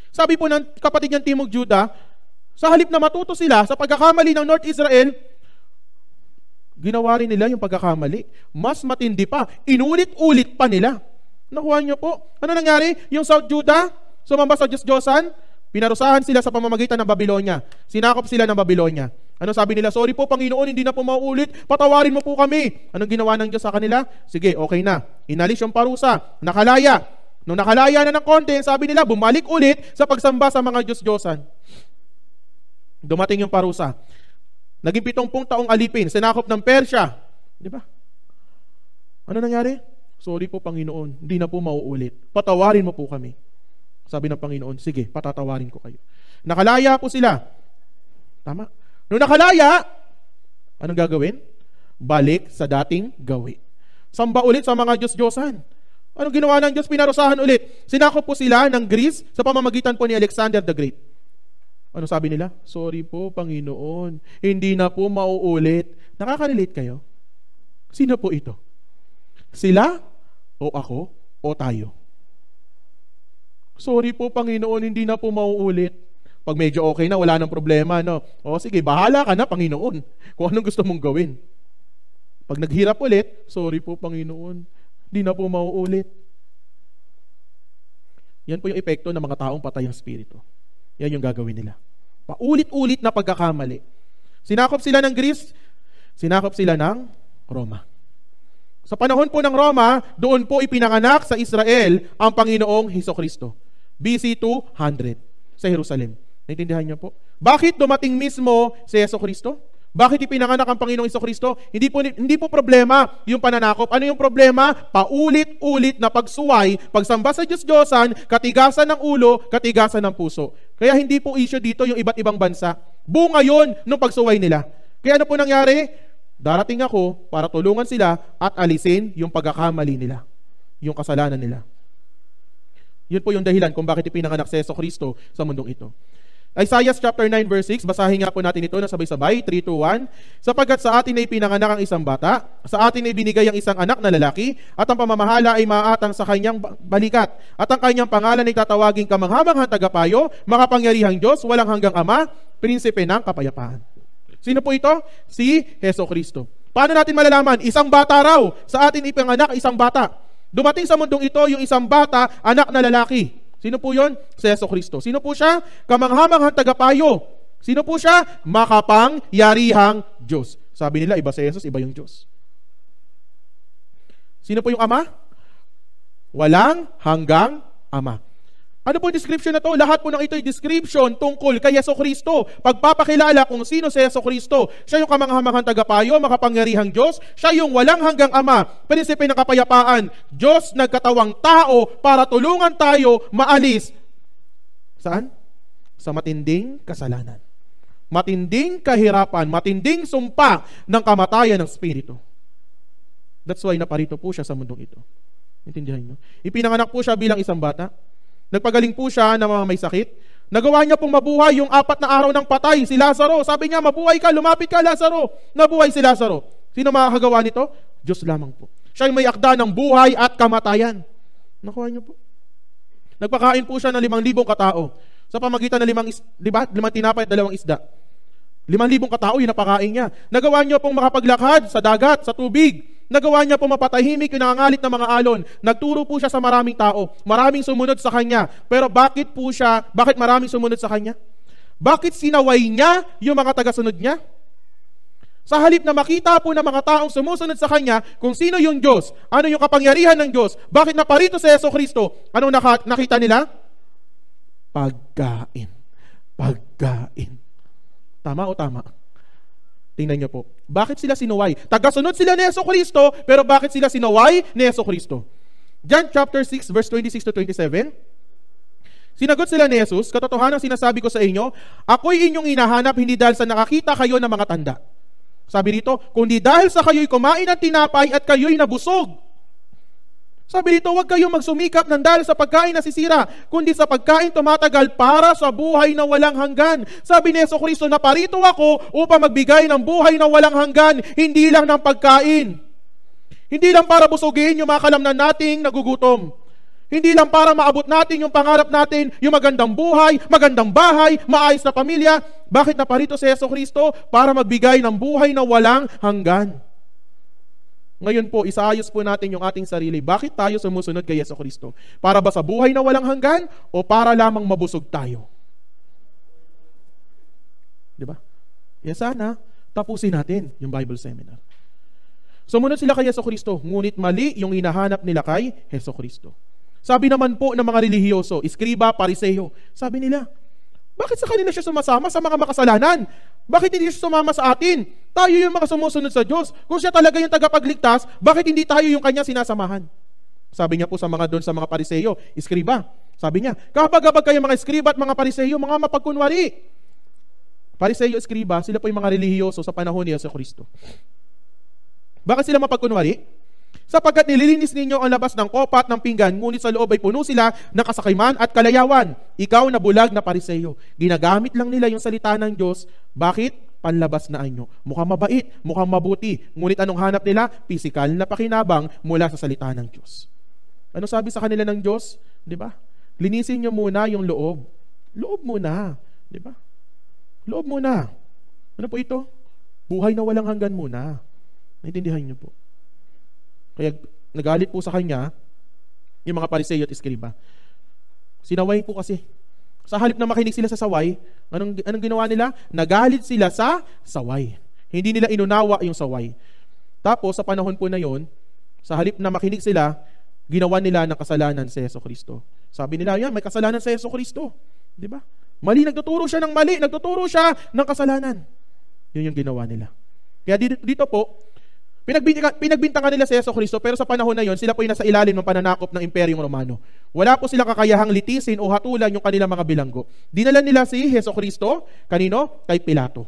Sabi po ng kapatid niyang Timog Judah, sa halip na matuto sila sa pagkakamali ng North Israel, ginawa rin nila yung pagkakamali. Mas matindi pa. Inulit-ulit pa nila. Nakuha niyo po? Ano nangyari? Yung South Judah, sumamba sa Diyos-Diyosan, pinarusahan sila sa pamamagitan ng Babylonia. Sinakop sila ng Babylonia. Ano sabi nila? Sorry po, Panginoon, hindi na po mauulit. Patawarin mo po kami. Anong ginawa ng Diyos sa kanila? Sige, okay na. Inalis yung parusa. Nakalaya. Nung nakalaya na ng konti, sabi nila, bumalik ulit sa pagsamba sa mga Diyos-Diyosan. Dumating yung parusa. Naging 70 taong alipin. Sinakop ng Persya. Di ba? Ano nangyari? Sorry po, Panginoon, hindi na po mauulit. Patawarin mo po kami. Sabi ng Panginoon, sige, patatawarin ko kayo. Nakalaya po sila. Tama. Nung nakalaya, anong gagawin? Balik sa dating gawi. Samba ulit sa mga Diyos-Diyosan. Anong ginawa ng Diyos? Pinarusahan ulit. Sinakop po sila ng Greece sa pamamagitan po ni Alexander the Great. Ano sabi nila? Sorry po, Panginoon, hindi na po mauulit. Nakaka-relate kayo? Sino po ito? Sila? O ako? O tayo? Sorry po, Panginoon, hindi na po mauulit. Pag medyo okay na, wala nang problema, no? O sige, bahala ka na, Panginoon, kung anong gusto mong gawin. Pag naghirap ulit, sorry po, Panginoon, hindi na po mauulit. Yan po yung epekto ng mga taong patay ang spirito. Yan yung gagawin nila. Paulit-ulit na pagkakamali. Sinakop sila ng Greece, sinakop sila ng Roma. Sa panahon po ng Roma, doon po ipinanganak sa Israel ang Panginoong Hesukristo. BC 200 sa Jerusalem. Naintindihan niyo po? Bakit dumating mismo si Hesukristo? Bakit ipinanganak ang Panginoong Hesukristo? Hindi po problema yung pananakop. Ano yung problema? Paulit-ulit na pagsuway, pagsamba sa Diyos-Diyosan, katigasan ng ulo, katigasan ng puso. Kaya hindi po issue dito yung iba't ibang bansa. Bunga yun nung pagsuway nila. Kaya ano po nangyari? Darating ako para tulungan sila at alisin yung pagkakamali nila, yung kasalanan nila. Yun po yung dahilan kung bakit ipinanganak si Hesukristo sa mundong ito. Isaiah chapter 9 verse 6, basahin nga po natin ito na sabay-sabay, 3, 2, 1. Sapagkat sa atin ay pinanganak ang isang bata, sa atin ay binigay ang isang anak na lalaki, at ang pamamahala ay maaatang sa kanyang balikat. At ang kanyang pangalan ay tatawaging kamanghamanghang tagapayo, makapangyarihang Diyos, walang hanggang Ama, prinsipe ng kapayapaan. Sino po ito? Si Hesukristo. Paano natin malalaman? Isang bata raw. Sa atin ipinanganak isang bata. Dumating sa mundong ito yung isang bata, anak na lalaki. Sino po yun? Si Hesukristo. Sino po siya? Kamanghamanghang tagapayo. Sino po siya? Makapangyarihang Diyos. Sabi nila, iba si Jesus, iba yung Diyos. Sino po yung Ama? Walang hanggang Ama. Ano po yung description na to? Lahat po ng ito yung description tungkol kay Hesukristo. Pagpapakilala kung sino si Hesukristo. Siya yung kamanghamanghang tagapayo, makapangyarihang Diyos. Siya yung walang hanggang Ama, prinsipe ng kapayapaan. Diyos nagkatawang tao para tulungan tayo maalis. Saan? Sa matinding kasalanan. Matinding kahirapan, matinding sumpa ng kamatayan ng Espiritu. That's why naparito po siya sa mundong ito. Intindihan niyo? Ipinanganak po siya bilang isang bata. Nagpagaling po siya ng mga may sakit. Nagawa niya pong mabuhay yung 4 na araw ng patay, si Lazaro. Sabi niya, mabuhay ka, lumapit ka, Lazaro. Nabuhay si Lazaro. Sino makakagawa nito? Diyos lamang po. Siya yung may akda ng buhay at kamatayan. Nakuha niyo po. Nagpakain po siya ng 5,000 katao. Sa pamagitan ng 5 tinapay at 2 isda. 5,000 katao, yun napakain niya. Nagawa niya pong makapaglakad sa dagat, sa tubig. Nagawa niya po mapatahimik yung nangangalit ng mga alon. Nagturo po siya sa maraming tao. Maraming sumunod sa kanya. Pero bakit maraming sumunod sa kanya? Bakit sinaway niya yung mga tagasunod niya? Sa halip na makita po ng mga taong sumusunod sa kanya kung sino yung Diyos, ano yung kapangyarihan ng Diyos, bakit naparito si Hesukristo? Anong nakita nila? Pagkain. Pagkain. Tama o tama? Tingnan niyo po. Bakit sila sinuway? Tagasunod sila ni Hesukristo, pero bakit sila sinuway ni Hesukristo? John chapter 6, verse 26 to 27. Sinagot sila ni Jesus, katotohanan sinasabi ko sa inyo, ako'y inyong hinahanap hindi dahil sa nakakita kayo ng mga tanda. Sabi dito, kundi dahil sa kayo'y kumain ng tinapay at kayo'y nabusog. Sabi dito, huwag kayong magsumikap ng dahil sa pagkain na sisira, kundi sa pagkain tumatagal para sa buhay na walang hanggan. Sabi ni Hesukristo, naparito ako upang magbigay ng buhay na walang hanggan, hindi lang ng pagkain. Hindi lang para busugin yung mga kalamnan nating nagugutom. Hindi lang para maabot natin yung pangarap natin, yung magandang buhay, magandang bahay, maayos na pamilya. Bakit naparito si Hesukristo? Para magbigay ng buhay na walang hanggan. Ngayon po, isaayos po natin yung ating sarili. Bakit tayo sumusunod kay Hesukristo? Para ba sa buhay na walang hanggan o para lamang mabusog tayo? Di ba? Sana, tapusin natin yung Bible seminar. Sumunod sila kay Hesukristo, ngunit mali yung hinahanap nila kay Hesukristo. Sabi naman po ng mga relihiyoso, iskriba, pariseyo, sabi nila, bakit sa kanila siya sumasama sa mga makasalanan? Bakit hindi siya sumama sa atin? Tayo yung mga sumusunod sa Diyos. Kung siya talaga yung tagapagligtas, bakit hindi tayo yung kanya sinasamahan? Sabi niya po sa mga doon sa mga pariseyo, iskriba. Sabi niya, kapag kayo mga iskriba at mga pariseyo, mga mapagkunwari. Pariseyo, iskriba, sila po yung mga relihiyoso sa panahon ni Hesukristo. Bakit sila mapagkunwari? Sapagkat nililinis ninyo ang labas ng kopa at ng pinggan, ngunit sa loob ay puno sila ng kasakaiman at kalayawan. Ikaw na bulag na pariseyo. Ginagamit lang nila yung salita ng Diyos. Bakit? Panlabas na anyo. Mukhang mabait, mukhang mabuti. Ngunit anong hanap nila? Pisikal na pakinabang mula sa salita ng Diyos. Ano sabi sa kanila ng Diyos? Di ba? Linisin nyo muna yung loob. Loob muna. Di ba? Loob muna. Ano po ito? Buhay na walang hanggan muna. Naintindihan nyo po. Kaya nagalit po sa kanya yung mga pariseyo at iskriba. Sinaway po kasi. Sa halip na makinig sila sa saway, anong ginawa nila? Nagalit sila sa saway. Hindi nila inunawa yung saway. Tapos, sa panahon po na yon, sa halip na makinig sila, ginawa nila ng kasalanan si Jesucristo. Sabi nila, yan, may kasalanan si Jesucristo. Di ba? Mali, nagtuturo siya ng mali, nagtuturo siya ng kasalanan. Yun yung ginawa nila. Kaya dito po, pinagbintangan nila si Jesucristo, pero sa panahon na yon, sila po ay nasa ilalim ng pananakop ng Imperyong Romano. Wala po sila kakayahang litisin o hatulan yung kanilang mga bilanggo. Dinala nila si Jesucristo, kanino? Kay Pilato.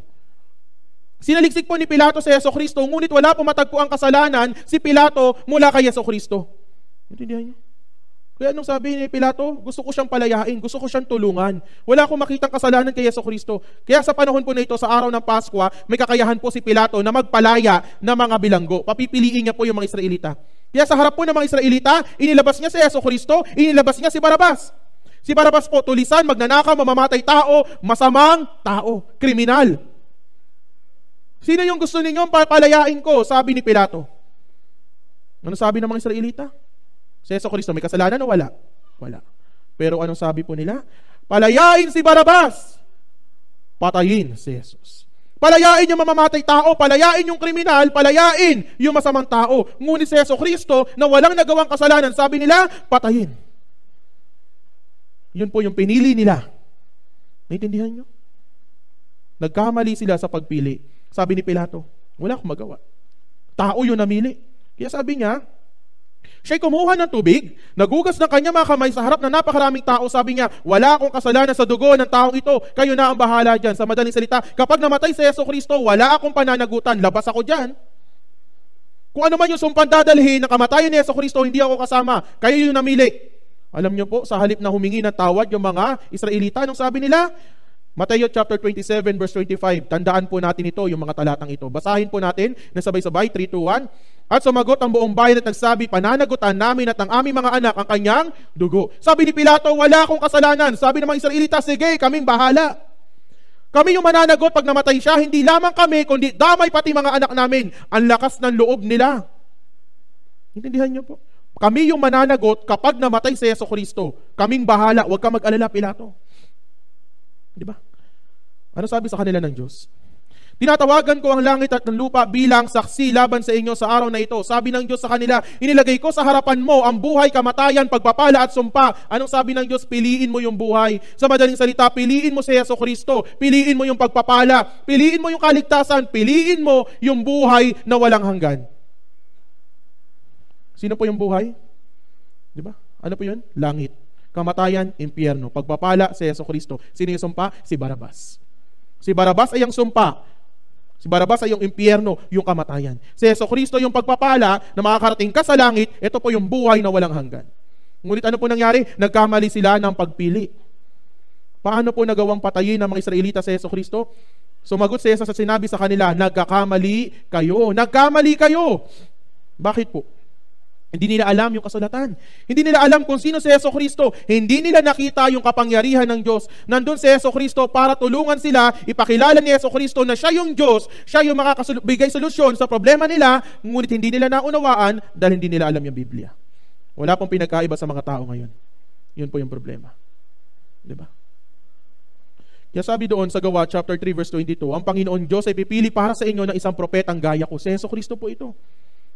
Sinaliksik po ni Pilato si Jesucristo, ngunit wala po matagpo ang kasalanan si Pilato mula kay Jesucristo. Intindihan niyo? Kaya nung sabi ni Pilato, gusto ko siyang palayain, gusto ko siyang tulungan. Wala akong makitang kasalanan kay Jesucristo. Kaya sa panahon po na ito, sa araw ng Paskwa, may kakayahan po si Pilato na magpalaya ng mga bilanggo. Papipiliin niya po yung mga Israelita. Kaya sa harap po ng mga Israelita, inilabas niya si Jesucristo, inilabas niya si Barabas. Si Barabas po, tulisan, magnanakaw, mamamatay tao, masamang tao, kriminal. Sino yung gusto ninyong palayain ko? Sabi ni Pilato. Ano sabi ng mga Israelita? Si Jesucristo, may kasalanan o wala? Wala. Pero anong sabi po nila? Palayain si Barabas. Patayin si Jesus. Palayain yung mamamatay tao, palayain yung kriminal, palayain yung masamang tao. Ngunit si Jesucristo na walang nagawang kasalanan, sabi nila, patayin. Yun po yung pinili nila. Naintindihan nyo? Nagkamali sila sa pagpili. Sabi ni Pilato, wala akong magawa. Tao yun namili. Kaya sabi niya, siya'y kumuha ng tubig, nagugas ng kanya mga kamay sa harap ng napakaraming tao. Sabi niya, wala akong kasalanan sa dugo ng taong ito. Kayo na ang bahala dyan. Sa madaling salita, kapag namatay si Jesucristo, wala akong pananagutan. Labas ako dyan. Kung ano man yung sumpang dadalhin ng kamatayan ni Jesucristo, hindi ako kasama. Kayo yung namili. Alam niyo po, sa halip na humingi ng tawad yung mga Israelita, anong sabi nila? Mateo chapter 27 verse 25. Tandaan po natin ito, yung mga talatang ito. Basahin po natin na sabay-sabay, 3, 2, 1. At sumagot ang buong bayan at nagsabi, pananagutan namin at ang aming mga anak ang kanyang dugo. Sabi ni Pilato, wala akong kasalanan. Sabi ng mga Israelita, sige, kaming bahala. Kami yung mananagot pag namatay siya, hindi lamang kami, kundi damay pati mga anak namin. Ang lakas ng loob nila. Intindihan niyo po? Kami yung mananagot kapag namatay si Jesucristo. Kaming bahala, huwag ka mag-alala, Pilato. Di ba? Ano sabi sa kanila ng Diyos? Tinatawagan ko ang langit at ng lupa bilang saksi laban sa inyo sa araw na ito. Sabi ng Diyos sa kanila, inilagay ko sa harapan mo ang buhay, kamatayan, pagpapala at sumpa. Anong sabi ng Diyos? Piliin mo yung buhay. Sa madaling salita, piliin mo si Jesucristo. Piliin mo yung pagpapala. Piliin mo yung kaligtasan. Piliin mo yung buhay na walang hanggan. Sino po yung buhay? Di ba? Ano po yun? Langit. Kamatayan, impyerno. Pagpapala, si Jesucristo. Sino yung sumpa? Si Barabas. Si Barabas ay ang sumpa. Si Barabas ay yung impyerno, yung kamatayan. Si Jesucristo yung pagpapala na makakarating ka sa langit, ito po yung buhay na walang hanggan. Ngunit ano po nangyari? Nagkamali sila ng pagpili. Paano po nagawang patayin ng mga Israelita si Jesucristo? Sumagot si Jesus at sinabi sa kanila, nagkakamali kayo. Nagkamali kayo. Bakit po? Hindi nila alam yung kasulatan. Hindi nila alam kung sino si Jesucristo. Hindi nila nakita yung kapangyarihan ng Diyos. Nandun si Jesucristo para tulungan sila, ipakilala ni Jesucristo na siya yung Diyos, siya yung makakabigay solusyon sa problema nila, ngunit hindi nila naunawaan dahil hindi nila alam yung Biblia. Wala pong pinagkaiba sa mga tao ngayon. Yun po yung problema. Diba? Kaya sabi doon sa Gawa chapter 3 verse 22, ang Panginoon Diyos ay pipili para sa inyo ng isang propetang gaya ko. Si Jesucristo po ito.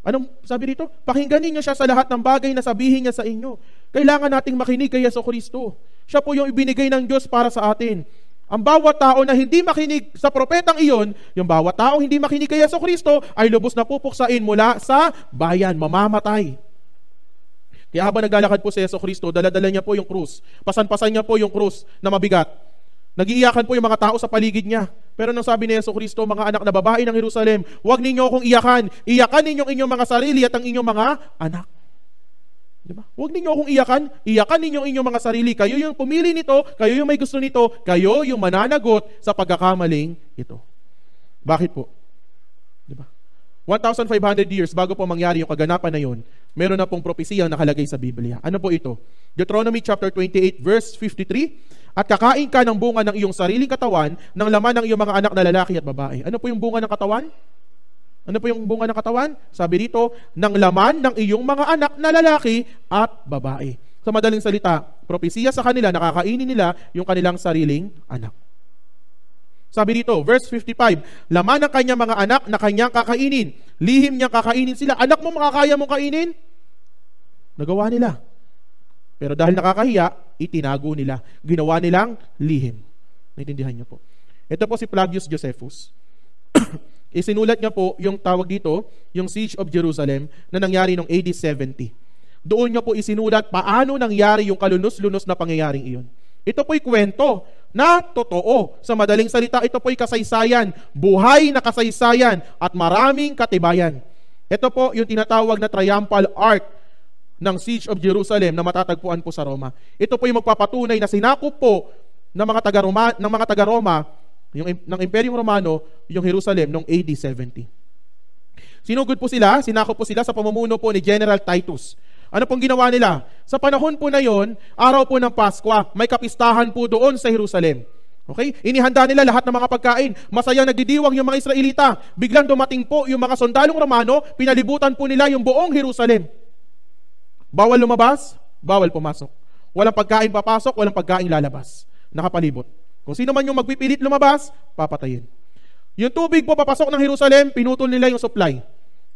Anong sabi dito? Pakinggan ninyo siya sa lahat ng bagay na sabihin niya sa inyo. Kailangan nating makinig kay Jesucristo. Siya po yung ibinigay ng Diyos para sa atin. Ang bawat tao na hindi makinig sa propetang iyon, yung bawat tao hindi makinig kay Jesucristo, ay lubos na pupuksain mula sa bayan, mamamatay. Kaya habang naglalakad po si Jesucristo, dala-dala niya po yung krus. Pasan-pasan niya po yung krus na mabigat. Nag-iiyakan po yung mga tao sa paligid niya. Pero nang sabi ni Jesucristo, mga anak na babae ng Jerusalem, huwag ninyo akong iyakan. Iyakan ninyong inyong mga sarili at ang inyong mga anak. Diba? Huwag ninyo akong iyakan. Iyakan ninyong inyong mga sarili. Kayo yung pumili nito, kayo yung may gusto nito, kayo yung mananagot sa pagkakamaling ito. Bakit po? Diba? 1,500 years bago po mangyari yung kaganapan na yun, meron na pong propesiyang nakalagay sa Biblia. Ano po ito? Deuteronomy chapter 28 verse 53. At kakain ka ng bunga ng iyong sariling katawan, ng laman ng iyong mga anak na lalaki at babae. Ano po yung bunga ng katawan? Ano po yung bunga ng katawan? Sabi dito, ng laman ng iyong mga anak na lalaki at babae. Sa madaling salita, propesiya sa kanila, nakakainin nila yung kanilang sariling anak. Sabi dito, verse 55, laman ng kanyang mga anak na kanyang kakainin, lihim niyang kakainin sila. Anak mo makakaya mong kainin? Nagawa nila. Pero dahil nakakahiya, itinago nila. Ginawa nilang lihim. Naintindihan niyo po. Ito po si Flavius Josephus. Isinulat niya po yung tawag dito, yung Siege of Jerusalem na nangyari noong AD 70. Doon niya po isinulat paano nangyari yung kalunos-lunos na pangyayaring iyon. Ito po'y kwento na totoo. Sa madaling salita, ito po'y kasaysayan, buhay na kasaysayan at maraming katibayan. Ito po yung tinatawag na triumphal arc ng Siege of Jerusalem na matatagpuan po sa Roma. Ito po'y magpapatunay na sinakop po ng mga taga-Roma ng Imperyong Romano, yung Jerusalem noong AD 70. Sinugod po sila, sinakop po sila sa pamumuno po ni General Titus. Ano pong ginawa nila? Sa panahon po na yon, araw po ng Pasko, may kapistahan po doon sa Jerusalem. Okay? Inihanda nila lahat ng mga pagkain. Masayang nagdidiwang yung mga Israelita. Biglang dumating po yung mga sundalong Romano, pinalibutan po nila yung buong Jerusalem. Bawal lumabas, bawal pumasok. Walang pagkain papasok, walang pagkain lalabas. Nakapalibot. Kung sino man yung magpipilit lumabas, papatayin. Yung tubig po papasok ng Jerusalem, pinutol nila yung supply.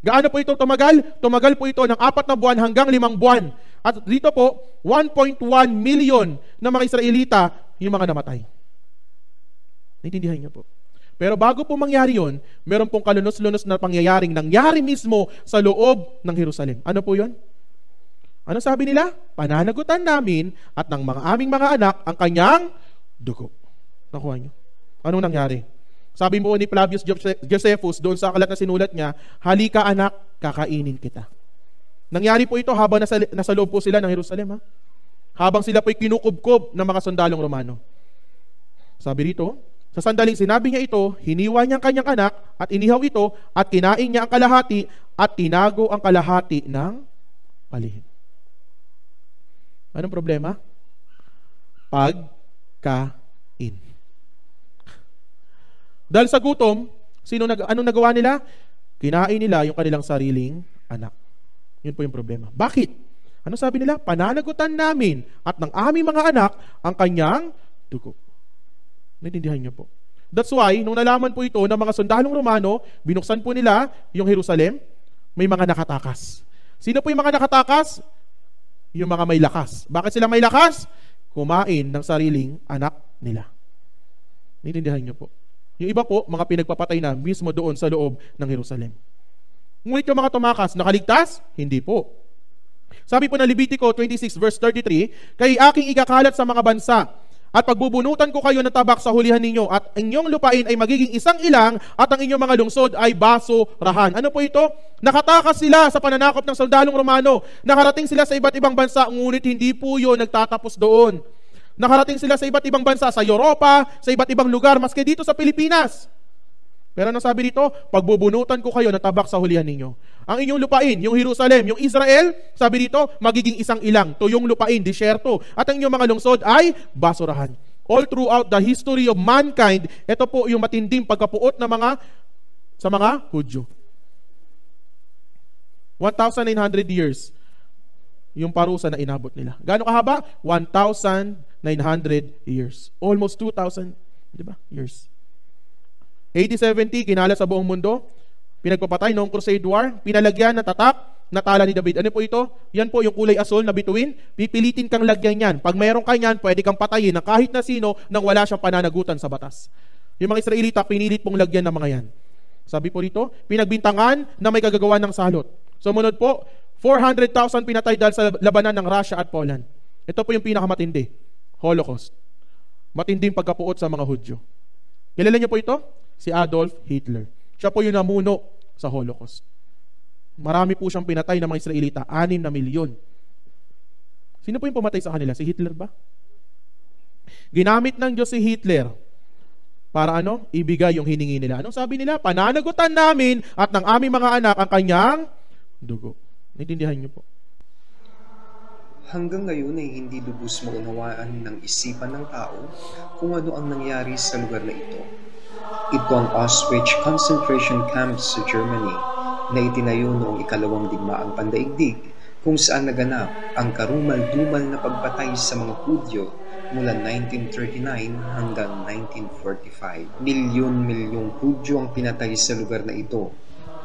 Gaano po ito tumagal? Tumagal po ito ng 4 na buwan hanggang 5 buwan. At dito po, 1.1 million na mga Israelita yung mga namatay. Naintindihan niyo po. Pero bago po mangyari yun, meron pong kalunos-lunos na pangyayaring nangyari mismo sa loob ng Jerusalem. Ano po yun? Ano sabi nila? Pananagutan namin at ng mga aming mga anak ang kanyang dugo. Nakuha nyo? Anong nangyari? Sabi mo ni Flavius Josephus doon sa aklat na sinulat niya, halika anak, kakainin kita. Nangyari po ito habang nasa loob po sila ng Jerusalem. Habang sila po'y kinukubkob ng mga sundalong Romano. Sabi rito, sa sandaling sinabi niya ito, hiniwa niya ang kanyang anak at inihaw ito at kinain niya ang kalahati at tinago ang kalahati ng palihim. Anong problema? Pagkain. Dahil sa gutom, anong nagawa nila? Kinain nila yung kanilang sariling anak. Yun po yung problema. Bakit? Ano sabi nila? Pananagutan namin at ng aming mga anak ang kanyang dugo. Naintindihan niyo po. That's why, nung nalaman po ito ng mga sundalong Romano, binuksan po nila yung Jerusalem, may mga nakatakas. Sino po yung mga nakatakas? Yung mga may lakas. Bakit sila may lakas? Kumain ng sariling anak nila. Naintindihan niyo po. Yung iba po, mga pinagpapatay na mismo doon sa loob ng Jerusalem. Ngunit yung mga tumakas, nakaligtas? Hindi po. Sabi po ng Levitico 26 verse 33, kay aking ikakalat sa mga bansa, at pagbubunutan ko kayo ng tabak sa hulihan ninyo, at inyong lupain ay magiging isang ilang, at ang inyong mga lungsod ay basurahan. Ano po ito? Nakatakas sila sa pananakop ng soldalong Romano. Nakarating sila sa iba't ibang bansa, ngunit hindi po yun nagtatapos doon. Nakarating sila sa iba't ibang bansa, sa Europa, sa iba't ibang lugar, maski dito sa Pilipinas. Pero ano sabi dito? Pagbubunutan ko kayo ng tabak sa hulihan ninyo. Ang inyong lupain, yung Jerusalem, yung Israel, sabi dito, magiging isang ilang, tuyong lupain, disyerto. At ang inyong mga lungsod ay basurahan. All throughout the history of mankind, ito po yung matinding pagkapuot na sa mga Hudyo. 1,900 years yung parusa na inabot nila. Gaano kahaba? 1,900 years. Almost 2,000, di ba? Years. 80-70, kinala sa buong mundo. Pinagpapatay noong Crusade War. Pinalagyan na tatak na tala ni David. Ano po ito? Yan po yung kulay asul na bituin. Pipilitin kang lagyan yan. Pag mayroon ka yan, pwede kang patayin na kahit na sino nang wala siyang pananagutan sa batas. Yung mga Israelita, pinilit pong lagyan ng mga yan. Sabi po rito, pinagbintangan na may kagagawa ng salot. Sumunod po, 400,000 pinatay dahil sa labanan ng Russia at Poland. Ito po yung pinakamatindi. Holocaust. Matinding pagkapuot sa mga Hudyo. Kilala niyo po ito? Si Adolf Hitler. Siya po yung namuno sa Holocaust. Marami po siyang pinatay ng mga Israelita. 6 na milyon. Sino po yung pumatay sa kanila? Si Hitler ba? Ginamit ng Diyos si Hitler para ibigay yung hiningi nila. Anong sabi nila? Pananagutan namin at ng aming mga anak ang kanyang dugo. Naintindihan niyo po. Hanggang ngayon ay hindi lubos maunawaan ng isipan ng tao kung ano ang nangyari sa lugar na ito. Ito ang Auschwitz concentration camp sa Germany na itinayo noong 2 digmaang pandaigdig kung saan naganap ang karumal-dumal na pagpatay sa mga Hudyo mula 1939 hanggang 1945. Milyon-milyong Hudyo ang pinatay sa lugar na ito.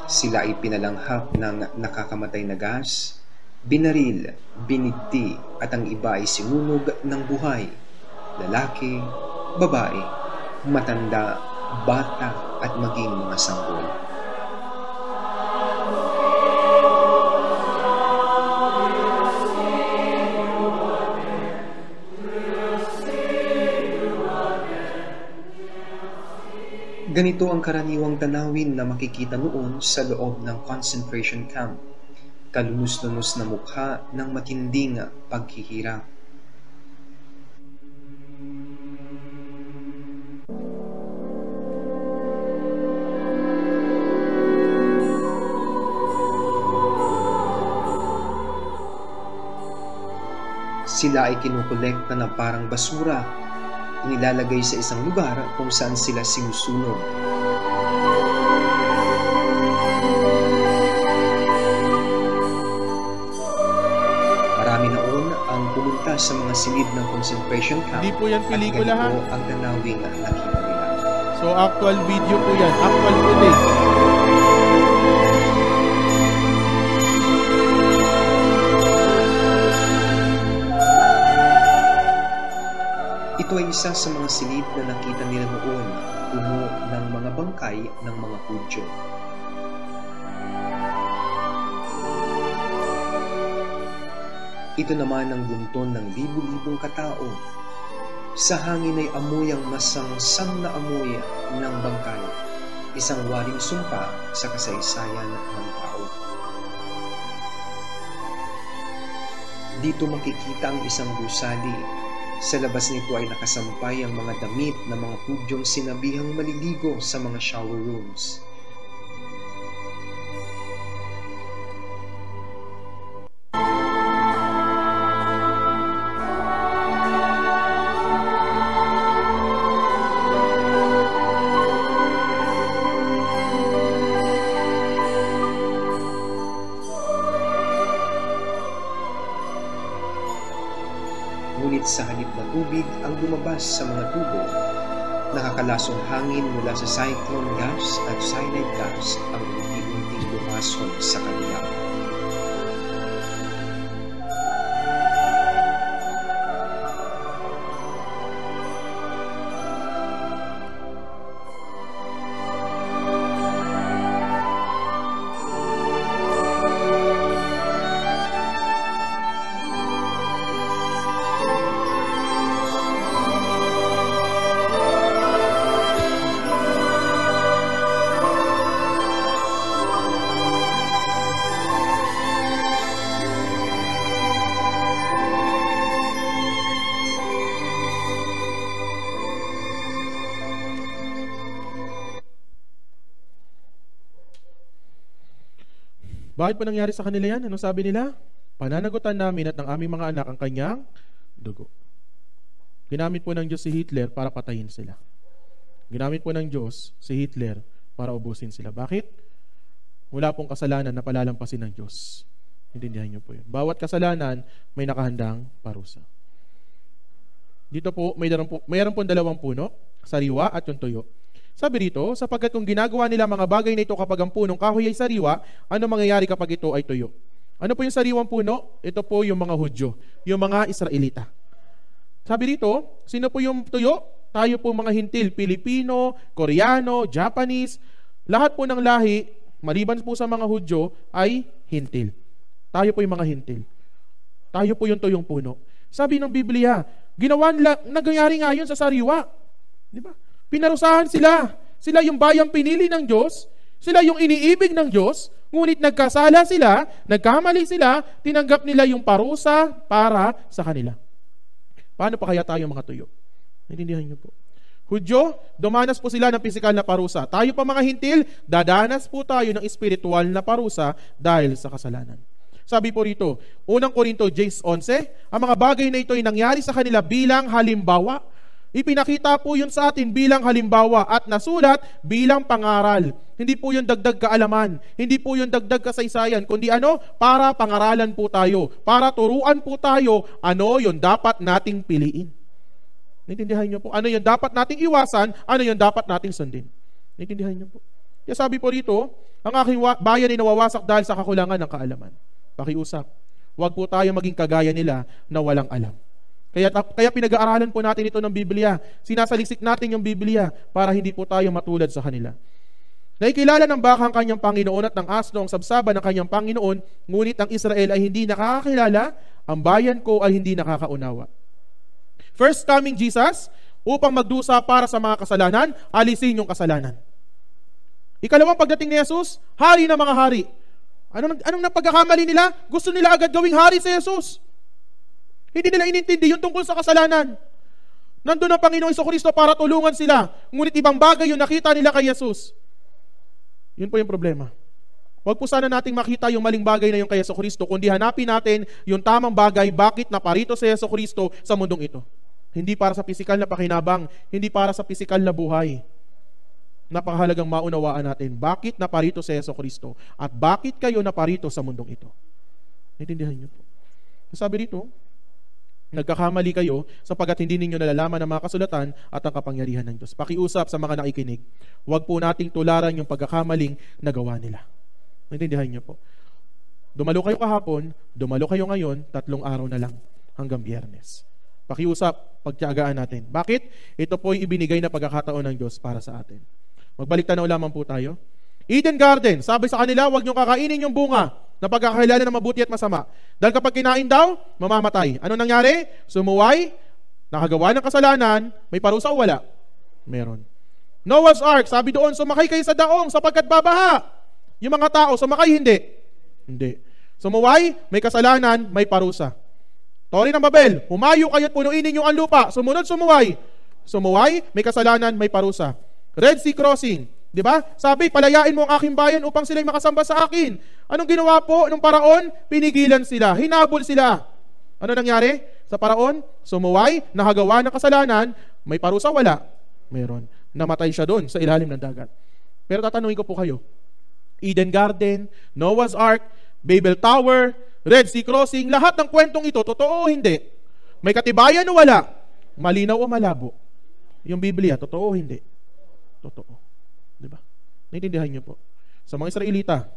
Sila ay pinalanghap ng nakakamatay na gas, binaril, binigti at ang iba ay sinunog ng buhay. Lalaki, babae, matanda, bata at maging mga sanggol. Ganito ang karaniwang tanawin na makikita noon sa loob ng concentration camp. Kalunos-lunos na mukha ng matinding paghihirap. Sila ay kinukolekta na parang basura, inilalagay sa isang lugar kung saan sila sinusunog. Marami noon ang pumunta sa mga silid ng concentration camp. Hindi po yan pelikula, at ganito ang tanawin na nakita nila. So actual video po yan, actual footage. Ito ay isa sa mga silid na nakita nila noon, puno ng mga bangkay ng mga Hudyo. Ito naman ang bunton ng libu-libong katao. Sa hangin ay amoy ang masangsang na amoy ng bangkay, isang waring sumpa sa kasaysayan ng tao. Dito makikita ang isang gusali. Sa labas nito ay nakasampay ang mga damit ng mga Hudyong sinabihang maliligo sa mga shower rooms. Ngunit sa halip na tubig ang lumabas sa mga tubo, nakakalasong hangin mula sa cyclone gas at cyanide gas ang unti-unting lumason sa kanila. Bakit po nangyari sa kanila yan? Anong sabi nila? Pananagutan namin at ng aming mga anak ang kanyang dugo. Ginamit po ng Diyos si Hitler para patayin sila. Ginamit po ng Diyos si Hitler para ubusin sila. Bakit? Wala pong kasalanan na palalampasin ng Diyos. Intindihan niyo po yun. Bawat kasalanan may nakahandang parusa. Dito po, mayroon po dalawang puno, sariwa at yung tuyo. Sabi rito, sapagkat kung ginagawa nila mga bagay na ito kapag ang punong kahoy ay sariwa, ano mangyayari kapag ito ay tuyo? Ano po yung sariwang puno? Ito po yung mga Hudyo, yung mga Israelita. Sabi rito, sino po yung tuyo? Tayo po mga hintil, Pilipino, Koreano, Japanese, lahat po ng lahi, maliban po sa mga Hudyo, ay hintil. Tayo po yung mga hintil. Tayo po yung tuyong puno. Sabi ng Biblia, ginawa nila, nangyayari nga yun sa sariwa. Di ba? Pinarusahan sila. Sila yung bayang pinili ng Diyos. Sila yung iniibig ng Diyos. Ngunit nagkasala sila, nagkamali sila, tinanggap nila yung parusa para sa kanila. Paano pa kaya tayo mga tuyo? Naintindihan niyo po. Hudyo, dumanas po sila ng pisikal na parusa. Tayo pa mga hintil, dadanas po tayo ng espiritual na parusa dahil sa kasalanan. Sabi po rito, 1 Corinto 10:11, ang mga bagay na ito ay nangyari sa kanila bilang halimbawa Ipinakita po yun sa atin bilang halimbawa at nasulat bilang pangaral. Hindi po yun dagdag kaalaman, hindi po yun dagdag kasaysayan, kundi para pangaralan po tayo, para turuan po tayo ano yung dapat nating piliin. Naintindihan niyo po? Ano yung dapat nating iwasan, ano yung dapat nating sundin. Naintindihan niyo po? Kaya sabi po rito, ang aking bayan ay nawawasak dahil sa kakulangan ng kaalaman. Pakiusap, huwag po tayo maging kagaya nila na walang alam. Kaya pinag-aaralan po natin ito ng Biblia. Sinasaliksik natin yung Biblia para hindi po tayo matulad sa kanila. Naikilala ng baka ang kanyang Panginoon at ng asno ang sabsaba ng kanyang Panginoon, ngunit ang Israel ay hindi nakakakilala, ang bayan ko ay hindi nakakaunawa. First coming Jesus, upang magdusa para sa mga kasalanan, alisin yung kasalanan. Ikalawang pagdating ni Jesus, hari ng mga hari. Anong napagkakamali nila? Gusto nila agad gawing hari si Jesus. Hindi nila inintindi yung tungkol sa kasalanan. Nandun ang Panginoong Jesucristo para tulungan sila. Ngunit ibang bagay yung nakita nila kay Jesus. Yun po yung problema. Huwag po sana nating makita yung maling bagay na yung kay Jesucristo, kundi hanapin natin yung tamang bagay bakit naparito si Jesucristo sa mundong ito. Hindi para sa pisikal na pakinabang, hindi para sa pisikal na buhay. Napakahalagang maunawaan natin bakit naparito si Jesucristo at bakit kayo naparito sa mundong ito. Naintindihan niyo po. Sabi dito, nagkakamali kayo sapagkat hindi ninyo nalalaman ang mga kasulatan at ang kapangyarihan ng Diyos. Pakiusap sa mga nakikinig, huwag po nating tularan yung pagkakamaling nagawa nila. Naintindihan niyo po. Dumalo kayo kahapon, dumalo kayo ngayon, 3 araw na lang hanggang Biyernes. Pakiusap, pagtiyagaan natin. Bakit? Ito po yung ibinigay na pagkakataon ng Diyos para sa atin. Magbalik tanaw lamang po tayo. Eden Garden, sabi sa kanila, huwag niyong kakainin yung bunga na pagkakilala ng mabuti at masama. Dahil kapag kinain daw, mamamatay. Ano nangyari? Sumuway, nakagawa ng kasalanan, may parusa o wala? Meron. Noah's Ark, sabi doon, sumakay kayo sa daong sapagkat babaha. Yung mga tao, sumakay hindi. Hindi. Sumuway, may kasalanan, may parusa. Tori ng Babel, humayo kayo at punuin ninyo ang lupa. Sumunod, sumuway. Sumuway, may kasalanan, may parusa. Red Sea Crossing, di ba? Sabi, palayain mo ang aking bayan upang sila'y makasamba sa akin. Anong ginawa po nung paraon? Pinigilan sila, hinabol sila. Ano nangyari? Sa paraon, sumuway, nakagawa ng kasalanan, may parusa, wala? Meron. Namatay siya doon sa ilalim ng dagat. Pero tatanungin ko po kayo, Eden Garden, Noah's Ark, Babel Tower, Red Sea Crossing, lahat ng kwentong ito, totoo o hindi? May katibayan o wala? Malinaw o malabo? Yung Biblia, totoo o hindi? Totoo. Diba? Naintindihan niyo po. Sa mga Israelita,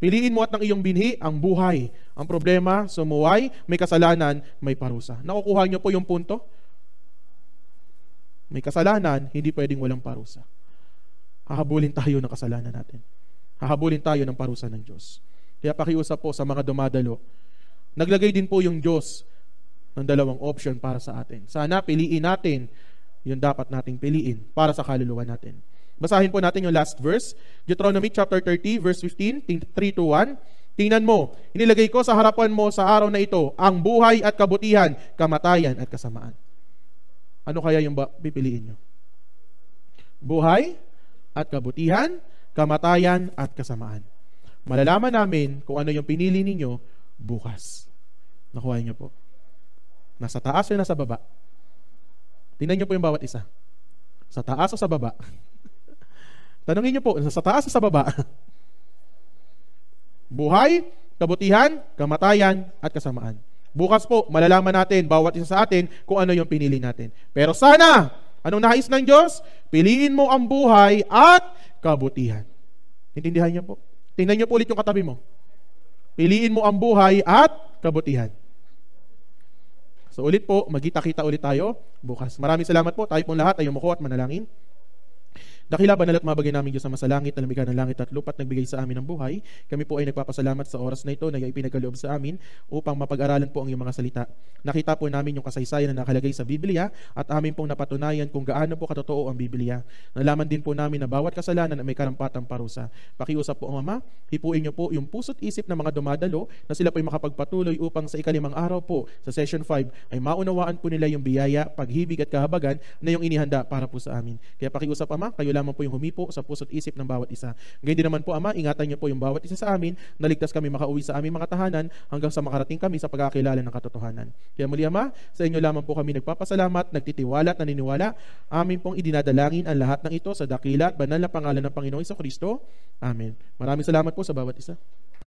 piliin mo at ng iyong binhi ang buhay. Ang problema, sumuway, may kasalanan, may parusa. Nakukuha niyo po yung punto? May kasalanan, hindi pwedeng walang parusa. Hahabulin tayo ng kasalanan natin. Hahabulin tayo ng parusa ng Diyos. Kaya pakiusap po sa mga dumadalo, naglagay din po yung Diyos ng 2 option para sa atin. Sana piliin natin yung dapat nating piliin para sa kaluluwa natin. Basahin po natin yung last verse, Deuteronomy chapter 30, verse 15, 3-1. Tingnan mo, inilagay ko sa harapan mo sa araw na ito ang buhay at kabutihan, kamatayan at kasamaan. Ano kaya yung pipiliin nyo? Buhay at kabutihan, kamatayan at kasamaan. Malalaman namin kung ano yung pinili ninyo bukas. Nakuha niyo po. Nasa taas o nasa baba? Tingnan niyo po yung bawat isa. Sa taas o sa baba? Tanungin niyo po, sa taas o sa baba? Buhay, kabutihan, kamatayan, at kasamaan. Bukas po, malalaman natin, bawat isa sa atin, kung ano yung pinili natin. Pero sana, anong nais ng Diyos? Piliin mo ang buhay at kabutihan. Intindihan niyo po? Tingnan niyo po ulit yung katabi mo. Piliin mo ang buhay at kabutihan. So ulit po, magkita-kita ulit tayo bukas. Maraming salamat po. Tayo pong lahat ay umuko at manalangin. Dakila banal at mabagay namin Diyos sa masalangit na lumikha ng langit at lupa at nagbigay sa amin ng buhay. Kami po ay nagpapasalamat sa oras na ito na ipinagkaloob sa amin upang mapag-aralan po ang iyong mga salita. Nakita po namin yung kasaysayan na nakalagay sa Biblia at amin pong napatunayan kung gaano po katotoo ang Biblia. Nalaman din po namin na bawat kasalanan ay may karampatang parusa. Pakiusap po ang Ama, hipuin niyo po yung puso't isip ng mga dumadalo na sila po ay makapagpatuloy upang sa ikalimang araw po sa session 5 ay maunawaan po nila yung biyaya, paghibig at kahabagan na yung inihanda para po sa amin. Kaya pakiusap Ama, Ama, kayo lamang po yung humipo sa puso't isip ng bawat isa. Ngayon din naman po, Ama, ingatan niyo po yung bawat isa sa amin, naligtas kami makauwi sa aming mga tahanan hanggang sa makarating kami sa pagkakilala ng katotohanan. Kaya muli, Ama, sa inyo lamang po kami nagpapasalamat, nagtitiwala at naniniwala. Amin pong idinadalangin ang lahat ng ito sa dakila at banal na pangalan ng Panginoong Hesus-Kristo. Amen. Maraming salamat po sa bawat isa.